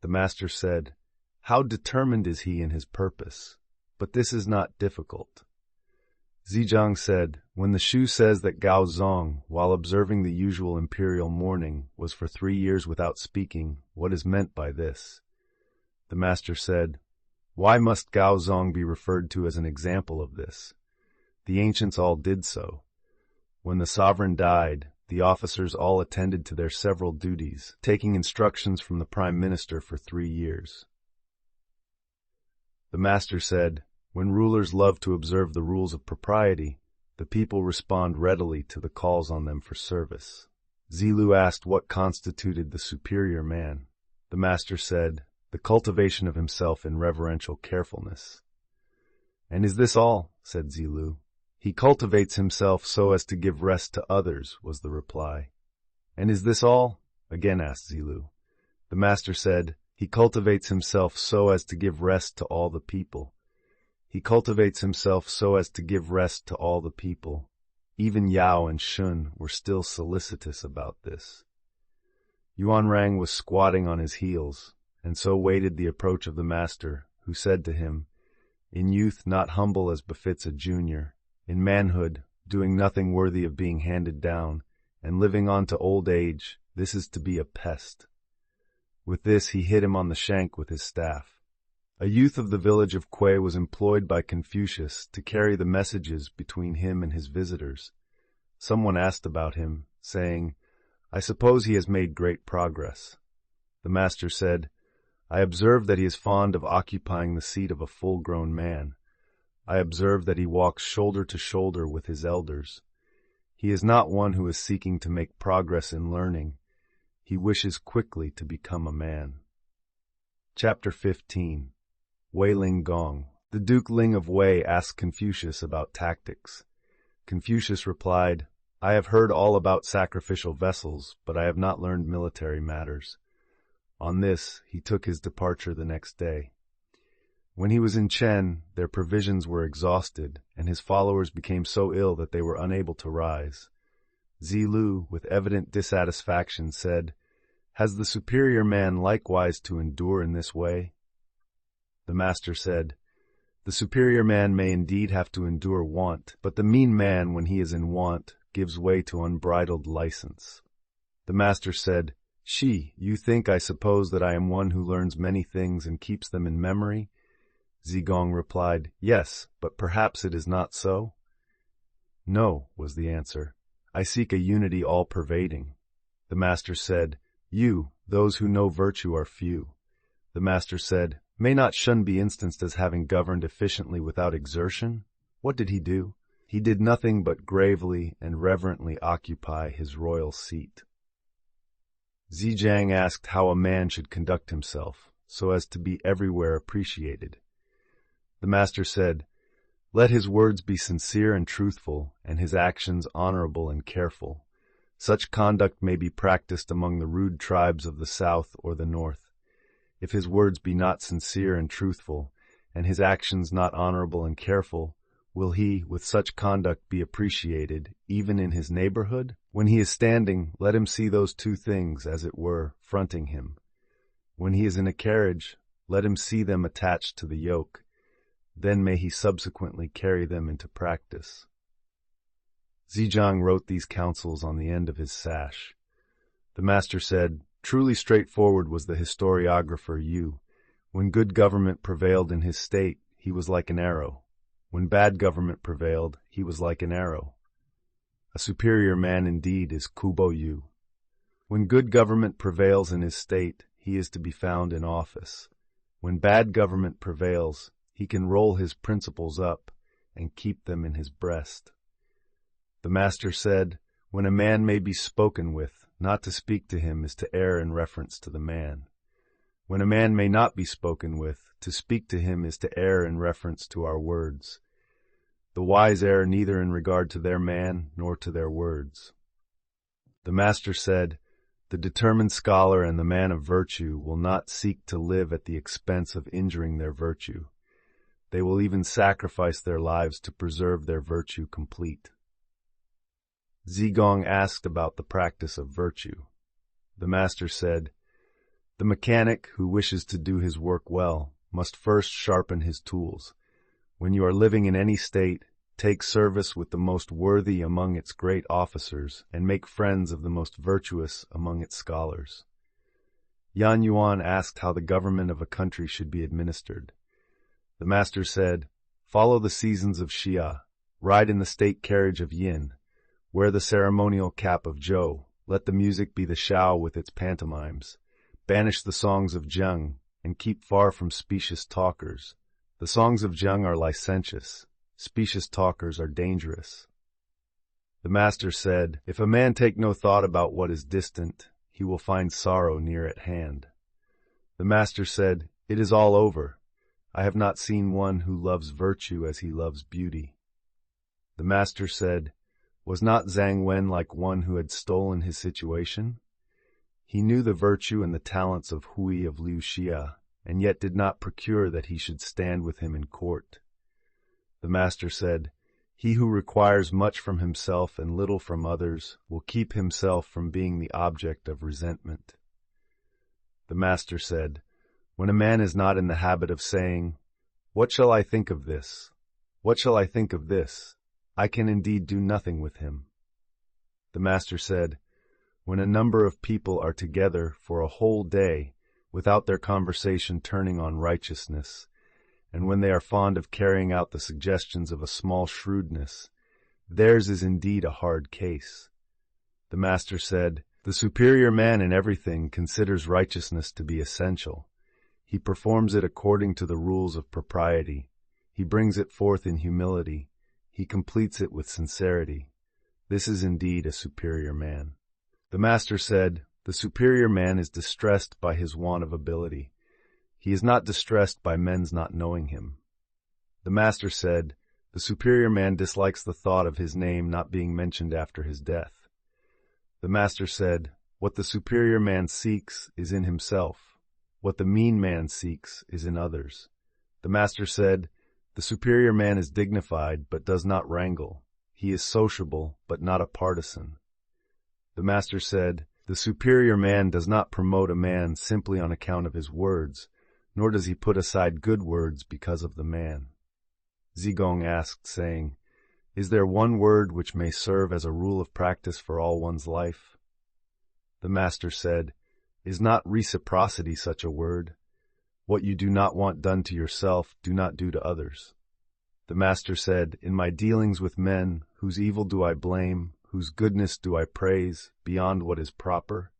The master said, "How determined is he in his purpose? But this is not difficult." Zhejiang said, "When the Shu says that Gao Zong, while observing the usual imperial mourning, was for 3 years without speaking, what is meant by this?" The master said, "Why must Gao Zong be referred to as an example of this? The ancients all did so. When the sovereign died, the officers all attended to their several duties, taking instructions from the prime minister for 3 years." The master said, "When rulers love to observe the rules of propriety, the people respond readily to the calls on them for service." Zilu asked what constituted the superior man. The master said, "The cultivation of himself in reverential carefulness." "And is this all?" said Zilu. "He cultivates himself so as to give rest to others," was the reply. "And is this all?" again asked Zilu. The master said, "He cultivates himself so as to give rest to all the people. He cultivates himself so as to give rest to all the people." Even Yao and Shun were still solicitous about this. Yuanrang was squatting on his heels, and so waited the approach of the master, who said to him, "In youth not humble as befits a junior, in manhood doing nothing worthy of being handed down, and living on to old age, this is to be a pest." With this he hit him on the shank with his staff. A youth of the village of Kuei was employed by Confucius to carry the messages between him and his visitors. Someone asked about him, saying, "I suppose he has made great progress." The master said, "I observe that he is fond of occupying the seat of a full-grown man. I observe that he walks shoulder to shoulder with his elders. He is not one who is seeking to make progress in learning. He wishes quickly to become a man." Chapter 15. Wei Ling Gong. The Duke Ling of Wei asked Confucius about tactics. Confucius replied, "I have heard all about sacrificial vessels, but I have not learned military matters." On this, he took his departure the next day. When he was in Chen, their provisions were exhausted, and his followers became so ill that they were unable to rise. Zilu, with evident dissatisfaction, said, "Has the superior man likewise to endure in this way?" The master said, "The superior man may indeed have to endure want, but the mean man, when he is in want, gives way to unbridled license." The master said, You think, I suppose, that I am one who learns many things and keeps them in memory?" Zigong replied, "Yes, but perhaps it is not so?" "No," was the answer. "I seek a unity all-pervading." The master said, Those who know virtue are few." The master said, "May not Shun be instanced as having governed efficiently without exertion? What did he do?" "He did nothing but gravely and reverently occupy his royal seat." Zhejiang asked how a man should conduct himself, so as to be everywhere appreciated. The master said, "Let his words be sincere and truthful, and his actions honorable and careful. Such conduct may be practiced among the rude tribes of the south or the north. If his words be not sincere and truthful, and his actions not honorable and careful, will he, with such conduct, be appreciated, even in his neighborhood? When he is standing, let him see those 2 things, as it were, fronting him. When he is in a carriage, let him see them attached to the yoke. then may he subsequently carry them into practice. Zhejiang wrote these counsels on the end of his sash. The master said, "Truly straightforward was the historiographer Yu. When good government prevailed in his state, he was like an arrow. When bad government prevailed, he was like an arrow. A superior man indeed is Kubo Yu. When good government prevails in his state, he is to be found in office. When bad government prevails, he can roll his principles up and keep them in his breast." The master said, "When a man may be spoken with, not to speak to him is to err in reference to the man. When a man may not be spoken with, to speak to him is to err in reference to our words. The wise err neither in regard to their man nor to their words." The master said, "The determined scholar and the man of virtue will not seek to live at the expense of injuring their virtue. They will even sacrifice their lives to preserve their virtue complete." Zigong asked about the practice of virtue. The master said, "The mechanic who wishes to do his work well must first sharpen his tools. When you are living in any state, take service with the most worthy among its great officers and make friends of the most virtuous among its scholars." Yan Yuan asked how the government of a country should be administered. The master said, "Follow the seasons of Xia, ride in the state carriage of Yin, wear the ceremonial cap of Zhou, let the music be the Shao with its pantomimes, banish the songs of Zheng, and keep far from specious talkers. The songs of Zheng are licentious, specious talkers are dangerous." The master said, "If a man take no thought about what is distant, he will find sorrow near at hand." The master said, "It is all over. I have not seen one who loves virtue as he loves beauty." The master said, "Was not Zhang Wen like one who had stolen his situation? He knew the virtue and the talents of Hui of Liu Xia, and yet did not procure that he should stand with him in court." The master said, "He who requires much from himself and little from others will keep himself from being the object of resentment." The master said, "When a man is not in the habit of saying, 'What shall I think of this? What shall I think of this?' I can indeed do nothing with him." The master said, "When a number of people are together for a whole day without their conversation turning on righteousness, and when they are fond of carrying out the suggestions of a small shrewdness, theirs is indeed a hard case." The master said, "The superior man in everything considers righteousness to be essential. He performs it according to the rules of propriety. He brings it forth in humility. He completes it with sincerity. This is indeed a superior man." The master said, "The superior man is distressed by his want of ability. He is not distressed by men's not knowing him." The master said, "The superior man dislikes the thought of his name not being mentioned after his death." The master said, "What the superior man seeks is in himself. What the mean man seeks is in others." The master said, "The superior man is dignified, but does not wrangle. He is sociable, but not a partisan." The master said, "The superior man does not promote a man simply on account of his words, nor does he put aside good words because of the man." Zigong asked, saying, "Is there one word which may serve as a rule of practice for all one's life?" The master said, "Is not reciprocity such a word? What you do not want done to yourself, do not do to others." The master said, "In my dealings with men, whose evil do I blame, whose goodness do I praise, beyond what is proper?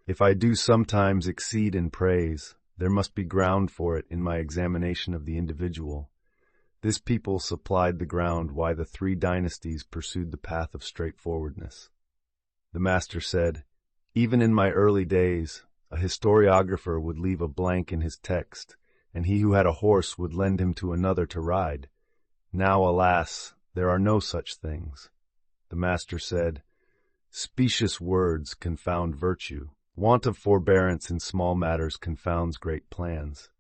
If I do sometimes exceed in praise, there must be ground for it in my examination of the individual. This people supplied the ground why the 3 dynasties pursued the path of straightforwardness." The master said, "Even in my early days, a historiographer would leave a blank in his text, and he who had a horse would lend him to another to ride. Now, alas, there are no such things." The master said, "Specious words confound virtue. Want of forbearance in small matters confounds great plans."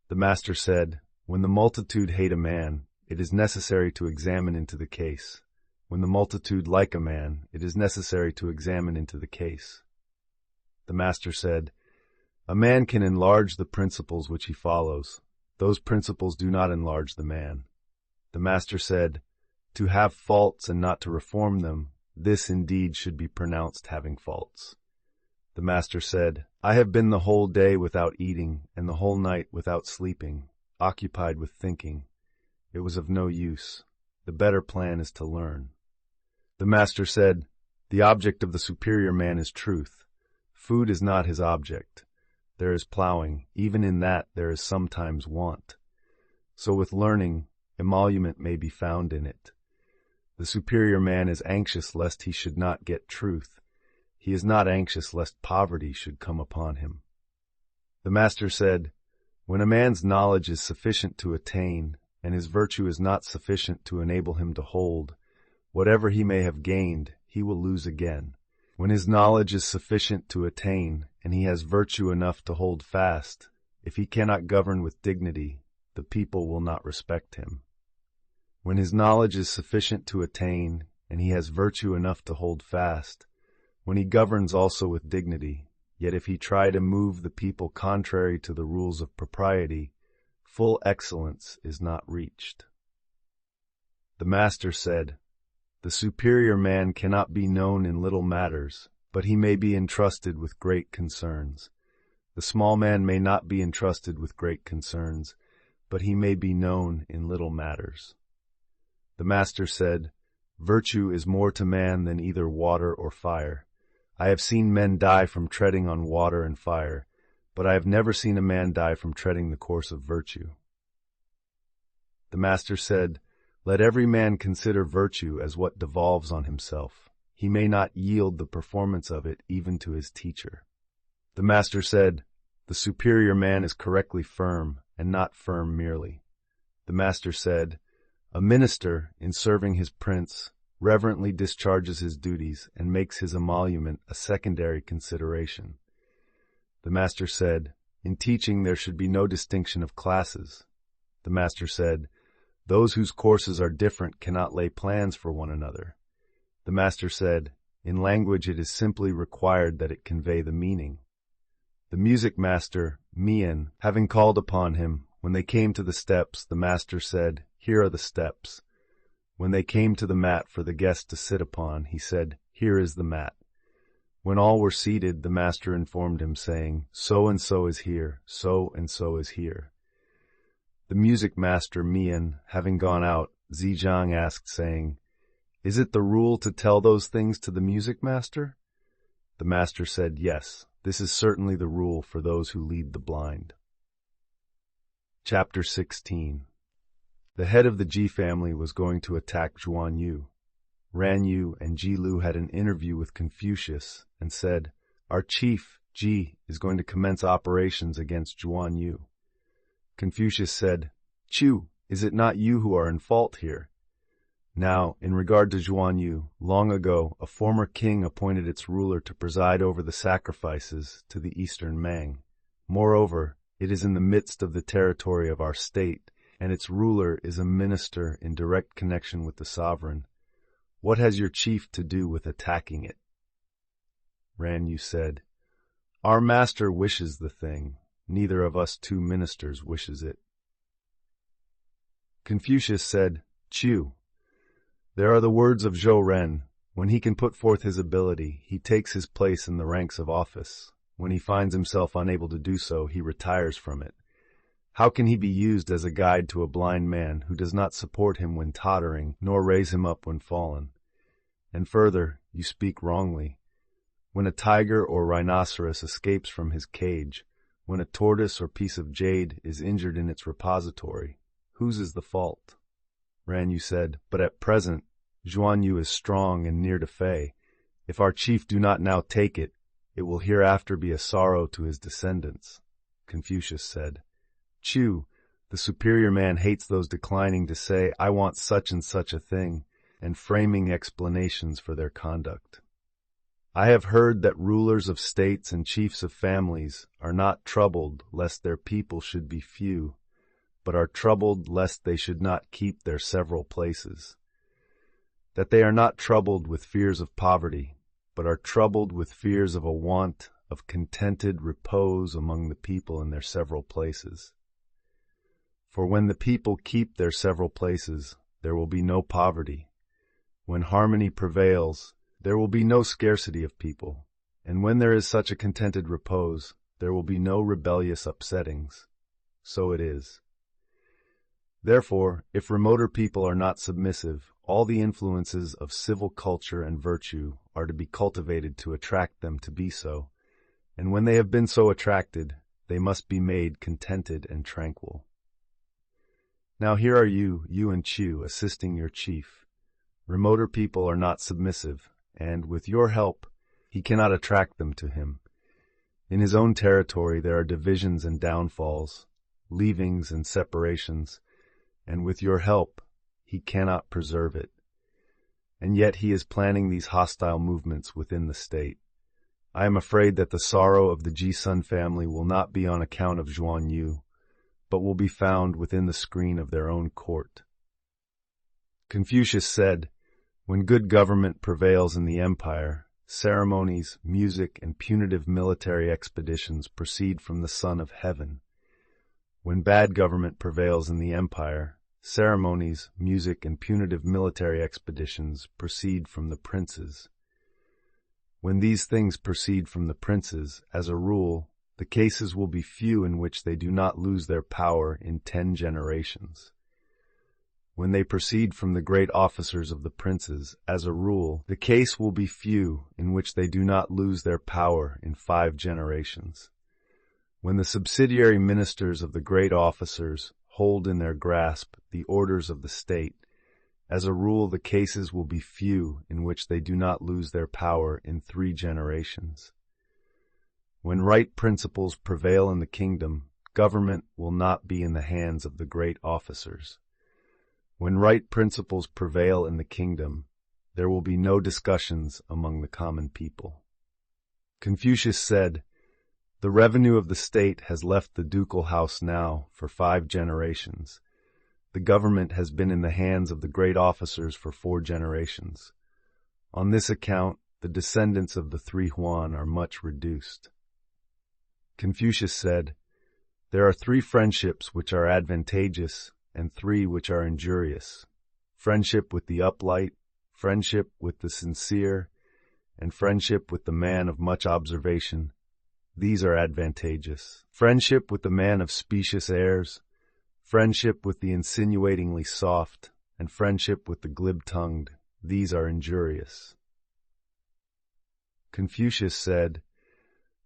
The master said, "When the multitude hate a man, it is necessary to examine into the case. When the multitude like a man, it is necessary to examine into the case." The master said, "A man can enlarge the principles which he follows, those principles do not enlarge the man. The master said, to have faults and not to reform them, this indeed should be pronounced having faults. The master said, I have been the whole day without eating and the whole night without sleeping, occupied with thinking. It was of no use. The better plan is to learn. The master said, the object of the superior man is truth. Food is not his object. There is plowing. Even in that there is sometimes want. So with learning, emolument may be found in it. The superior man is anxious lest he should not get truth. He is not anxious lest poverty should come upon him. The master said, when a man's knowledge is sufficient to attain, and his virtue is not sufficient to enable him to hold, whatever he may have gained, he will lose again. When his knowledge is sufficient to attain, and he has virtue enough to hold fast, if he cannot govern with dignity, the people will not respect him. When his knowledge is sufficient to attain, and he has virtue enough to hold fast, when he governs also with dignity, yet if he try to move the people contrary to the rules of propriety, full excellence is not reached. The master said, the superior man cannot be known in little matters, but he may be entrusted with great concerns. The small man may not be entrusted with great concerns, but he may be known in little matters. The master said, virtue is more to man than either water or fire. I have seen men die from treading on water and fire, but I have never seen a man die from treading the course of virtue. The master said, let every man consider virtue as what devolves on himself. He may not yield the performance of it even to his teacher. The master said, the superior man is correctly firm, and not firm merely. The master said, a minister, in serving his prince, reverently discharges his duties and makes his emolument a secondary consideration. The master said, in teaching there should be no distinction of classes. The master said, those whose courses are different cannot lay plans for one another. The master said, in language it is simply required that it convey the meaning. The music master, Mian, having called upon him, when they came to the steps, the master said, here are the steps. When they came to the mat for the guest to sit upon, he said, here is the mat. When all were seated, the master informed him, saying, so and so is here, so and so is here. The music master, Mian, having gone out, Zhejiang asked, saying, is it the rule to tell those things to the music master? The master said, yes, this is certainly the rule for those who lead the blind. Chapter 16. The head of the Ji family was going to attack Zhuan Yu. Ran Yu and Ji Lu had an interview with Confucius and said, our chief, Ji, is going to commence operations against Zhuan Yu. Confucius said, Chu, is it not you who are in fault here? Now, in regard to Zhuan Yu, long ago a former king appointed its ruler to preside over the sacrifices to the eastern Mang. Moreover, it is in the midst of the territory of our state, and its ruler is a minister in direct connection with the sovereign. What has your chief to do with attacking it? Ran Yu said, our master wishes the thing. Neither of us two ministers wishes it. Confucius said, Chu, there are the words of Zhou Ren. When he can put forth his ability, he takes his place in the ranks of office. When he finds himself unable to do so, he retires from it. How can he be used as a guide to a blind man who does not support him when tottering, nor raise him up when fallen? And further, you speak wrongly. When a tiger or rhinoceros escapes from his cage, when a tortoise or piece of jade is injured in its repository, whose is the fault? Ran Yu said, but at present, Zhuan Yu is strong and near to Fei. If our chief do not now take it, it will hereafter be a sorrow to his descendants. Confucius said, Chu, the superior man hates those declining to say, I want such and such a thing, and framing explanations for their conduct. I have heard that rulers of states and chiefs of families are not troubled lest their people should be few, but are troubled lest they should not keep their several places. That they are not troubled with fears of poverty, but are troubled with fears of a want of contented repose among the people in their several places. For when the people keep their several places, there will be no poverty. When harmony prevails, there will be no scarcity of people. And when there is such a contented repose, there will be no rebellious upsettings. So it is. Therefore, if remoter people are not submissive, all the influences of civil culture and virtue are to be cultivated to attract them to be so, and when they have been so attracted, they must be made contented and tranquil. Now here are you and Chu, assisting your chief. Remoter people are not submissive, and, with your help, he cannot attract them to him. In his own territory there are divisions and downfalls, leavings and separations, and with your help, he cannot preserve it. And yet he is planning these hostile movements within the state. I am afraid that the sorrow of the Ji-sun family will not be on account of Zhuan Yu, but will be found within the screen of their own court. Confucius said, "When good government prevails in the empire, ceremonies, music, and punitive military expeditions proceed from the Son of Heaven. When bad government prevails in the empire, ceremonies, music, and punitive military expeditions proceed from the princes. When these things proceed from the princes, as a rule, the cases will be few in which they do not lose their power in 10 generations. When they proceed from the great officers of the princes, as a rule, the case will be few in which they do not lose their power in 5 generations. When the subsidiary ministers of the great officers hold in their grasp the orders of the state, as a rule the cases will be few in which they do not lose their power in 3 generations. When right principles prevail in the kingdom, government will not be in the hands of the great officers. When right principles prevail in the kingdom, there will be no discussions among the common people." Confucius said, "The revenue of the state has left the ducal house now for 5 generations. The government has been in the hands of the great officers for 4 generations. On this account, the descendants of the 3 Huan are much reduced." Confucius said, "There are 3 friendships which are advantageous and 3 which are injurious: friendship with the upright, friendship with the sincere, and friendship with the man of much observation. These are advantageous. Friendship with the man of specious airs, friendship with the insinuatingly soft, and friendship with the glib-tongued. These are injurious." Confucius said,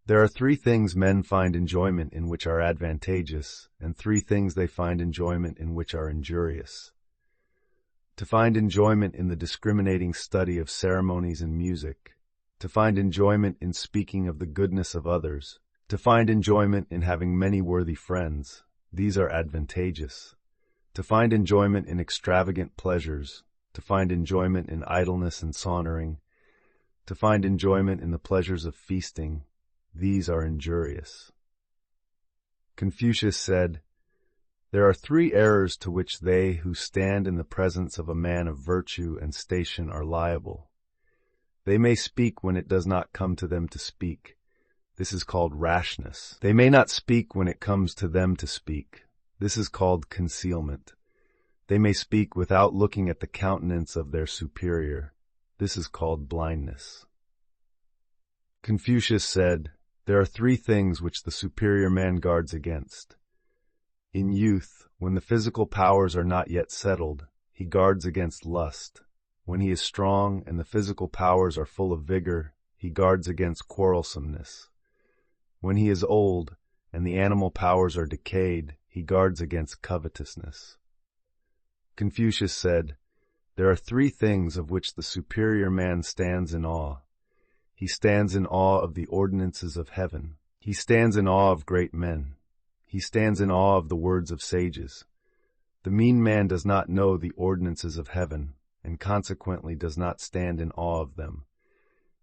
"There are 3 things men find enjoyment in which are advantageous, and 3 things they find enjoyment in which are injurious. To find enjoyment in the discriminating study of ceremonies and music, to find enjoyment in speaking of the goodness of others, to find enjoyment in having many worthy friends, these are advantageous. To find enjoyment in extravagant pleasures, to find enjoyment in idleness and sauntering, to find enjoyment in the pleasures of feasting, these are injurious." Confucius said, "There are 3 errors to which they who stand in the presence of a man of virtue and station are liable. They may speak when it does not come to them to speak. This is called rashness. They may not speak when it comes to them to speak. This is called concealment. They may speak without looking at the countenance of their superior. This is called blindness." Confucius said, "There are 3 things which the superior man guards against. In youth, when the physical powers are not yet settled, he guards against lust. When he is strong and the physical powers are full of vigor, he guards against quarrelsomeness. When he is old and the animal powers are decayed, he guards against covetousness." Confucius said, "There are 3 things of which the superior man stands in awe. He stands in awe of the ordinances of heaven. He stands in awe of great men. He stands in awe of the words of sages. The mean man does not know the ordinances of heaven, and consequently does not stand in awe of them.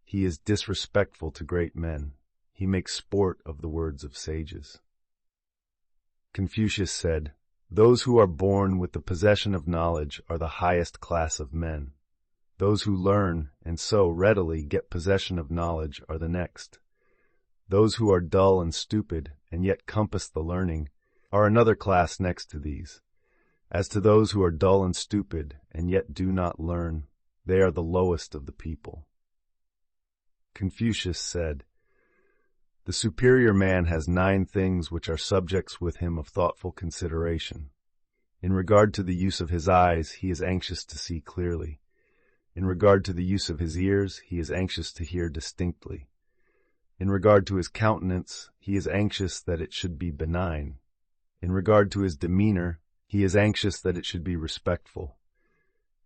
He is disrespectful to great men. He makes sport of the words of sages." Confucius said, "Those who are born with the possession of knowledge are the highest class of men. Those who learn, and so readily get possession of knowledge, are the next. Those who are dull and stupid, and yet compass the learning, are another class next to these. As to those who are dull and stupid, and yet do not learn, they are the lowest of the people. Confucius said, "The superior man has 9 things which are subjects with him of thoughtful consideration. In regard to the use of his eyes, he is anxious to see clearly. In regard to the use of his ears, he is anxious to hear distinctly. In regard to his countenance, he is anxious that it should be benign. In regard to his demeanor, he is anxious that it should be respectful.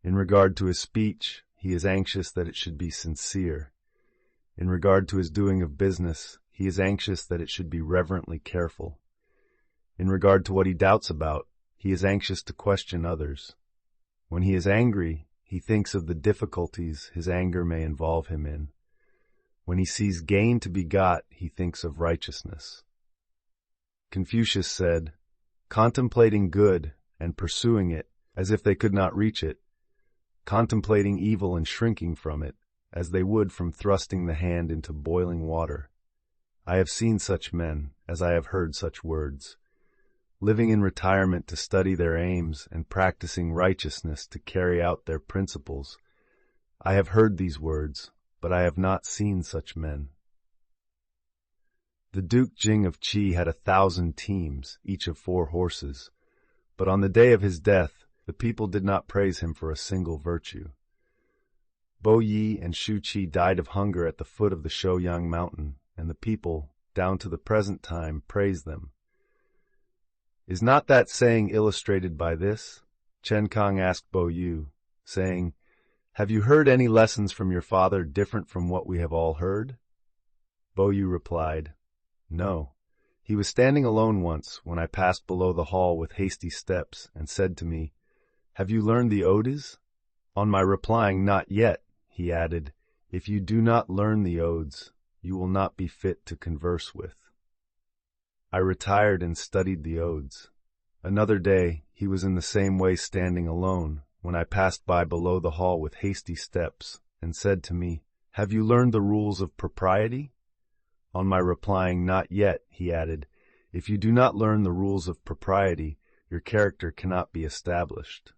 In regard to his speech, he is anxious that it should be sincere. In regard to his doing of business, he is anxious that it should be reverently careful. In regard to what he doubts about, he is anxious to question others. When he is angry, he thinks of the difficulties his anger may involve him in. When he sees gain to be got, he thinks of righteousness." Confucius said, "Contemplating good and pursuing it as if they could not reach it, contemplating evil and shrinking from it, as they would from thrusting the hand into boiling water. I have seen such men, as I have heard such words. Living in retirement to study their aims and practicing righteousness to carry out their principles. I have heard these words, but I have not seen such men." The Duke Jing of Qi had 1,000 teams, each of 4 horses, but on the day of his death, the people did not praise him for a single virtue. Bo Yi and Shu Qi died of hunger at the foot of the Shouyang mountain, and the people, down to the present time, praise them. "Is not that saying illustrated by this?" Chen Kang asked Bo Yu, saying, "Have you heard any lessons from your father different from what we have all heard?" Bo Yu replied, "No. He was standing alone once when I passed below the hall with hasty steps and said to me, 'Have you learned the odes?' On my replying, 'Not yet,' he added, 'If you do not learn the odes, you will not be fit to converse with.' I retired and studied the odes. Another day, he was in the same way standing alone, when I passed by below the hall with hasty steps, and said to me, 'Have you learned the rules of propriety?' On my replying, 'Not yet,' he added, 'If you do not learn the rules of propriety, your character cannot be established.'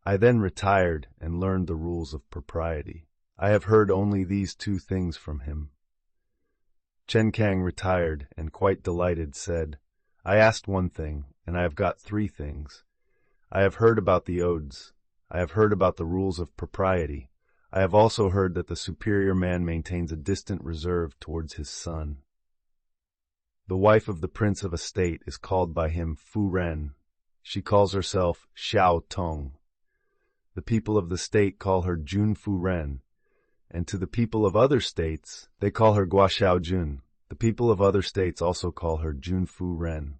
I then retired and learned the rules of propriety. I have heard only these 2 things from him." Chen Kang retired and, quite delighted, said, "I asked 1 thing, and I have got 3 things. I have heard about the odes. I have heard about the rules of propriety. I have also heard that the superior man maintains a distant reserve towards his son." The wife of the prince of a state is called by him Fu Ren. She calls herself Xiao Tong. The people of the state call her Jun Fu Ren, and to the people of other states, they call her Gua Xiao Jun. The people of other states also call her Jun Fu Ren.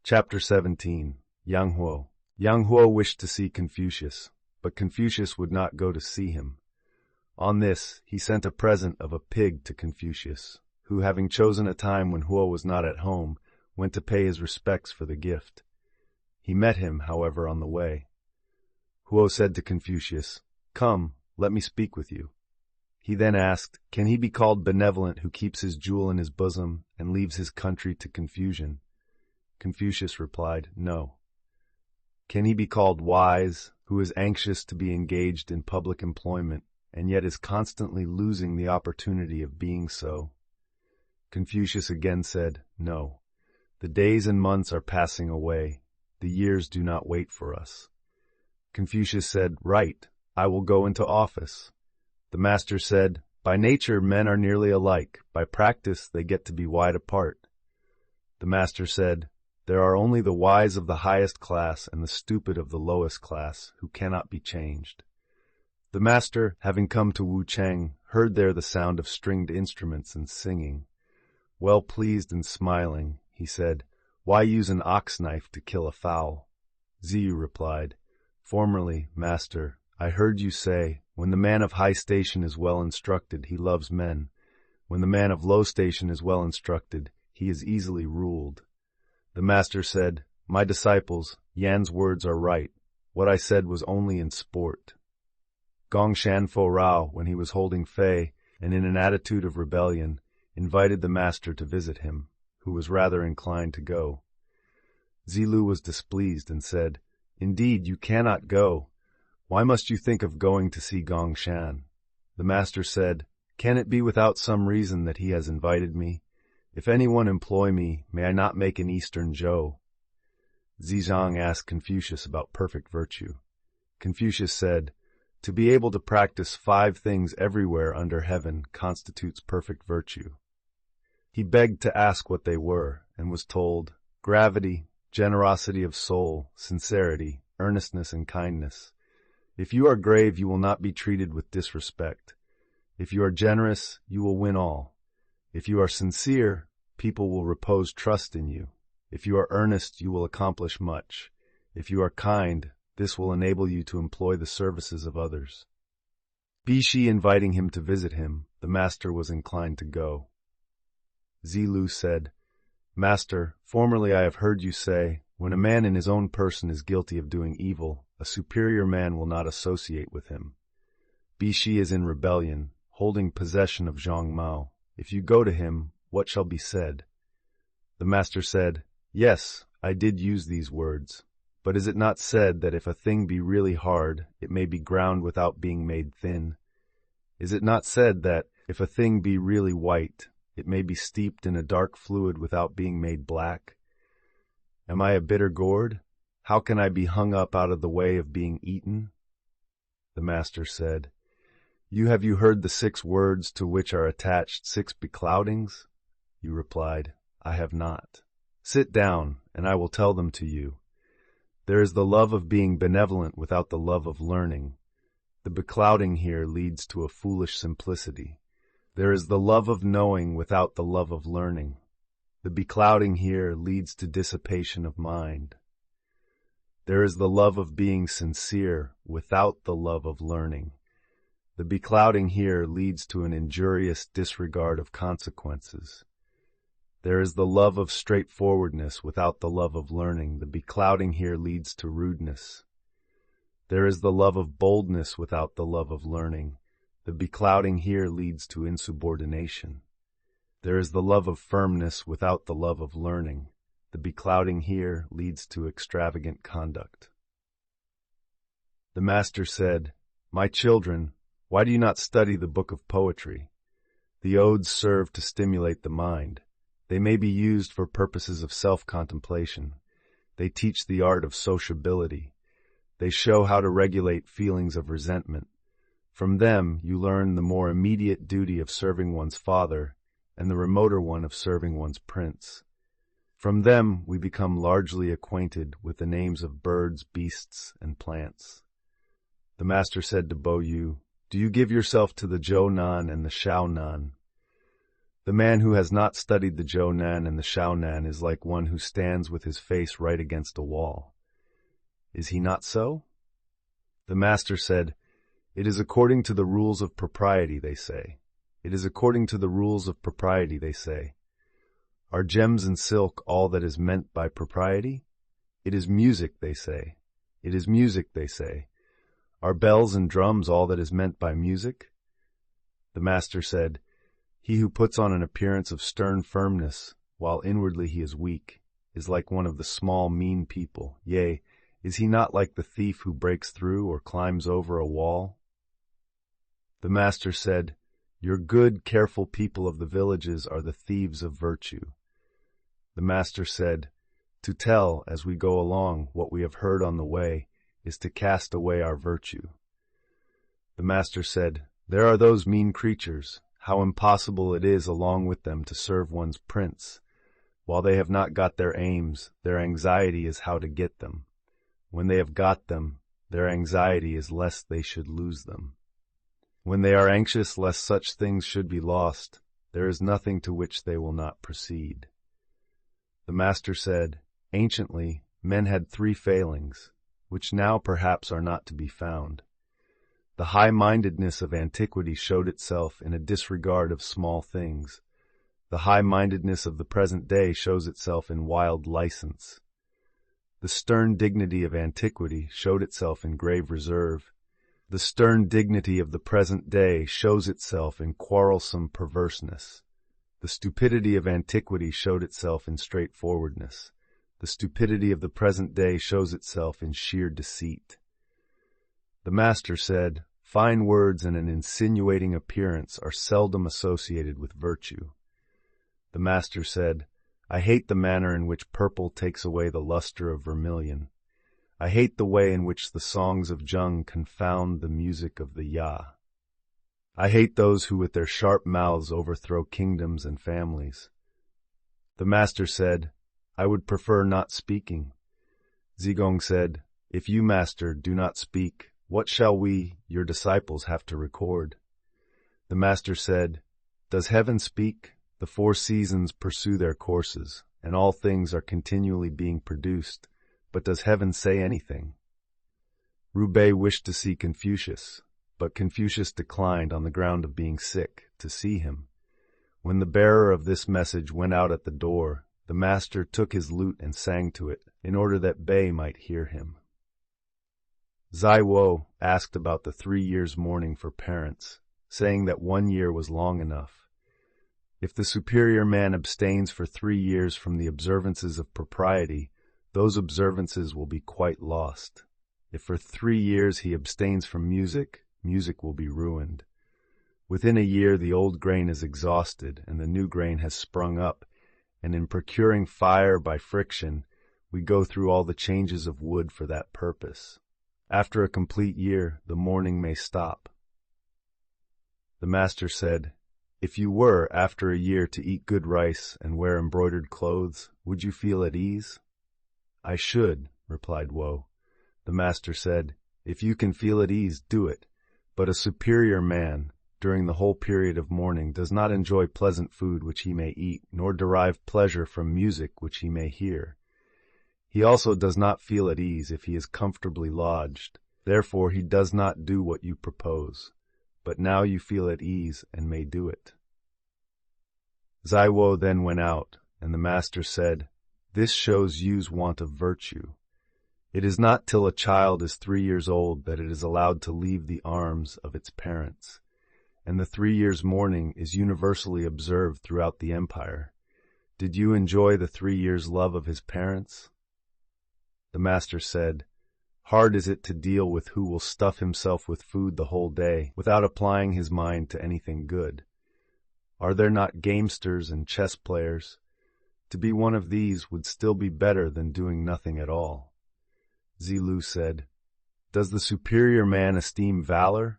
Chapter 17. Yang Huo. Yang Huo wished to see Confucius, but Confucius would not go to see him. On this, he sent a present of a pig to Confucius, who, having chosen a time when Huo was not at home, went to pay his respects for the gift. He met him, however, on the way. Huo said to Confucius, "Come, let me speak with you." He then asked, "Can he be called benevolent who keeps his jewel in his bosom and leaves his country to confusion?" Confucius replied, "No." "Can he be called wise who is anxious to be engaged in public employment and yet is constantly losing the opportunity of being so?" Confucius again said, "No. The days and months are passing away. The years do not wait for us." Confucius said, "Right, I will go into office." The master said, "By nature men are nearly alike. By practice they get to be wide apart." The master said, "There are only the wise of the highest class and the stupid of the lowest class, who cannot be changed." The master, having come to Wu Cheng, heard there the sound of stringed instruments and singing. Well pleased and smiling, he said, "Why use an ox knife to kill a fowl?" Ziyu replied, "Formerly, master, I heard you say, when the man of high station is well instructed, he loves men. When the man of low station is well instructed, he is easily ruled." The master said, "My disciples, Yan's words are right. What I said was only in sport." Gong Shanfo Rao, when he was holding Fei, and in an attitude of rebellion, invited the master to visit him, who was rather inclined to go. Zilu was displeased and said, "Indeed, you cannot go. Why must you think of going to see Gong Shan?" The master said, "Can it be without some reason that he has invited me? If anyone employ me, may I not make an Eastern Zhou?" Zizang asked Confucius about perfect virtue. Confucius said, "To be able to practice 5 things everywhere under heaven constitutes perfect virtue." He begged to ask what they were, and was told, "Gravity, generosity of soul, sincerity, earnestness, and kindness. If you are grave, you will not be treated with disrespect. If you are generous, you will win all. If you are sincere, people will repose trust in you. If you are earnest, you will accomplish much. If you are kind, this will enable you to employ the services of others." Bishi inviting him to visit him, the master was inclined to go. Zilu said, "Master, formerly I have heard you say, when a man in his own person is guilty of doing evil, a superior man will not associate with him. Bishi is in rebellion, holding possession of Zhongmao. If you go to him, what shall be said?" The master said, "Yes, I did use these words. But is it not said that if a thing be really hard, it may be ground without being made thin? Is it not said that if a thing be really white, it may be steeped in a dark fluid without being made black? Am I a bitter gourd? How can I be hung up out of the way of being eaten?" The master said, Have you heard the 6 words to which are attached 6 becloudings?" You replied, "I have not." "Sit down, and I will tell them to you. There is the love of being benevolent without the love of learning. The beclouding here leads to a foolish simplicity. There is the love of knowing without the love of learning. The beclouding here leads to dissipation of mind. There is the love of being sincere without the love of learning. The beclouding here leads to an injurious disregard of consequences. There is the love of straightforwardness without the love of learning. The beclouding here leads to rudeness. There is the love of boldness without the love of learning. The beclouding here leads to insubordination. There is the love of firmness without the love of learning. The beclouding here leads to extravagant conduct." The master said, "My children, why do you not study the book of poetry? The odes serve to stimulate the mind. They may be used for purposes of self-contemplation. They teach the art of sociability. They show how to regulate feelings of resentment. From them you learn the more immediate duty of serving one's father and the remoter one of serving one's prince. From them we become largely acquainted with the names of birds, beasts, and plants." The master said to Bo Yu, "Do you give yourself to the Zhou Nan and the Shao Nan? The man who has not studied the Zhou Nan and the Shao Nan is like one who stands with his face right against a wall. Is he not so?" The master said, "It is according to the rules of propriety, they say. It is according to the rules of propriety, they say. Are gems and silk all that is meant by propriety? It is music, they say. It is music, they say. Are bells and drums all that is meant by music?" The master said, "He who puts on an appearance of stern firmness, while inwardly he is weak, is like one of the small, mean people. Yea, is he not like the thief who breaks through or climbs over a wall?" The master said, "Your good, careful people of the villages are the thieves of virtue." The master said, "To tell, as we go along, what we have heard on the way, is to cast away our virtue." The master said, "There are those mean creatures. How impossible it is along with them to serve one's prince. While they have not got their aims, their anxiety is how to get them. When they have got them, their anxiety is lest they should lose them. When they are anxious lest such things should be lost, there is nothing to which they will not proceed." The master said, "Anciently, men had 3 failings, which now perhaps are not to be found. The high-mindedness of antiquity showed itself in a disregard of small things. The high-mindedness of the present day shows itself in wild license. The stern dignity of antiquity showed itself in grave reserve. The stern dignity of the present day shows itself in quarrelsome perverseness. The stupidity of antiquity showed itself in straightforwardness. The stupidity of the present day shows itself in sheer deceit. The master said, "Fine words and an insinuating appearance are seldom associated with virtue." The master said, "I hate the manner in which purple takes away the luster of vermilion. I hate the way in which the songs of Jung confound the music of the Ya. I hate those who with their sharp mouths overthrow kingdoms and families." The master said, "I would prefer not speaking." Zigong said, "If you, master, do not speak, what shall we, your disciples, have to record?" The master said, "Does heaven speak? The four seasons pursue their courses, and all things are continually being produced, but does heaven say anything?" Roubaix wished to see Confucius, but Confucius declined on the ground of being sick to see him. When the bearer of this message went out at the door, the master took his lute and sang to it, in order that Bei might hear him. Zai Wo asked about the 3 years' mourning for parents, saying that 1 year was long enough. If the superior man abstains for 3 years from the observances of propriety, those observances will be quite lost. If for 3 years he abstains from music, music will be ruined. Within a year the old grain is exhausted and the new grain has sprung up, and in procuring fire by friction, we go through all the changes of wood for that purpose. After a complete year, the mourning may stop. The master said, "If you were, after a year, to eat good rice and wear embroidered clothes, would you feel at ease?" "I should," replied Wo. The master said, "If you can feel at ease, do it. But a superior man, during the whole period of mourning, does not enjoy pleasant food which he may eat, nor derive pleasure from music which he may hear. He also does not feel at ease if he is comfortably lodged. Therefore he does not do what you propose. But now you feel at ease and may do it." Zai Wo then went out, and the master said, "This shows Yu's want of virtue. It is not till a child is 3 years old that it is allowed to leave the arms of its parents, and the 3 years' mourning is universally observed throughout the empire. Did you enjoy the 3 years' love of his parents?" The master said, "Hard is it to deal with who will stuff himself with food the whole day without applying his mind to anything good. Are there not gamesters and chess players? To be one of these would still be better than doing nothing at all." Zilu said, "Does the superior man esteem valor?"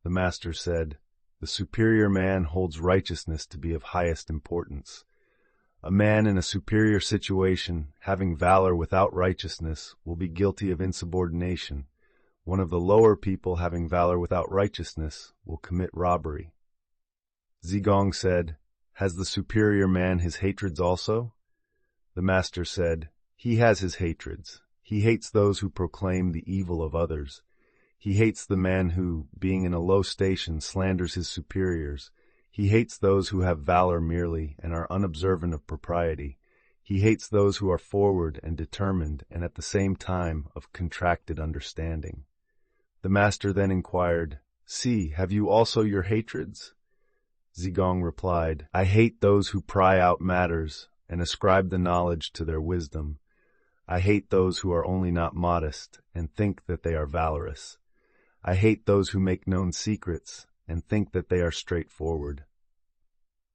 The master said, "The superior man holds righteousness to be of highest importance. A man in a superior situation, having valor without righteousness, will be guilty of insubordination. One of the lower people, having valor without righteousness, will commit robbery." Zigong said, "Has the superior man his hatreds also?" The master said, "He has his hatreds. He hates those who proclaim the evil of others. He hates the man who, being in a low station, slanders his superiors. He hates those who have valor merely and are unobservant of propriety. He hates those who are forward and determined and at the same time of contracted understanding." The master then inquired, "See, have you also your hatreds?" Zigong replied, "I hate those who pry out matters and ascribe the knowledge to their wisdom. I hate those who are only not modest and think that they are valorous. I hate those who make known secrets and think that they are straightforward."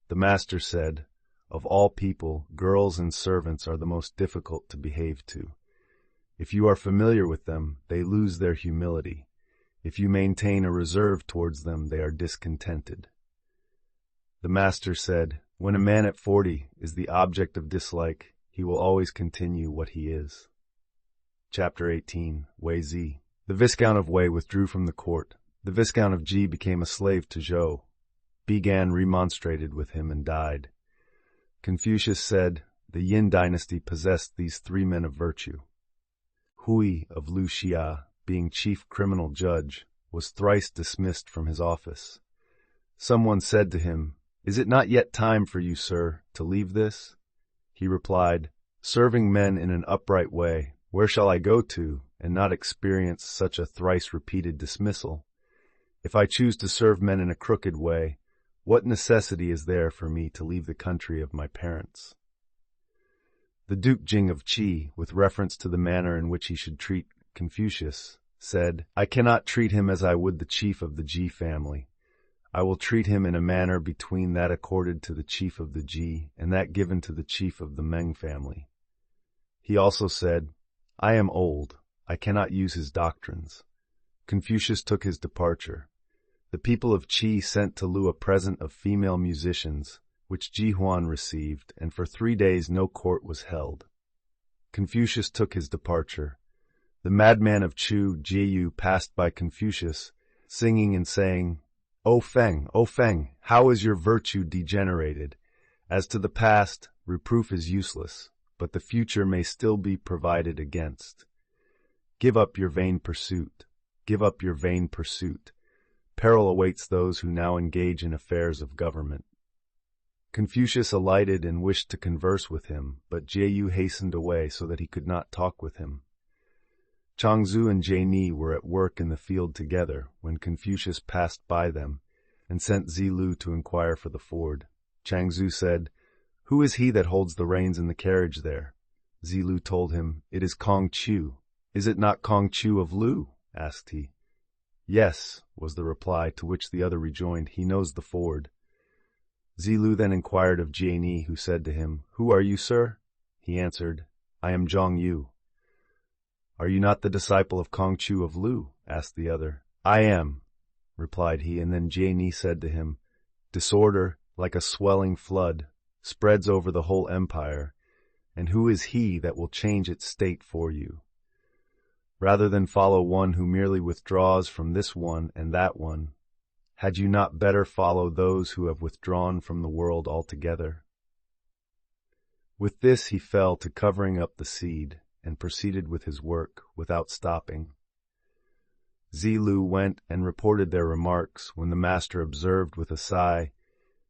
The master said, "Of all people, girls and servants are the most difficult to behave to. If you are familiar with them, they lose their humility. If you maintain a reserve towards them, they are discontented." The master said, "When a man at 40 is the object of dislike, he will always continue what he is." Chapter 18. Wei Zi. The Viscount of Wei withdrew from the court. The Viscount of Ji became a slave to Zhou. Bigan remonstrated with him and died. Confucius said, "The Yin dynasty possessed these 3 men of virtue." Hui of Lu Xia, being chief criminal judge, was thrice dismissed from his office. Someone said to him, "Is it not yet time for you, sir, to leave this?" He replied, "Serving men in an upright way, where shall I go to, and not experience such a thrice-repeated dismissal? If I choose to serve men in a crooked way, what necessity is there for me to leave the country of my parents?" The Duke Jing of Qi, with reference to the manner in which he should treat Confucius, said, "I cannot treat him as I would the chief of the Ji family. I will treat him in a manner between that accorded to the chief of the Ji and that given to the chief of the Meng family." He also said, "I am old. I cannot use his doctrines." Confucius took his departure. The people of Qi sent to Lu a present of female musicians, which Ji Huan received, and for 3 days no court was held. Confucius took his departure. The madman of Chu, Jiyu, passed by Confucius, singing and saying, O Feng, how is your virtue degenerated? As to the past, reproof is useless, but the future may still be provided against. Give up your vain pursuit. Give up your vain pursuit. Peril awaits those who now engage in affairs of government. Confucius alighted and wished to converse with him, but Jiyu hastened away so that he could not talk with him. Changzu and Jiani were at work in the field together when Confucius passed by them and sent Zilu to inquire for the ford. Changzu said, "Who is he that holds the reins in the carriage there?" Zilu told him, "It is Kong Chu." "Is it not Kong Chu of Lu?" asked he. "Yes," was the reply, to which the other rejoined, "He knows the ford." Zilu then inquired of Jiani, who said to him, "Who are you, sir?" He answered, "I am Zhang Yu." "Are you not the disciple of Kong Chu of Lu?" asked the other. "I am," replied he, and then Jiani said to him, "Disorder, like a swelling flood, spreads over the whole empire, and who is he that will change its state for you? Rather than follow one who merely withdraws from this one and that one, had you not better follow those who have withdrawn from the world altogether?" With this he fell to covering up the seed, and proceeded with his work without stopping. Zilu went and reported their remarks, when the master observed with a sigh,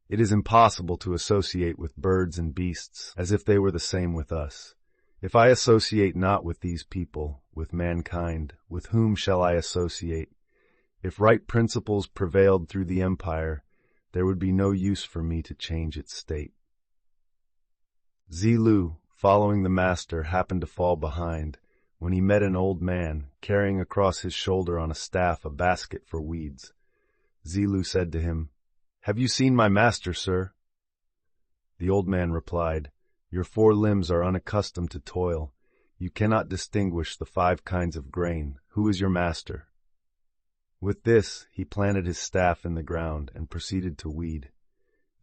"It is impossible to associate with birds and beasts, as if they were the same with us. If I associate not with these people, with mankind, with whom shall I associate? If right principles prevailed through the empire, there would be no use for me to change its state." Zilu, following the master, happened to fall behind, when he met an old man, carrying across his shoulder on a staff a basket for weeds. Zilu said to him, "Have you seen my master, sir?" The old man replied, "Your 4 limbs are unaccustomed to toil. You cannot distinguish the 5 kinds of grain. Who is your master?" With this, he planted his staff in the ground and proceeded to weed.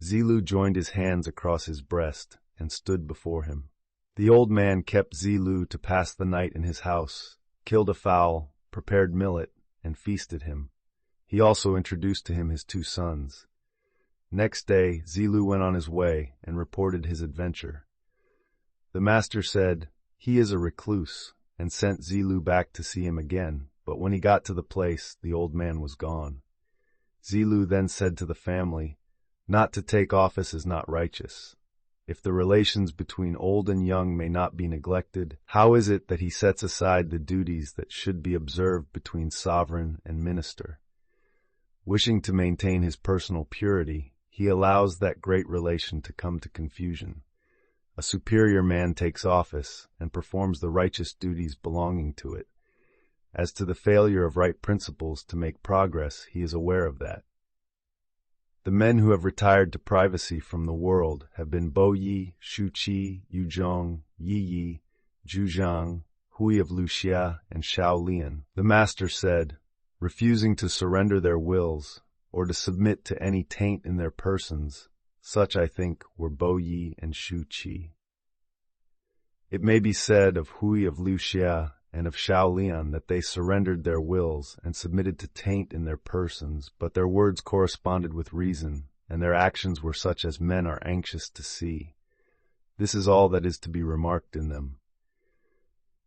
Zilu joined his hands across his breast and stood before him. The old man kept Zilu to pass the night in his house, killed a fowl, prepared millet, and feasted him. He also introduced to him his 2 sons. Next day, Zilu went on his way and reported his adventure. The master said, "He is a recluse," and sent Zilu back to see him again. But when he got to the place, the old man was gone. Zilu then said to the family, "Not to take office is not righteous. If the relations between old and young may not be neglected, how is it that he sets aside the duties that should be observed between sovereign and minister? Wishing to maintain his personal purity, he allows that great relation to come to confusion. A superior man takes office and performs the righteous duties belonging to it. As to the failure of right principles to make progress, he is aware of that. The men who have retired to privacy from the world have been Bo Yi, Shu Qi, Yu Zhong, Yi Yi, Zhu Zhang, Hui of Luxia, and Shao Lian. The master said, refusing to surrender their wills or to submit to any taint in their persons, such, I think, were Bo Yi and Shu Qi. It may be said of Hui of Luxia and of Shao Lian that they surrendered their wills and submitted to taint in their persons, but their words corresponded with reason, and their actions were such as men are anxious to see. This is all that is to be remarked in them.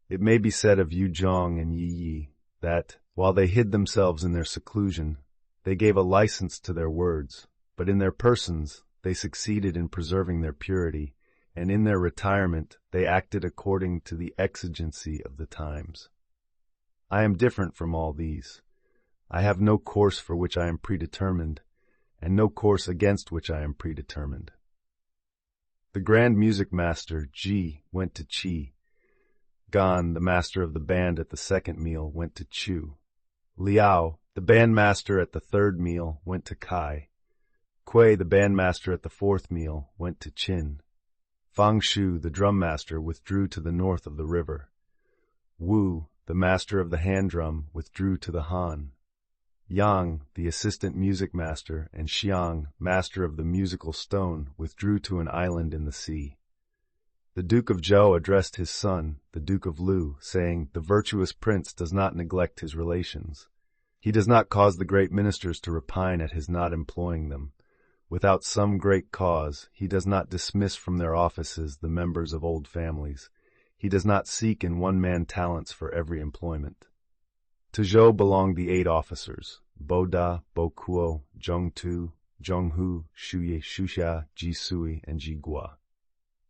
It may be said of Yu Zhong and Yi Yi that, while they hid themselves in their seclusion, they gave a license to their words, but in their persons they succeeded in preserving their purity, and in their retirement they acted according to the exigency of the times. I am different from all these. I have no course for which I am predetermined, and no course against which I am predetermined. The grand music master, Ji, went to Qi. Gan, the master of the band at the second meal, went to Chu. Liao, the bandmaster at the third meal, went to Kai. Kuei, the bandmaster at the fourth meal, went to Qin. Fang Shu, the drum master, withdrew to the north of the river. Wu, the master of the hand drum, withdrew to the Han. Yang, the assistant music master, and Xiang, master of the musical stone, withdrew to an island in the sea. The Duke of Zhou addressed his son, the Duke of Lu, saying, "The virtuous prince does not neglect his relations. He does not cause the great ministers to repine at his not employing them. Without some great cause, he does not dismiss from their offices the members of old families. He does not seek in one man talents for every employment." To Zhou belonged the 8 officers, Boda, Bokuo, Zhongtu, Zhonghu, Shuye, Shusha, Jisui, and Jigua.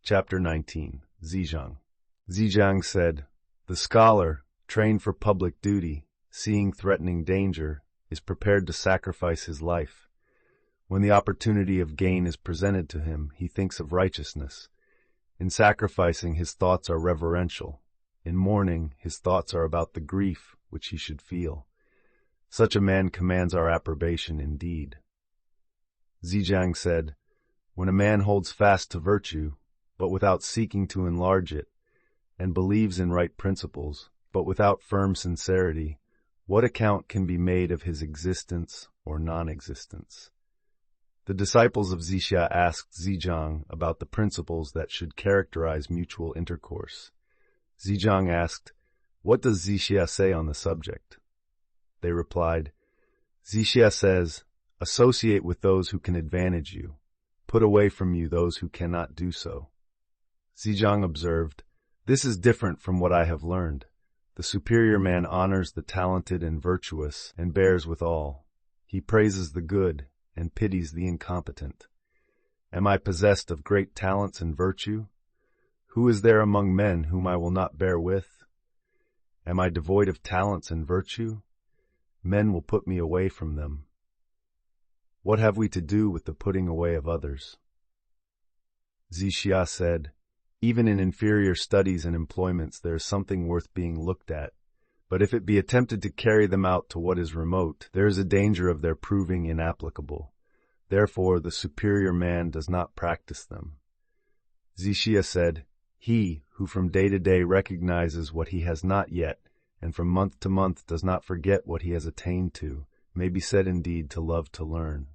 Chapter 19. Zizhang. Zizhang said, "The scholar, trained for public duty, seeing threatening danger, is prepared to sacrifice his life. When the opportunity of gain is presented to him, he thinks of righteousness. In sacrificing, his thoughts are reverential. In mourning, his thoughts are about the grief which he should feel. Such a man commands our approbation indeed." Zizhang said, "When a man holds fast to virtue, but without seeking to enlarge it, and believes in right principles, but without firm sincerity, what account can be made of his existence or non-existence?" The disciples of Zixia asked Zizhang about the principles that should characterize mutual intercourse. Zizhang asked, "What does Zixia say on the subject?" They replied, "Zixia says, associate with those who can advantage you. Put away from you those who cannot do so." Zizhang observed, "This is different from what I have learned. The superior man honors the talented and virtuous and bears with all. He praises the good and pities the incompetent. Am I possessed of great talents and virtue? Who is there among men whom I will not bear with? Am I devoid of talents and virtue? Men will put me away from them. What have we to do with the putting away of others?" Zixia said, "Even in inferior studies and employments there is something worth being looked at, but if it be attempted to carry them out to what is remote, there is a danger of their proving inapplicable. Therefore the superior man does not practice them." Zixia said, "He who from day to day recognizes what he has not yet, and from month to month does not forget what he has attained to, may be said indeed to love to learn."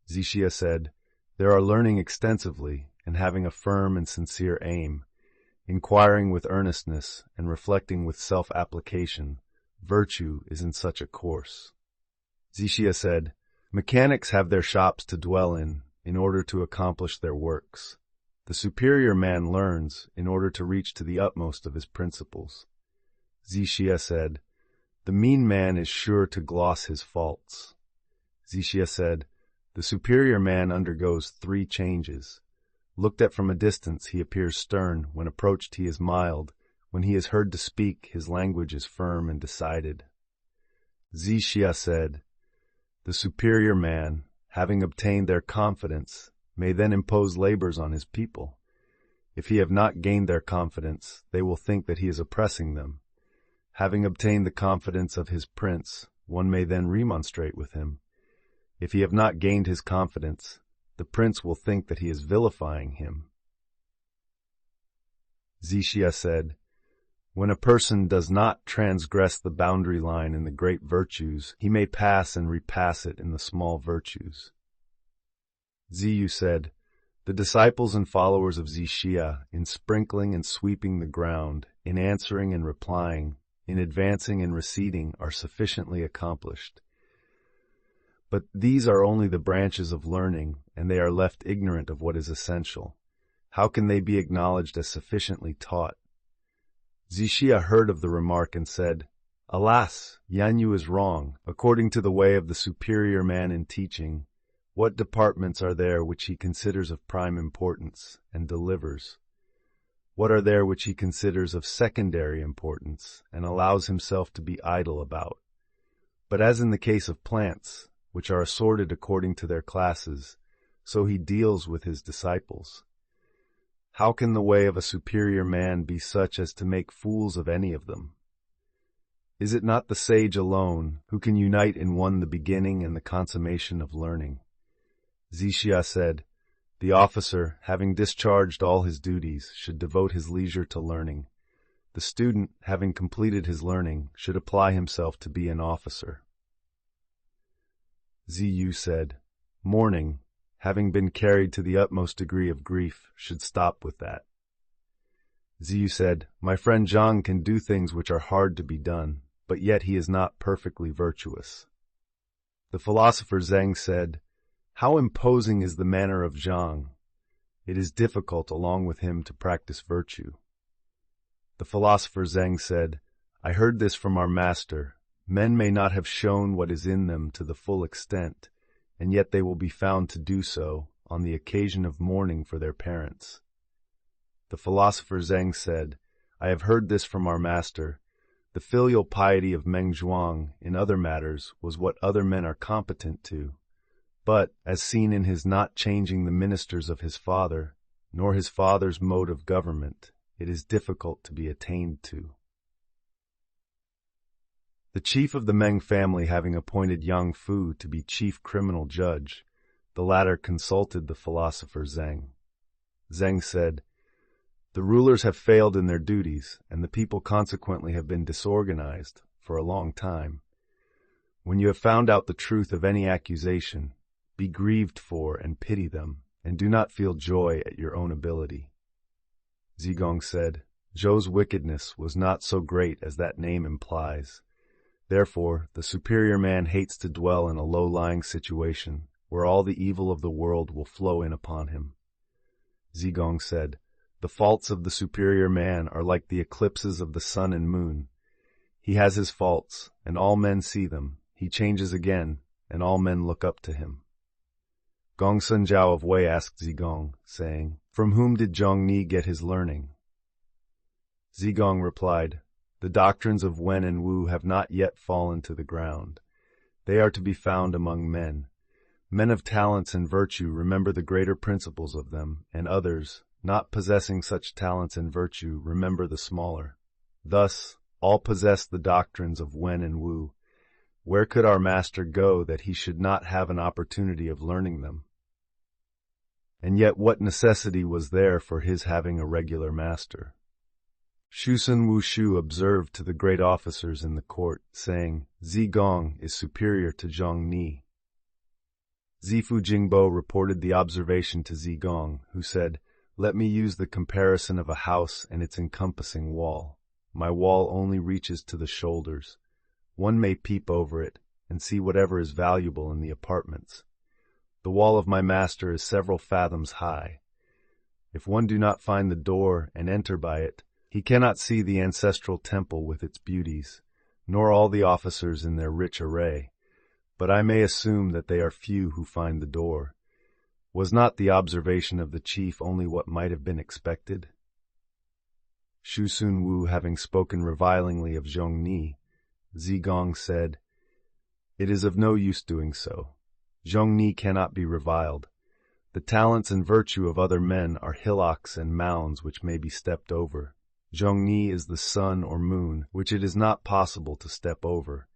Zixia said, "There are learning extensively, and having a firm and sincere aim, inquiring with earnestness, and reflecting with self-application. Virtue is in such a course." Zixia said, "Mechanics have their shops to dwell in order to accomplish their works. The superior man learns in order to reach to the utmost of his principles." Zixia said, "The mean man is sure to gloss his faults." Zixia said, "The superior man undergoes 3 changes. Looked at from a distance, he appears stern. When approached, he is mild. When he is heard to speak, his language is firm and decided." Zixia said, "The superior man, having obtained their confidence, may then impose labors on his people. If he have not gained their confidence, they will think that he is oppressing them. Having obtained the confidence of his prince, one may then remonstrate with him. If he have not gained his confidence, the prince will think that he is vilifying him." Zixia said, "When a person does not transgress the boundary line in the great virtues, he may pass and repass it in the small virtues." Ziyu said, "The disciples and followers of Zixia, in sprinkling and sweeping the ground, in answering and replying, in advancing and receding, are sufficiently accomplished. But these are only the branches of learning, and they are left ignorant of what is essential. How can they be acknowledged as sufficiently taught?" Zixia heard of the remark and said, "Alas, Yanyu is wrong. According to the way of the superior man in teaching, what departments are there which he considers of prime importance and delivers? What are there which he considers of secondary importance and allows himself to be idle about? But as in the case of plants, which are assorted according to their classes, so he deals with his disciples. How can the way of a superior man be such as to make fools of any of them? Is it not the sage alone who can unite in one the beginning and the consummation of learning? Zixia said, the officer, having discharged all his duties, should devote his leisure to learning. The student, having completed his learning, should apply himself to be an officer. Ziyu said, mourning, having been carried to the utmost degree of grief, should stop with that. Ziyu said, my friend Zhang can do things which are hard to be done, but yet he is not perfectly virtuous. The philosopher Zheng said, how imposing is the manner of Zhang! It is difficult along with him to practice virtue. The philosopher Zheng said, I heard this from our master. Men may not have shown what is in them to the full extent, and yet they will be found to do so on the occasion of mourning for their parents. The philosopher Zheng said, I have heard this from our master. The filial piety of Meng Zhuang in other matters was what other men are competent to, but, as seen in his not changing the ministers of his father, nor his father's mode of government, it is difficult to be attained to. The chief of the Meng family having appointed Yang Fu to be chief criminal judge, the latter consulted the philosopher Zheng. Zheng said, the rulers have failed in their duties, and the people consequently have been disorganized for a long time. When you have found out the truth of any accusation, be grieved for and pity them, and do not feel joy at your own ability. Zigong said, Zhou's wickedness was not so great as that name implies. Therefore, the superior man hates to dwell in a low-lying situation, where all the evil of the world will flow in upon him. Zigong said, the faults of the superior man are like the eclipses of the sun and moon. He has his faults, and all men see them. He changes again, and all men look up to him. Gongsun Zhao of Wei asked Zigong, saying, from whom did Zhongni get his learning? Zigong replied, the doctrines of Wen and Wu have not yet fallen to the ground. They are to be found among men. Men of talents and virtue remember the greater principles of them, and others, not possessing such talents and virtue, remember the smaller. Thus, all possess the doctrines of Wen and Wu. Where could our master go that he should not have an opportunity of learning them? And yet what necessity was there for his having a regular master? Shusun Wushu observed to the great officers in the court, saying, Zigong is superior to Zhongni. Zifu Jingbo reported the observation to Zigong, who said, let me use the comparison of a house and its encompassing wall. My wall only reaches to the shoulders. One may peep over it and see whatever is valuable in the apartments. The wall of my master is several fathoms high. If one do not find the door and enter by it, he cannot see the ancestral temple with its beauties, nor all the officers in their rich array, but I may assume that they are few who find the door. Was not the observation of the chief only what might have been expected? Shu Sun Wu having spoken revilingly of Zhongni, Zigong said, it is of no use doing so. Zhongni cannot be reviled. The talents and virtue of other men are hillocks and mounds which may be stepped over. Zhongni is the sun or moon, which it is not possible to step over.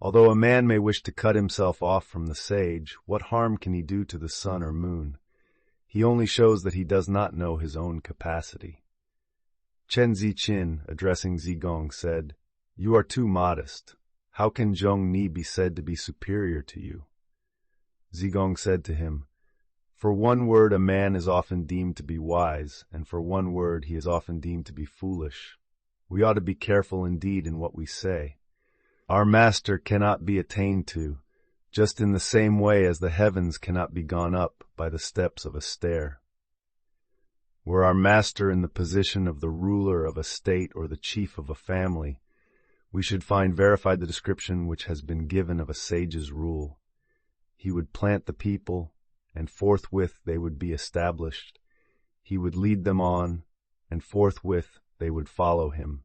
Although a man may wish to cut himself off from the sage, what harm can he do to the sun or moon? He only shows that he does not know his own capacity. Chen Ziqin, addressing Zigong, said, you are too modest. How can Zhongni be said to be superior to you? Zigong said to him, for one word a man is often deemed to be wise, and for one word he is often deemed to be foolish. We ought to be careful indeed in what we say. Our master cannot be attained to, just in the same way as the heavens cannot be gone up by the steps of a stair. Were our master in the position of the ruler of a state or the chief of a family, we should find verified the description which has been given of a sage's rule. He would plant the people, and forthwith they would be established. He would lead them on, and forthwith they would follow him.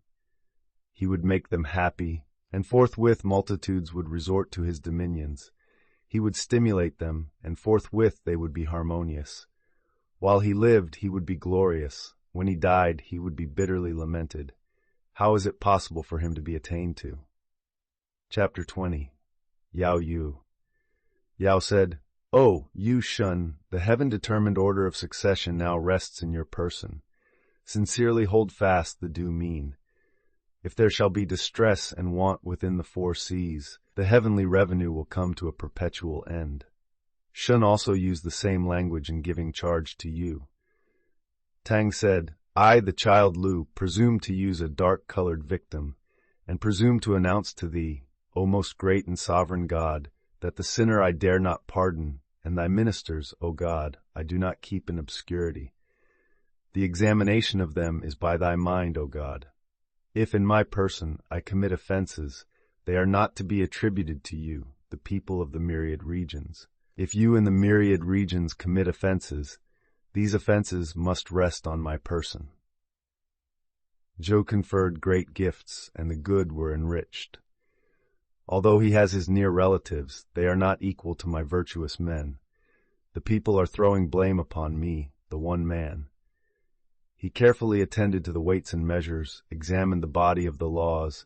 He would make them happy, and forthwith multitudes would resort to his dominions. He would stimulate them, and forthwith they would be harmonious. While he lived, he would be glorious. When he died, he would be bitterly lamented. How is it possible for him to be attained to? Chapter 20. Yao Yu. Yao said, "Oh, Yu Shun, the heaven-determined order of succession now rests in your person. Sincerely hold fast the due mean. If there shall be distress and want within the 4 seas, the heavenly revenue will come to a perpetual end." Shun also used the same language in giving charge to Yu. Tang said, "I, the child Lu, presume to use a dark-colored victim, and presume to announce to thee, O most great and sovereign God, that the sinner I dare not pardon, and thy ministers, O God, I do not keep in obscurity. The examination of them is by thy mind, O God. If in my person I commit offenses, they are not to be attributed to you, the people of the myriad regions. If you in the myriad regions commit offenses, these offenses must rest on my person." Zhou conferred great gifts, and the good were enriched. Although he has his near relatives, they are not equal to my virtuous men. The people are throwing blame upon me, the one man. He carefully attended to the weights and measures, examined the body of the laws,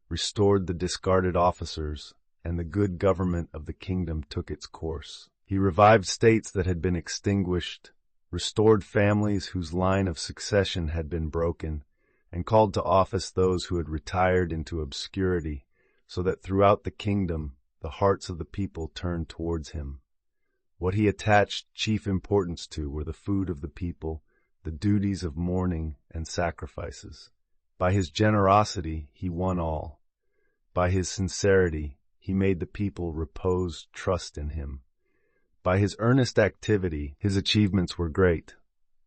restored the discarded officers, and the good government of the kingdom took its course. He revived states that had been extinguished, restored families whose line of succession had been broken, and called to office those who had retired into obscurity, so that throughout the kingdom the hearts of the people turned towards him. What he attached chief importance to were the food of the people, the duties of mourning and sacrifices. By his generosity he won all. By his sincerity he made the people repose trust in him. By his earnest activity his achievements were great.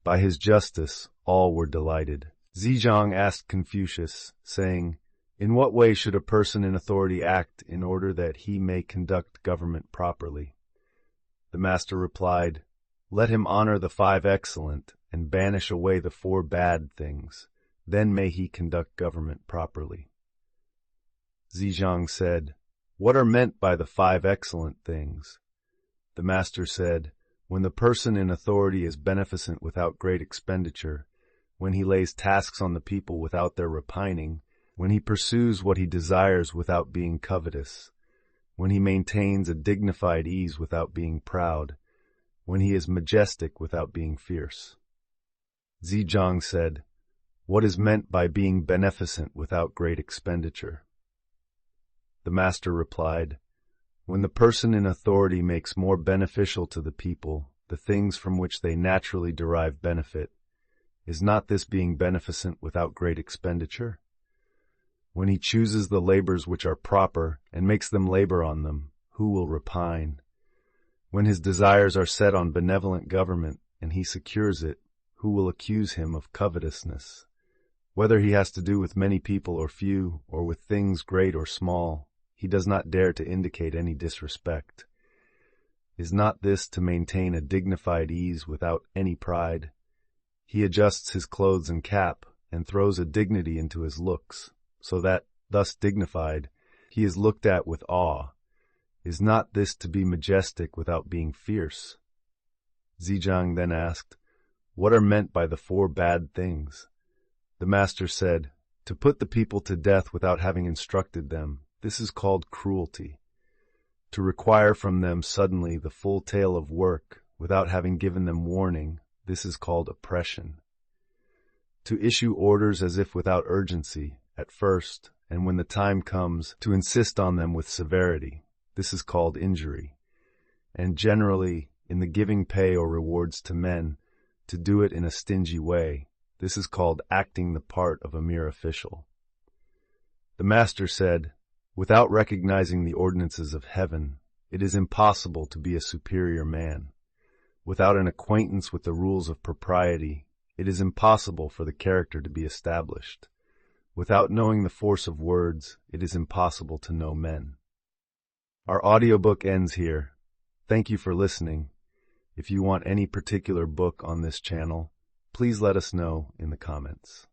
By his justice all were delighted. Zizhang asked Confucius, saying, "In what way should a person in authority act in order that he may conduct government properly?" The master replied, "Let him honor the 5 excellent and banish away the 4 bad things. Then may he conduct government properly." Zizhang said, "What are meant by the 5 excellent things?" The master said, "When the person in authority is beneficent without great expenditure, when he lays tasks on the people without their repining, when he pursues what he desires without being covetous, when he maintains a dignified ease without being proud, when he is majestic without being fierce." Zizhang said, "What is meant by being beneficent without great expenditure?" The master replied, "When the person in authority makes more beneficial to the people the things from which they naturally derive benefit, is not this being beneficent without great expenditure? When he chooses the labors which are proper and makes them labor on them, who will repine? When his desires are set on benevolent government and he secures it, who will accuse him of covetousness? Whether he has to do with many people or few, or with things great or small, he does not dare to indicate any disrespect. Is not this to maintain a dignified ease without any pride? He adjusts his clothes and cap, and throws a dignity into his looks, so that, thus dignified, he is looked at with awe. Is not this to be majestic without being fierce?" Zizhang then asked, "What are meant by the 4 bad things?" The master said, "To put the people to death without having instructed them, this is called cruelty. To require from them suddenly the full tale of work without having given them warning, this is called oppression. To issue orders as if without urgency, at first, and when the time comes, to insist on them with severity, this is called injury. And generally, in the giving pay or rewards to men, to do it in a stingy way, this is called acting the part of a mere official." The master said, "Without recognizing the ordinances of heaven, it is impossible to be a superior man. Without an acquaintance with the rules of propriety, it is impossible for the character to be established. Without knowing the force of words, it is impossible to know men." Our audiobook ends here. Thank you for listening. If you want any particular book on this channel, please let us know in the comments.